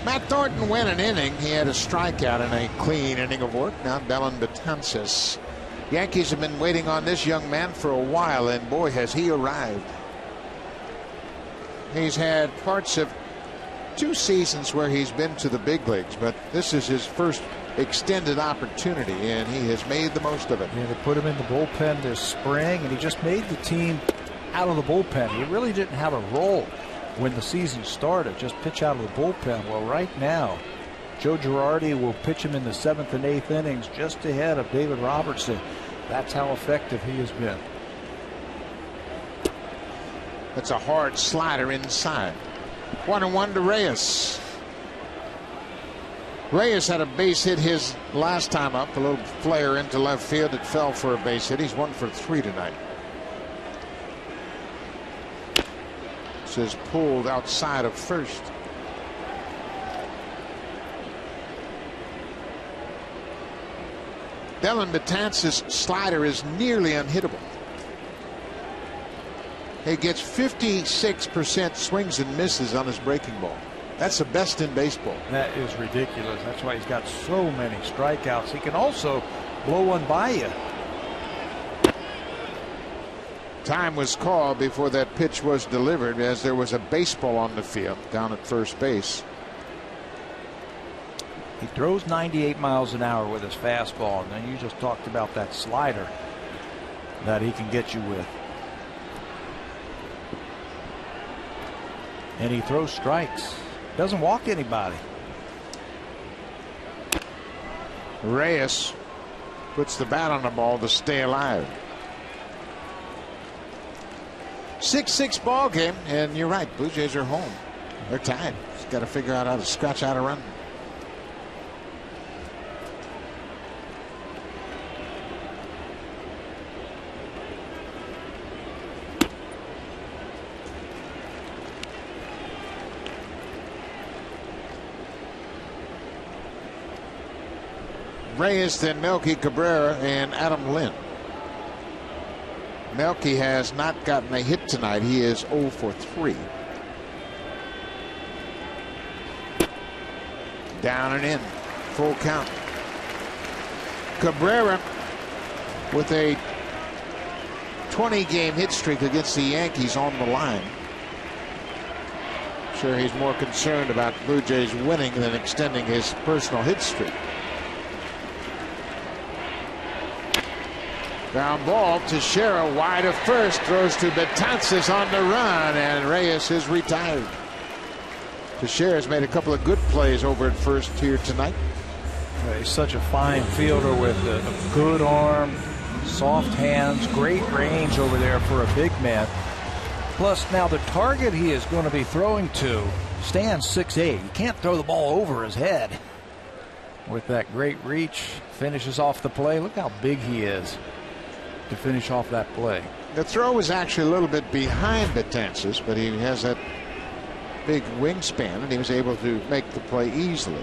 Matt Thornton went an inning. He had a strikeout in a clean inning of work. Now Dylan Betances. Yankees have been waiting on this young man for a while, and boy, has he arrived. He's had parts of 2 seasons where he's been to the big leagues, but this is his first extended opportunity, and he has made the most of it. Yeah, they put him in the bullpen this spring, and he just made the team out of the bullpen. He really didn't have a role when the season started, just pitch out of the bullpen. Well, right now, Joe Girardi will pitch him in the 7th and 8th innings just ahead of David Robertson. That's how effective he has been. That's a hard slider inside. 1-1 to Reyes. Reyes had a base hit his last time up, a little flare into left field. It fell for a base hit. He's 1 for 3 tonight. Is pulled outside of first. Dylan Betances' slider is nearly unhittable. He gets 56% swings and misses on his breaking ball. That's the best in baseball. That is ridiculous. That's why he's got so many strikeouts. He can also blow one by you. Time was called before that pitch was delivered, as there was a baseball on the field down at first base. He throws 98 miles an hour with his fastball, and then you just talked about that slider that he can get you with. And he throws strikes. Doesn't walk anybody. Reyes puts the bat on the ball to stay alive. 6-6 ball game, and you're right. Blue Jays are home. They're tied. Just got to figure out how to scratch out a run. Reyes, then Melky, Cabrera, and Adam Lynn. Melky has not gotten a hit tonight. He is 0 for 3. Down and in. Full count. Cabrera with a 20-game hit streak against the Yankees on the line. Sure, he's more concerned about Blue Jays winning than extending his personal hit streak. Ground ball to Teixeira, wide of first, throws to Betances on the run, and Reyes is retired. Teixeira's made a couple of good plays over at first here tonight. He's such a fine fielder with a good arm, soft hands, great range over there for a big man. Plus, now the target he is going to be throwing to stands 6'8". You can't throw the ball over his head. With that great reach, finishes off the play. Look how big he is to finish off that play. The throw was actually a little bit behind Betances, but he has that big wingspan, and he was able to make the play easily.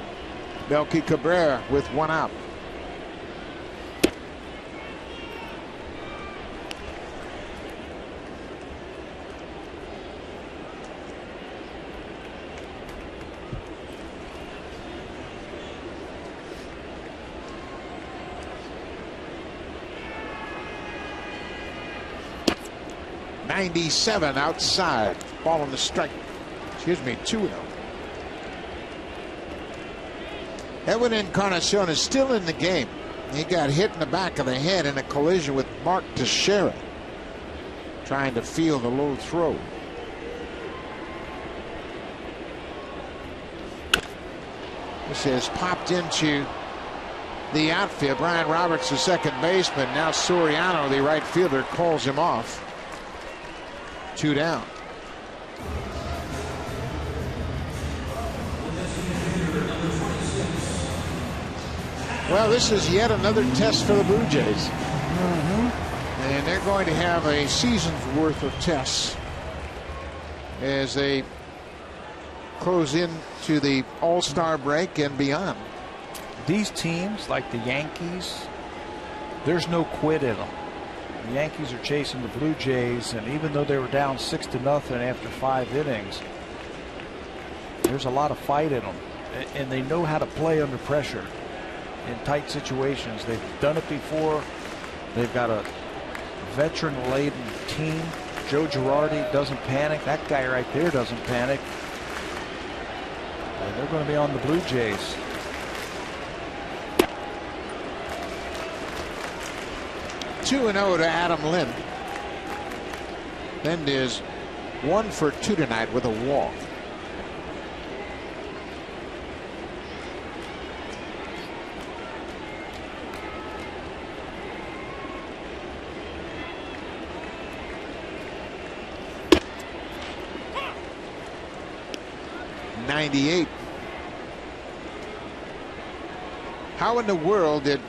Melky Cabrera with one out. .97 outside. Ball on the strike. Excuse me, 2-0. Edwin Encarnacion is still in the game. He got hit in the back of the head in a collision with Mark Teixeira, trying to field a low throw. This has popped into the outfield. Brian Roberts, the second baseman. Now Soriano, the right fielder, calls him off. 2 down. Well, this is yet another test for the Blue Jays. And they're going to have a season's worth of tests as they close in to the All-Star break and beyond. These teams, like the Yankees, there's no quit in them. The Yankees are chasing the Blue Jays, and even though they were down 6-0 after 5 innings, there's a lot of fight in them, and they know how to play under pressure in tight situations. They've done it before. They've got a veteran-laden team. Joe Girardi doesn't panic. That guy right there doesn't panic. And they're going to be on the Blue Jays. (2-0) to Adam Lynn. Lynn is 1 for 2 tonight with a walk. .98. How in the world did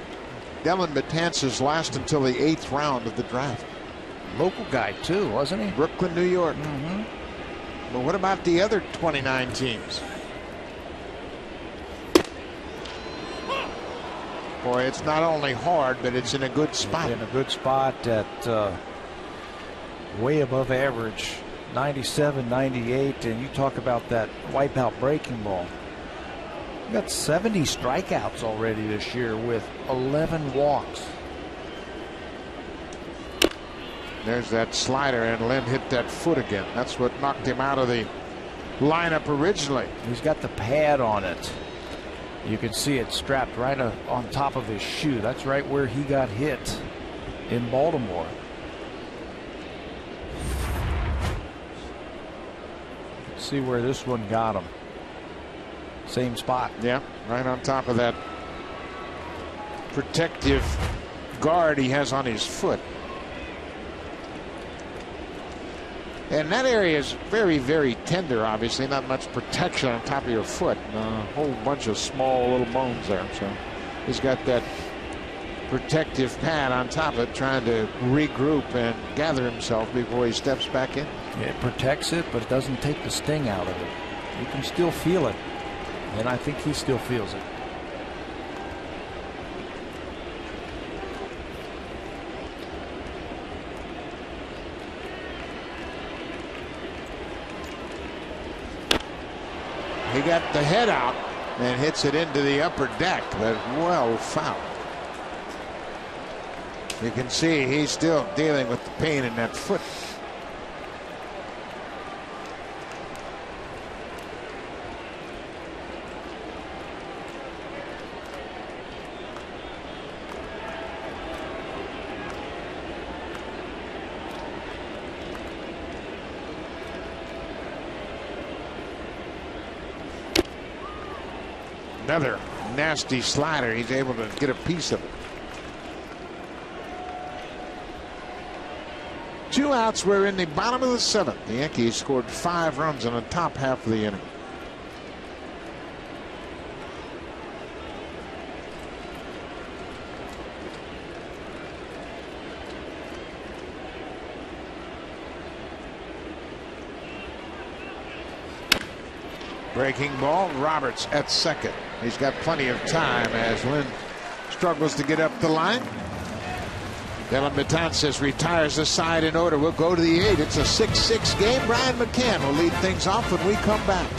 Dellin Betances last until the 8th round of the draft? Local guy too, wasn't he? Brooklyn, New York. But what about the other 29 teams? Boy, it's not only hard, but it's in a good spot. In a good spot at way above average. 97, 98, and you talk about that wipeout breaking ball. We got 70 strikeouts already this year with 11 walks. There's that slider, and Lynn hit that foot again. That's what knocked him out of the lineup originally. He's got the pad on it. You can see it strapped right on top of his shoe. That's right where he got hit in Baltimore. See where this one got him. Same spot. Yeah, right on top of that protective guard he has on his foot. And that area is very, very tender, obviously. Not much protection on top of your foot. A whole bunch of small little bones there. So he's got that protective pad on top of it, trying to regroup and gather himself before he steps back in. It protects it, but it doesn't take the sting out of it. You can still feel it. And I think he still feels it. He got the head out and hits it into the upper deck, but well fouled. You can see he's still dealing with the pain in that foot. Another nasty slider. He's able to get a piece of it. 2 outs. We're in the bottom of the 7th. The Yankees scored 5 runs in the top half of the inning. Breaking ball. Roberts at second. He's got plenty of time as Lynn struggles to get up the line. Dylan Betances retires the side in order. We'll go to the 8th. It's a 6-6 game. Brian McCann will lead things off when we come back.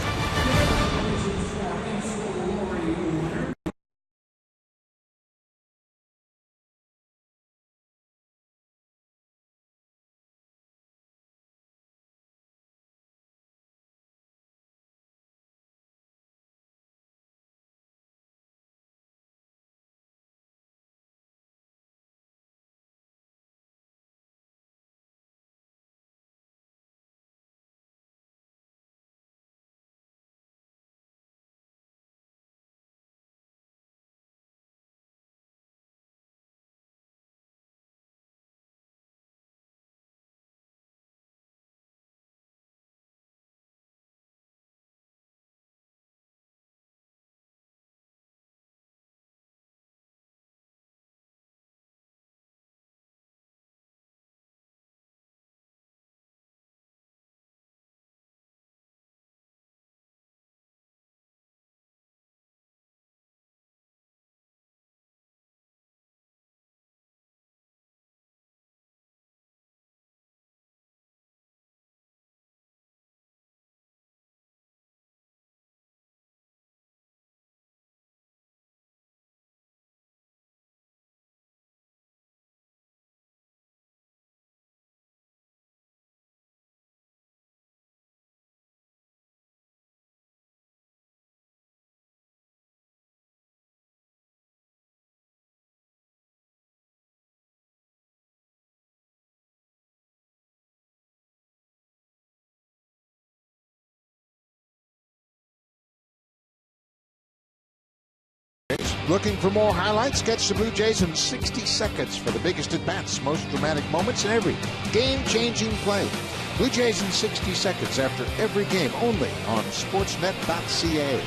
Looking for more highlights? Catch the Blue Jays in 60 seconds for the biggest at-bats, most dramatic moments, and every game-changing play. Blue Jays in 60 seconds after every game, only on Sportsnet.ca.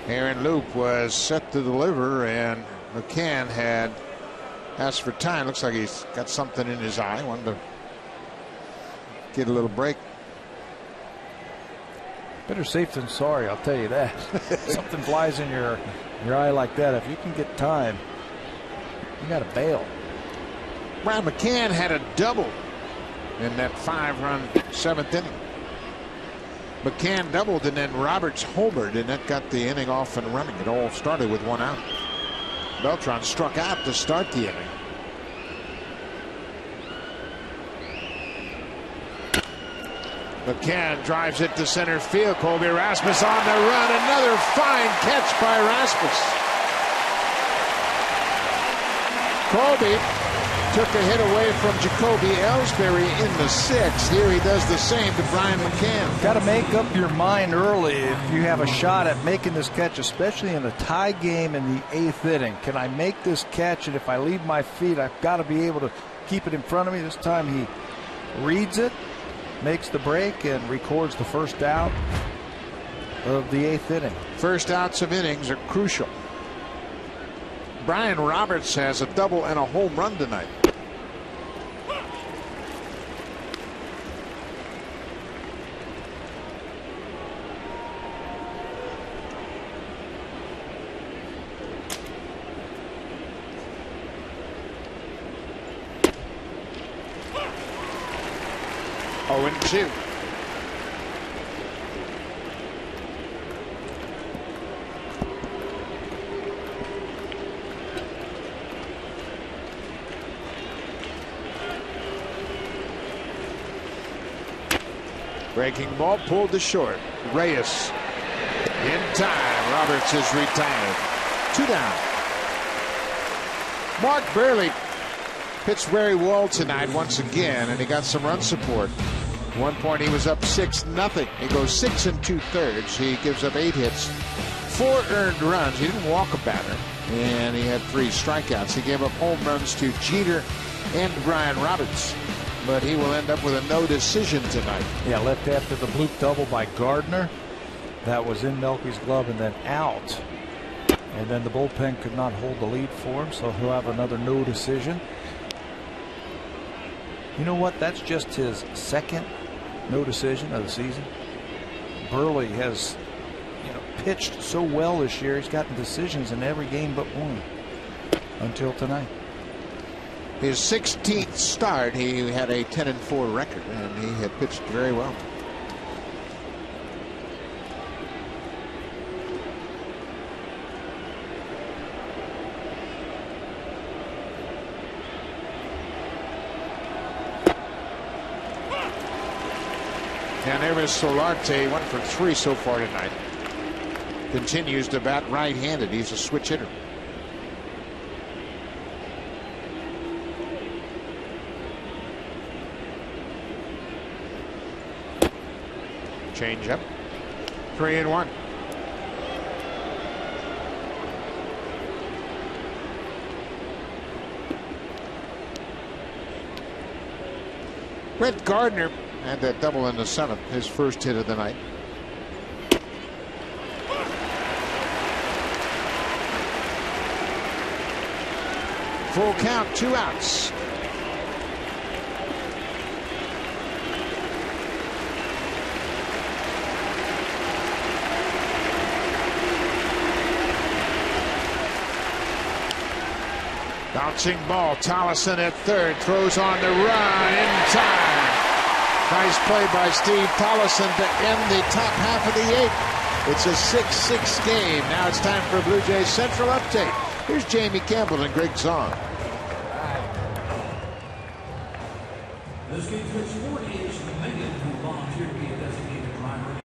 Aaron Loop was set to deliver, and McCann had asked for time. Looks like he's got something in his eye. Wanted to get a little break. Better safe than sorry, I'll tell you that. Something flies in your eye like that. If you can get time, you got to bail. Brian McCann had a double in that 5-run 7th inning. McCann doubled, and then Roberts homered, and that got the inning off and running. It all started with 1 out. Beltran struck out to start the inning. McCann drives it to center field. Colby Rasmus on the run. Another fine catch by Rasmus. Colby took a hit away from Jacoby Ellsbury in the 6th. Here he does the same to Brian McCann. Got to make up your mind early if you have a shot at making this catch, especially in a tie game in the 8th inning. Can I make this catch? And if I leave my feet, I've got to be able to keep it in front of me. This time he reads it, makes the break, and records the first out of the 8th inning. First outs of innings are crucial. Brian Roberts has a double and a home run tonight. Oh, and 2. Breaking ball pulled to short. Reyes in time. Roberts is retired. 2 down. Mark Burley pitched very well tonight once again, and he got some run support. At one point he was up 6-0. He goes 6 2/3. He gives up 8 hits, 4 earned runs. He didn't walk a batter, and he had 3 strikeouts. He gave up home runs to Jeter and Brian Roberts, but he will end up with a no decision tonight. Yeah, left after the bloop double by Gardner. That was in Melky's glove and then out. And then the bullpen could not hold the lead for him, so he'll have another no decision. You know what? That's just his second no decision of the season. Burley has, pitched so well this year. He's gotten decisions in every game but one until tonight. His 16th start, he had a 10-4 record, and he had pitched very well. And there is Solarte, 1 for 3 so far tonight. Continues to bat right-handed. He's a switch hitter. Change up. 3-1. Brett Gardner had that double in the 7th, his first hit of the night. Full count, 2 outs. Bouncing ball, Tollison at third, throws on the run in time. Nice play by Steve Tollison to end the top half of the 8th. It's a 6-6 game. Now it's time for a Blue Jays Central update. Here's Jamie Campbell and Greg Zong. This game puts 48 million who volunteered to be a designated driver.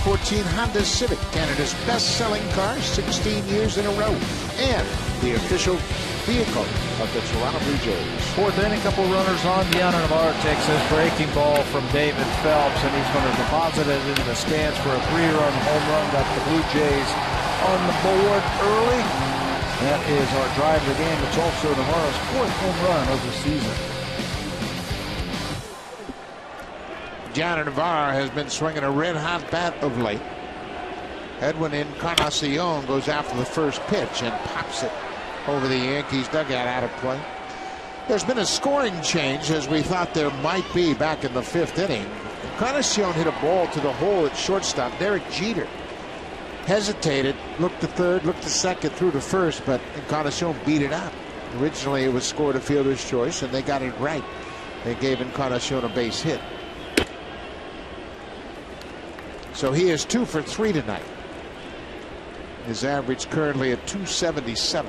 2014 Honda Civic, Canada's best-selling car 16 years in a row, and the official vehicle of the Toronto Blue Jays. Fourth inning, couple runners on. Diamondbacks takes his breaking ball from David Phelps, and he's going to deposit it into the stands for a 3-run home run. Got the Blue Jays on the board early. That is our drive of the game. It's also tomorrow's 4th home run of the season. John Navarre has been swinging a red-hot bat of late. Edwin Encarnacion goes after the first pitch and pops it over the Yankees dugout, out of play. There's been a scoring change, as we thought there might be back in the 5th inning. Encarnacion hit a ball to the hole at shortstop. Derek Jeter hesitated, looked to third, looked to second, threw to first, but Encarnacion beat it out. Originally it was scored a fielder's choice, and they got it right. They gave Encarnacion a base hit. So he is 2 for 3 tonight. His average currently at .277.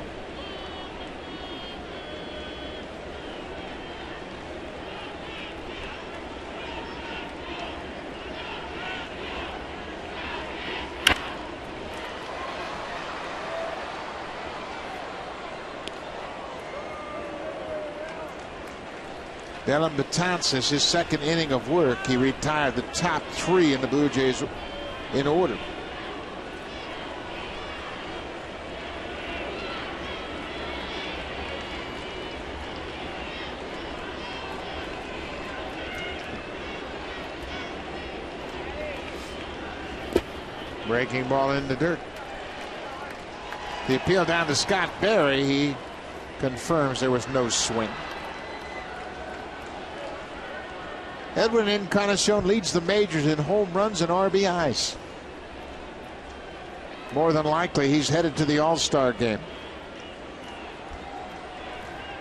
Dylan Betances, his 2nd inning of work, he retired the top 3 in the Blue Jays in order. Breaking ball in the dirt. The appeal down to Scott Berry. He confirms there was no swing. Edwin Encarnacion leads the majors in home runs and RBIs. More than likely, he's headed to the All-Star game.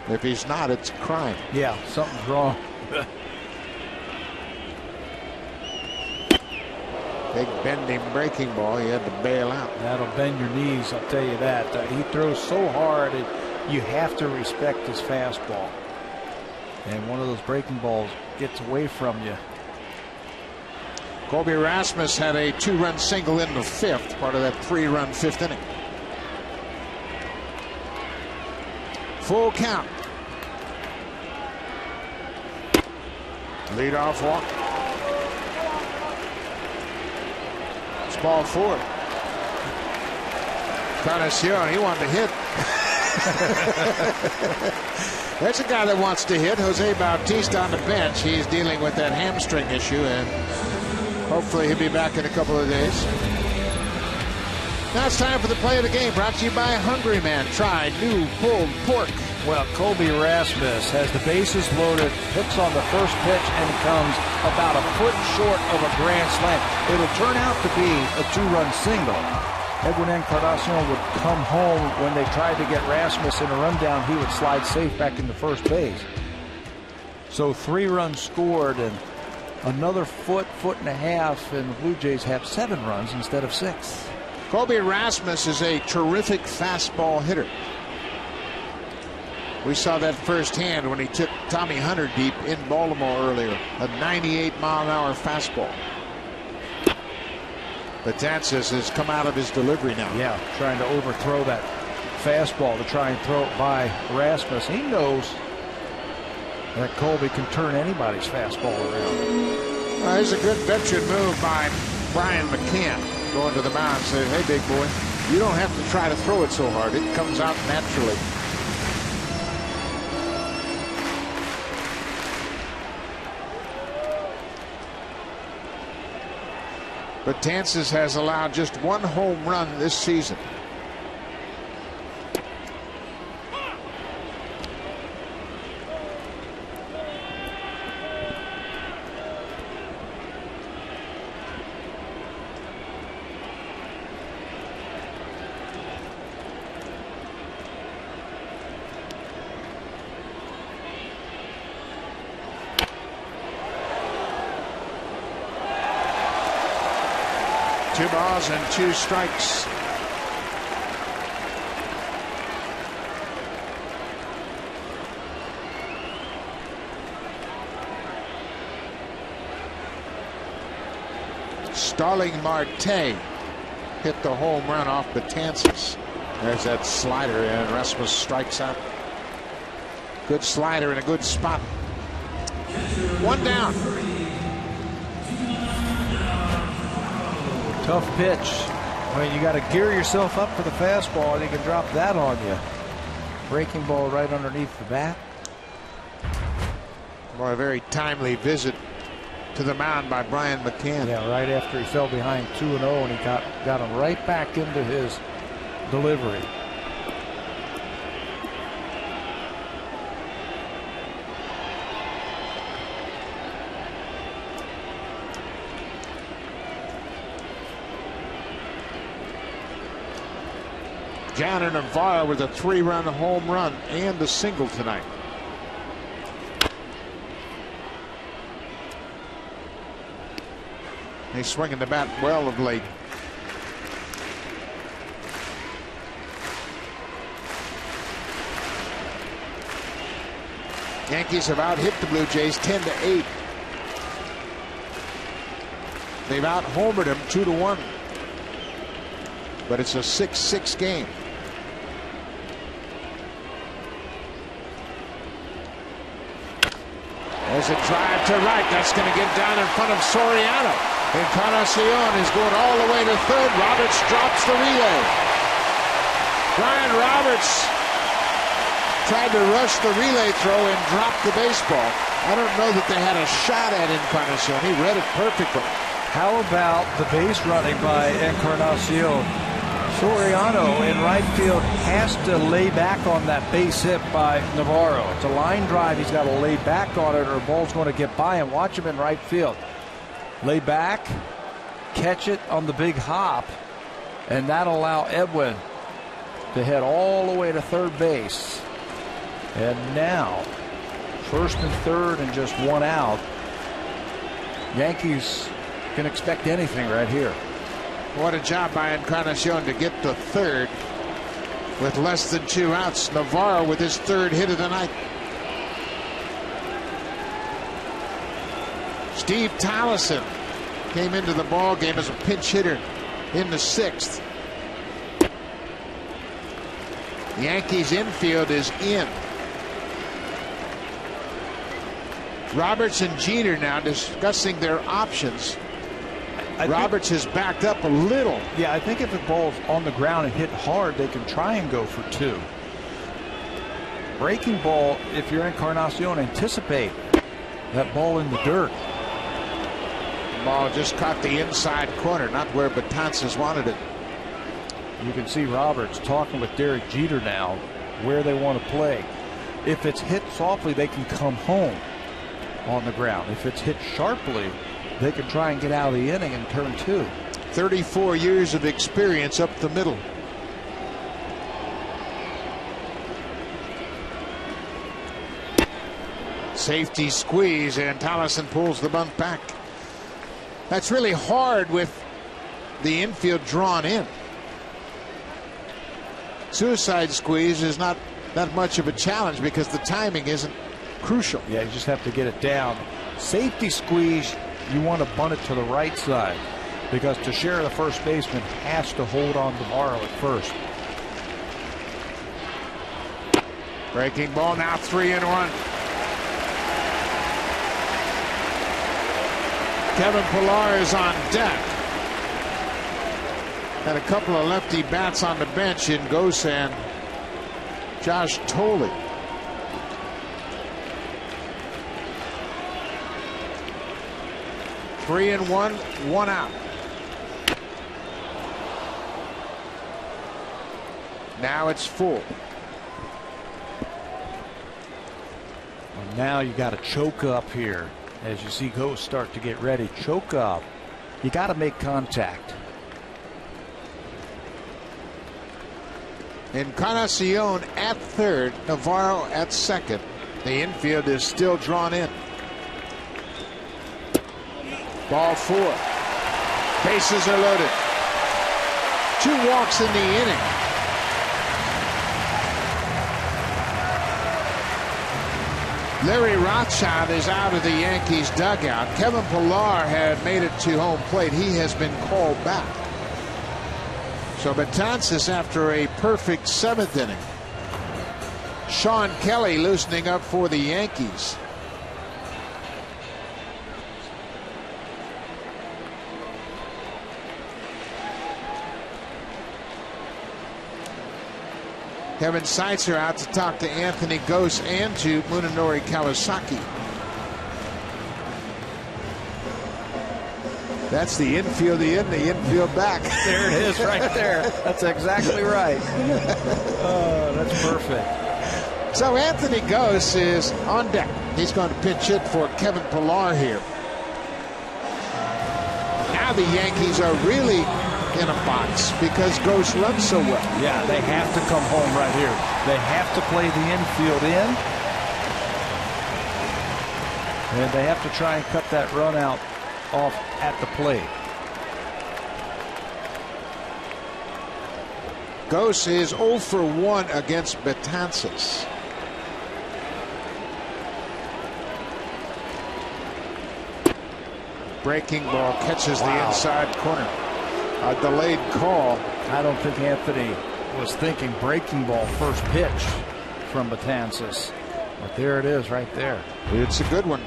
If he's not, it's a crime. Yeah, something's wrong. Big bending breaking ball. He had to bail out. That'll bend your knees, I'll tell you that. He throws so hard, you have to respect his fastball. And one of those breaking balls gets away from you. Colby Rasmus had a 2-run single in the 5th, part of that 3-run 5th inning. Full count. Leadoff walk. It's ball 4. Encarnacion, he wanted to hit. There's a guy that wants to hit. Jose Bautista on the bench. He's dealing with that hamstring issue, and hopefully he'll be back in a couple of days. Now it's time for the play of the game, brought to you by Hungry Man. Try new pulled pork. Well, Colby Rasmus has the bases loaded, hooks on the first pitch, and comes about a foot short of a grand slam. It'll turn out to be a 2-run single. Edwin Encarnacion would come home. When they tried to get Rasmus in a rundown, he would slide safe back into first base. So 3 runs scored and another foot and a half, and the Blue Jays have 7 runs instead of 6. Colby Rasmus is a terrific fastball hitter. We saw that firsthand when he took Tommy Hunter deep in Baltimore earlier. A 98-mile-an-hour fastball. Betances has come out of his delivery now. Yeah, trying to overthrow that fastball to try and throw it by Rasmus. He knows that Colby can turn anybody's fastball around. There's a good veteran move by Brian McCann, going to the mound and saying, hey, big boy, you don't have to try to throw it so hard. It comes out naturally. Betances has allowed just 1 home run this season. Two balls and 2 strikes. Starling Marte hit the home run off Betances. There's that slider, and Rasmus strikes out. Good slider in a good spot. One down. Tough pitch. Well, you got to gear yourself up for the fastball, and he can drop that on you. Breaking ball right underneath the bat. Boy, a very timely visit to the mound by Brian McCann. Yeah, right after he fell behind 2-0, and he got him right back into his delivery. John Navarro with a 3-run home run and a single tonight. He's swinging the bat well of late. Yankees have out-hit the Blue Jays 10-8. They've out-homered them 2-1. But it's a 6-6 game. There's a drive to right. That's going to get down in front of Soriano. Encarnacion is going all the way to third. Roberts drops the relay. Brian Roberts tried to rush the relay throw and dropped the baseball. I don't know that they had a shot at Encarnacion. He read it perfectly. How about the base running by Encarnacion? Soriano in right field has to lay back on that base hit by Navarro. It's a line drive. He's got to lay back on it or the ball's going to get by him. Watch him in right field. Lay back, catch it on the big hop, and that'll allow Edwin to head all the way to third base. And now, first and third and just one out. Yankees can expect anything right here. What a job by Encarnacion to get to third with less than 2 outs. Navarro with his 3rd hit of the night. Steve Tallison came into the ball game as a pinch hitter in the 6th. The Yankees infield is in. Roberts and Jeter now discussing their options. Roberts has backed up a little. Yeah, I think if the ball's on the ground and hit hard, they can try and go for 2. Breaking ball, if you're Encarnacion, anticipate that ball in the dirt. The ball just caught the inside corner, not where Betances wanted it. You can see Roberts talking with Derek Jeter now where they want to play. If it's hit softly, they can come home on the ground. If it's hit sharply, they can try and get out of the inning and turn 2. 34 years of experience up the middle. Safety squeeze, and Tallison pulls the bunt back. That's really hard with the infield drawn in. Suicide squeeze is not that much of a challenge because the timing isn't crucial. Yeah, you just have to get it down. Safety squeeze, you want to bunt it to the right side because Teixeira, the first baseman, has to hold on to Navarro at first. Breaking ball now, 3-1. Kevin Pillar is on deck. Had a couple of lefty bats on the bench in Gose and Josh Tolley. Three and one out. Now it's full. Well, now you got to choke up here. As you see Gose start to get ready, choke up. You got to make contact. Encarnacion at third, Navarro at second. The infield is still drawn in. Ball 4. Bases are loaded. 2 walks in the inning. Larry Rothschild is out of the Yankees dugout. Kevin Pillar had made it to home plate. He has been called back. So Betances after a perfect 7th inning. Sean Kelly loosening up for the Yankees. Kevin Seitzer out to talk to Anthony Gose and to Munenori Kawasaki. That's the infield in, the infield back. There it is right there. That's exactly right. Oh, that's perfect. So Anthony Gose is on deck. He's going to pinch hit for Kevin Pillar here. Now the Yankees are really in a box because Gose runs so well. Yeah, they have to come home right here. They have to play the infield in. And they have to try and cut that run out off at the plate. Gose is 0 for 1 against Betances. Breaking ball catches the inside corner. A delayed call. I don't think Anthony was thinking breaking ball first pitch from Betances. But there it is right there. It's a good one.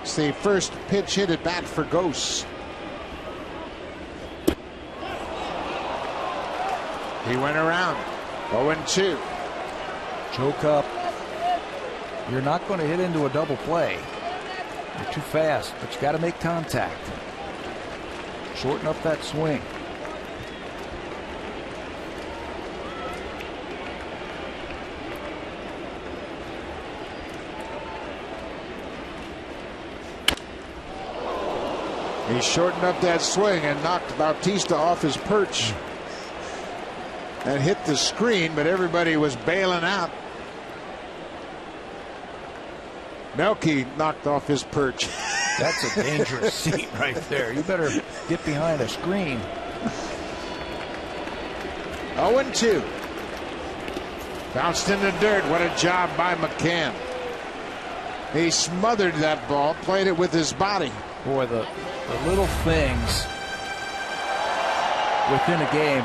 It's the first pitch hit at bat for Gose. He went around. 0-2. Choke up. You're not going to hit into a double play. You're too fast, but you got to make contact. Shorten up that swing. He shortened up that swing and knocked Bautista off his perch and hit the screen, but everybody was bailing out. Melky knocked off his perch. That's a dangerous seat right there. You better get behind a screen. 0-2. Bounced in the dirt. What a job by McCann. He smothered that ball, played it with his body. Boy, the little things within a game.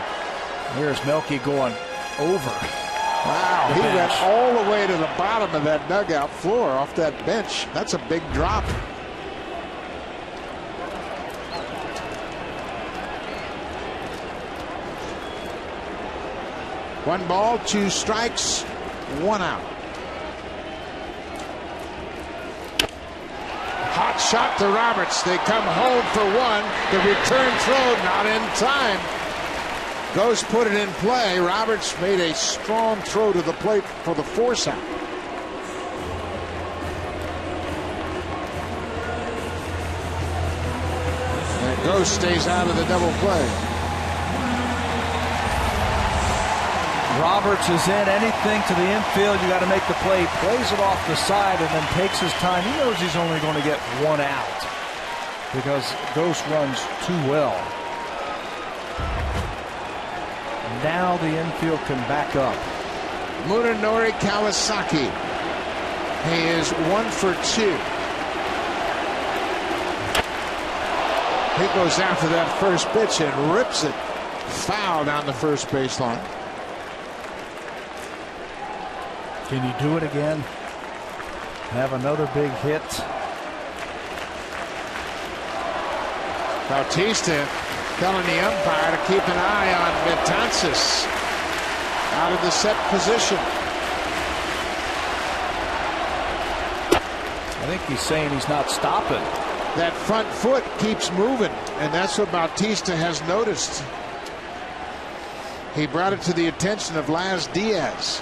Here's Melky going over. Wow, he went all the way to the bottom of that dugout floor off that bench. That's a big drop. One ball, 2 strikes, 1 out. Hot shot to Roberts. They come home for 1. The return throw not in time. Gose put it in play. Roberts made a strong throw to the plate for the force out. And Gose stays out of the double play. Roberts is in. Anything to the infield, you got to make the play. Plays it off the side and then takes his time. He knows he's only going to get 1 out because Gose runs too well. Now the infield can back up. Munenori Kawasaki. He is 1 for 2. He goes after that first pitch and rips it foul down the first baseline. Can you do it again? Have another big hit? Bautista telling the umpire to keep an eye on Betances out of the set position. I think he's saying he's not stopping. That front foot keeps moving, and that's what Bautista has noticed. He brought it to the attention of Laz Diaz.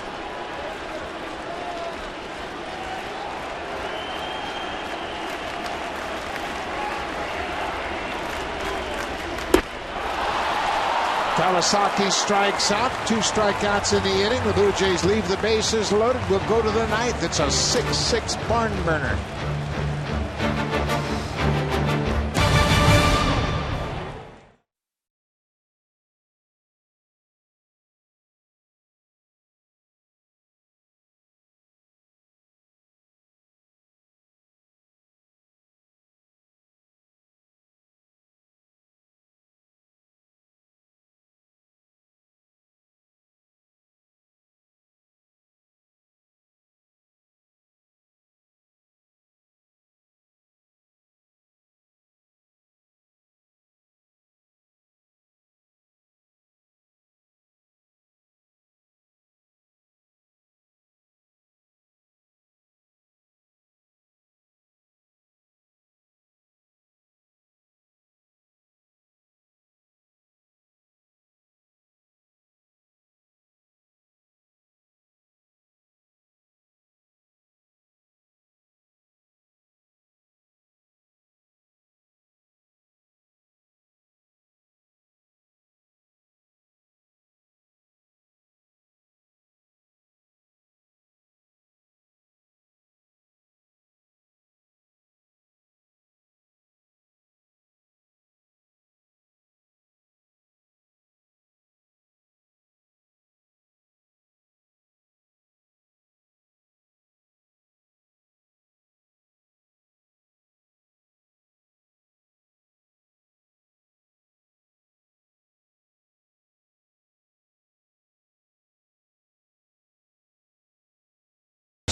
Kawasaki strikes out. 2 strikeouts in the inning. The Blue Jays leave the bases loaded. We'll go to the 9th. It's a 6-6 barn burner.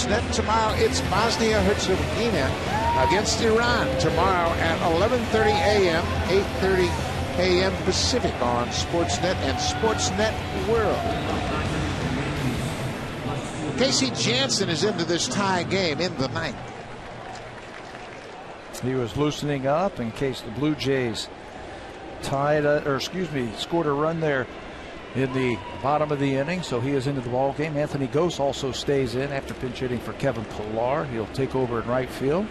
Sportsnet. Tomorrow it's Bosnia-Herzegovina against Iran. Tomorrow at 11:30 a.m., 8:30 a.m. Pacific on Sportsnet and Sportsnet World. Casey Janssen is into this tie game in the ninth. He was loosening up in case the Blue Jays scored a run there in the bottom of the inning, so he is into the ball game. Anthony Gose also stays in after pinch hitting for Kevin Pillar. He'll take over in right field.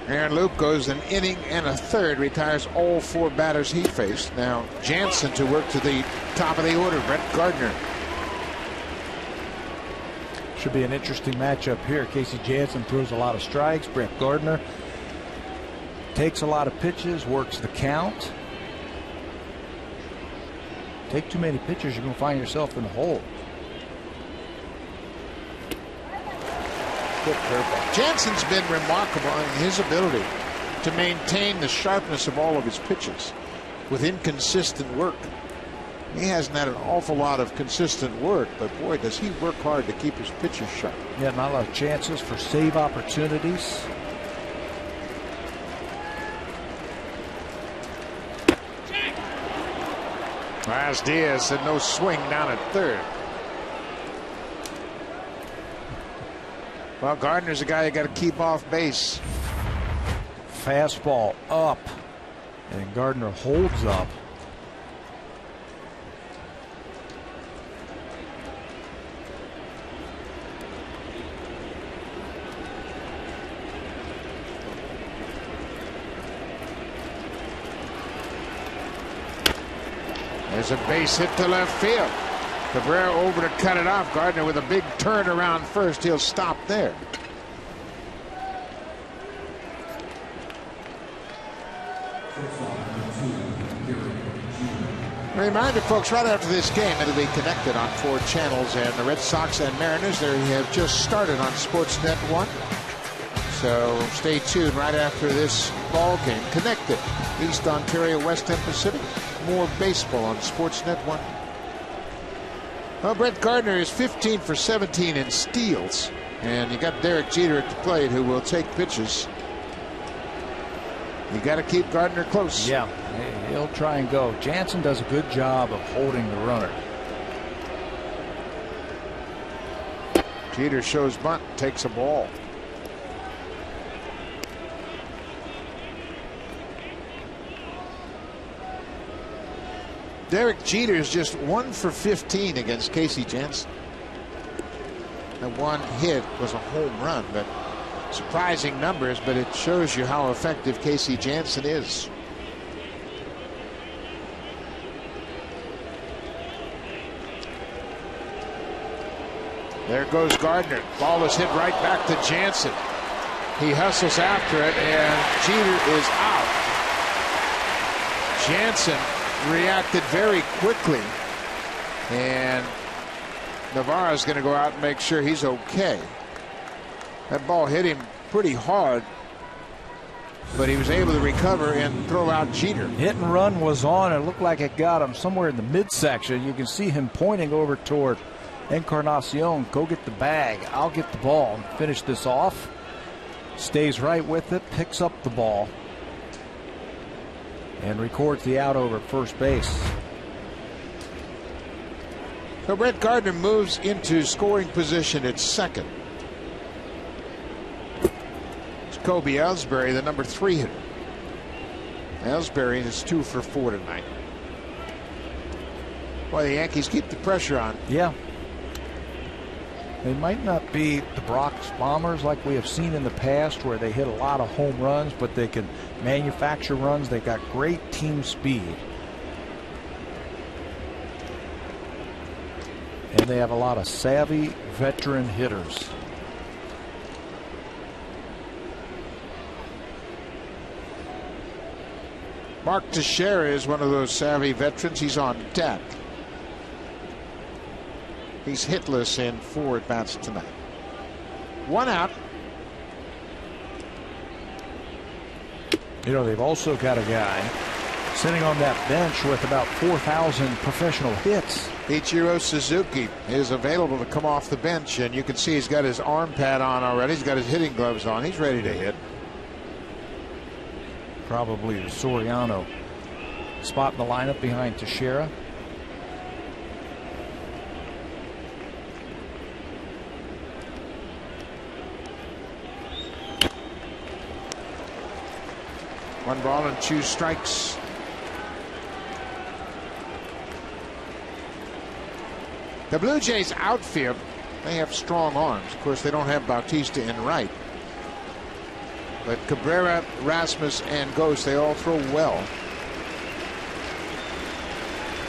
Aaron Loup goes an inning and a third, retires all 4 batters he faced. Now Jansen to work to the top of the order. Brett Gardner. Should be an interesting matchup here. Casey Janssen throws a lot of strikes. Brett Gardner takes a lot of pitches, works the count. Take too many pitches, you're going to find yourself in the hole. Good curveball. Jansen's been remarkable in his ability to maintain the sharpness of all of his pitches with inconsistent work. He hasn't had an awful lot of consistent work, but boy, does he work hard to keep his pitches sharp. Yeah, not a lot of chances for save opportunities. As Diaz said, no swing down at third. Well, Gardner's a guy you got to keep off base. Fastball up, and Gardner holds up. There's a base hit to left field. Cabrera over to cut it off. Gardner with a big turn around first. He'll stop there. Reminder, folks, right after this game, it'll be connected on 4 channels, and the Red Sox and Mariners, they have just started on Sportsnet 1. So stay tuned right after this ball game. Connected, East Ontario, West and Pacific. More baseball on Sportsnet 1. Well, Brett Gardner is 15 for 17 in steals, and you got Derek Jeter at the plate, who will take pitches. You got to keep Gardner close. Yeah, he'll try and go. Jansen does a good job of holding the runner. Jeter shows bunt, takes a ball. Derek Jeter is just 1 for 15 against Casey Janssen. That one hit was a home run, but surprising numbers, but it shows you how effective Casey Janssen is. There goes Gardner. Ball is hit right back to Jansen. He hustles after it, and Jeter is out. Jansen reacted very quickly, and Navarro's going to go out and make sure he's okay. That ball hit him pretty hard, but he was able to recover and throw out Jeter. Hit and run was on. It looked like it got him somewhere in the midsection. You can see him pointing over toward Encarnacion. Go get the bag. I'll get the ball and finish this off. Stays right with it, picks up the ball, and records the out over at first base. So Brett Gardner moves into scoring position at second. It's Kobe Ellsbury, the number 3 hitter. Ellsbury is 2 for 4 tonight. Boy, the Yankees keep the pressure on. Yeah. They might not be the Bronx Bombers like we have seen in the past, where they hit a lot of home runs, but they can manufacture runs. They got great team speed. And they have a lot of savvy veteran hitters. Mark Teixeira is one of those savvy veterans. He's on deck. He's hitless in 4 at-bats tonight. 1 out. You know, they've also got a guy Sitting on that bench with about 4,000 professional hits. Ichiro Suzuki is available to come off the bench, and you can see he's got his arm pad on already. He's got his hitting gloves on. He's ready to hit. Probably the Soriano spot in the lineup behind Teixeira. One ball and 2 strikes. The Blue Jays outfield, they have strong arms. Of course, they don't have Bautista in right. But Cabrera, Rasmus, and Ghost, they all throw well.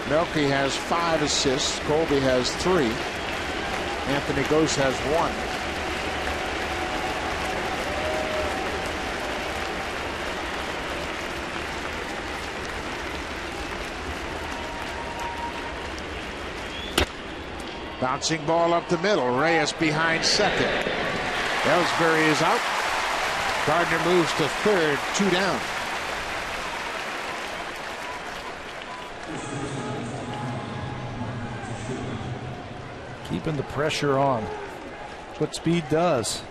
Melky has 5 assists. Colby has 3. Anthony Ghost has 1. Bouncing ball up the middle. Reyes behind second. Ellsbury is out. Gardner moves to third, 2 down. Keeping the pressure on. That's what speed does.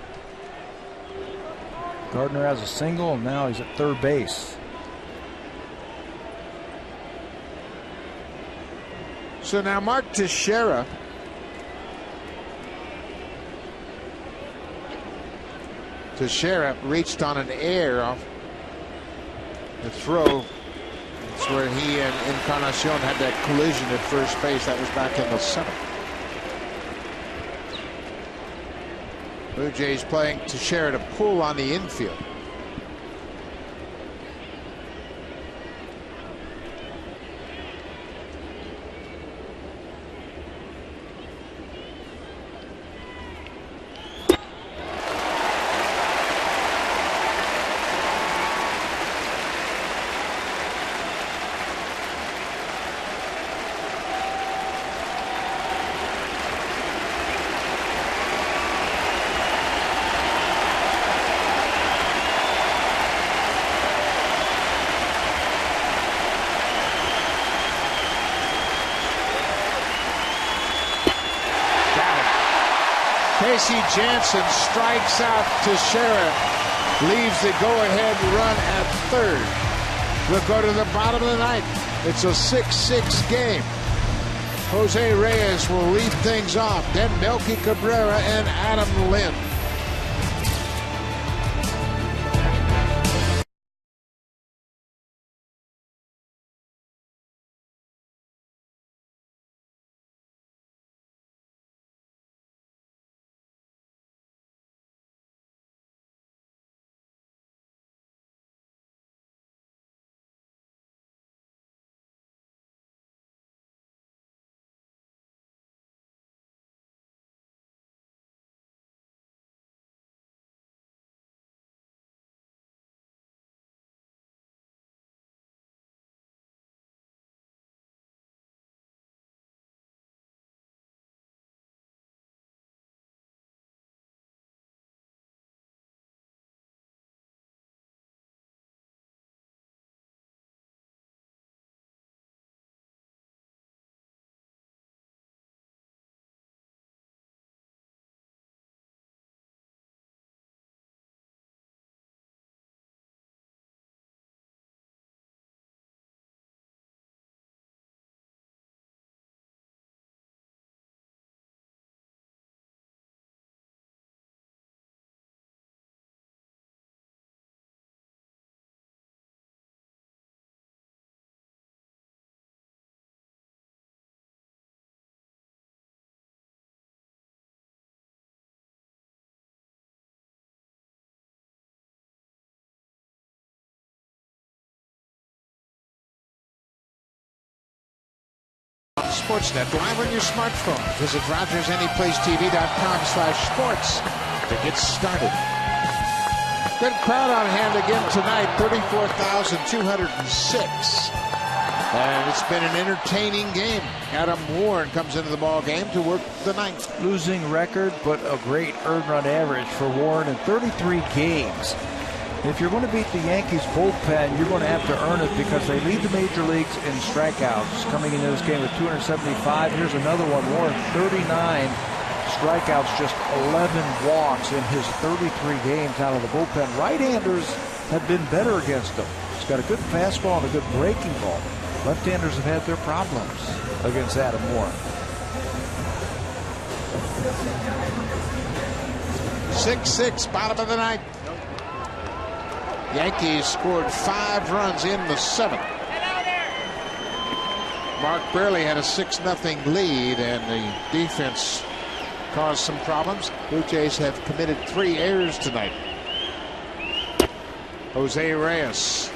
Gardner has a single, and now he's at third base. So now Mark Teixeira reached on an air off the throw. That's where he and Encarnacion had that collision at first base. That was back in the 7th. Blue Jays playing Teixeira to pull on the infield. Casey Jansen strikes out Teixeira, leaves the go-ahead run at third. We'll go to the bottom of the ninth. It's a 6-6 game. Jose Reyes will lead things off. Then Melky Cabrera and Adam Lind. Sportsnet live on your smartphone. Visit RogersAnyPlaceTV.com/sports to get started. Good crowd on hand again tonight, 34,206. And it's been an entertaining game. Adam Warren comes into the ball game to work the ninth. Losing record, but a great earned run average for Warren in 33 games. If you're going to beat the Yankees bullpen, you're going to have to earn it because they lead the major leagues in strikeouts. Coming into this game with 275. Here's another one more, 39 strikeouts, just 11 walks in his 33 games out of the bullpen. Right-handers have been better against him. He's got a good fastball and a good breaking ball. Left-handers have had their problems against Adam Warren. 6-6, bottom of the ninth. Yankees scored 5 runs in the 7th. Mark Burley had a 6-0 lead, and the defense caused some problems. Blue Jays have committed 3 errors tonight. Jose Reyes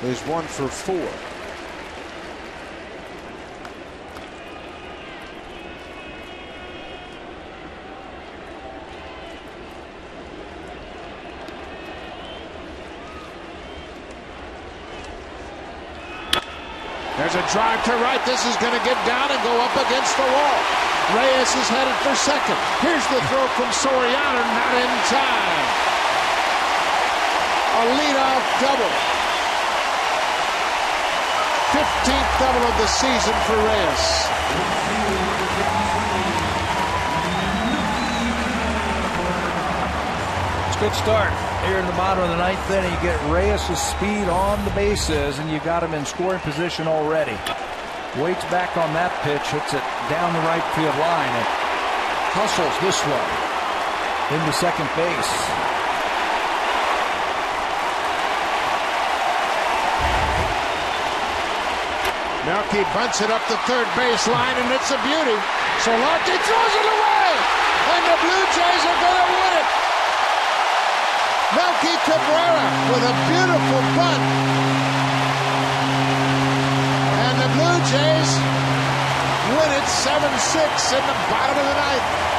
is 1 for 4. There's a drive to right. This is going to get down and go up against the wall. Reyes is headed for second. Here's the throw from Soriano, not in time. A leadoff double. 15th double of the season for Reyes. It's a good start. Here in the bottom of the ninth inning, you get Reyes' speed on the bases, and you got him in scoring position already. Waits back on that pitch, hits it down the right field line, and hustles this one into second base. Melky bunts it up the third base line, and it's a beauty. Solarte throws it away, and the Blue Jays are going to win it. Melky Cabrera with a beautiful bunt. And the Blue Jays win it 7-6 in the bottom of the ninth.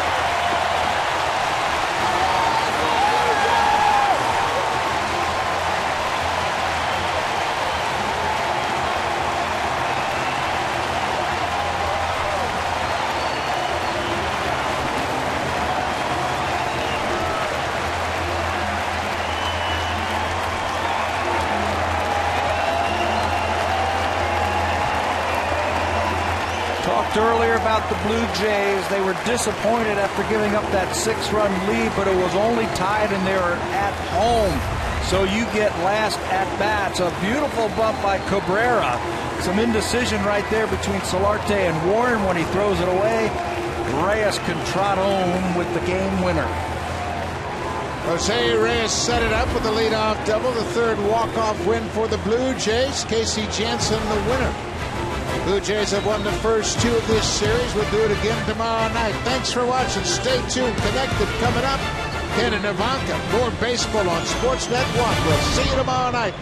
Earlier about the Blue Jays, they were disappointed after giving up that 6-run lead, but it was only tied and they were at home. So you get last at bats. A beautiful bump by Cabrera. Some indecision right there between Solarte and Warren when he throws it away. Reyes can trot home with the game winner. Jose Reyes set it up with the leadoff double, the third walk-off win for the Blue Jays. Casey Janssen the winner. Blue Jays have won the first 2 of this series. We'll do it again tomorrow night. Thanks for watching. Stay tuned. Connected coming up. Ken and Ivanka. More baseball on Sportsnet 1. We'll see you tomorrow night.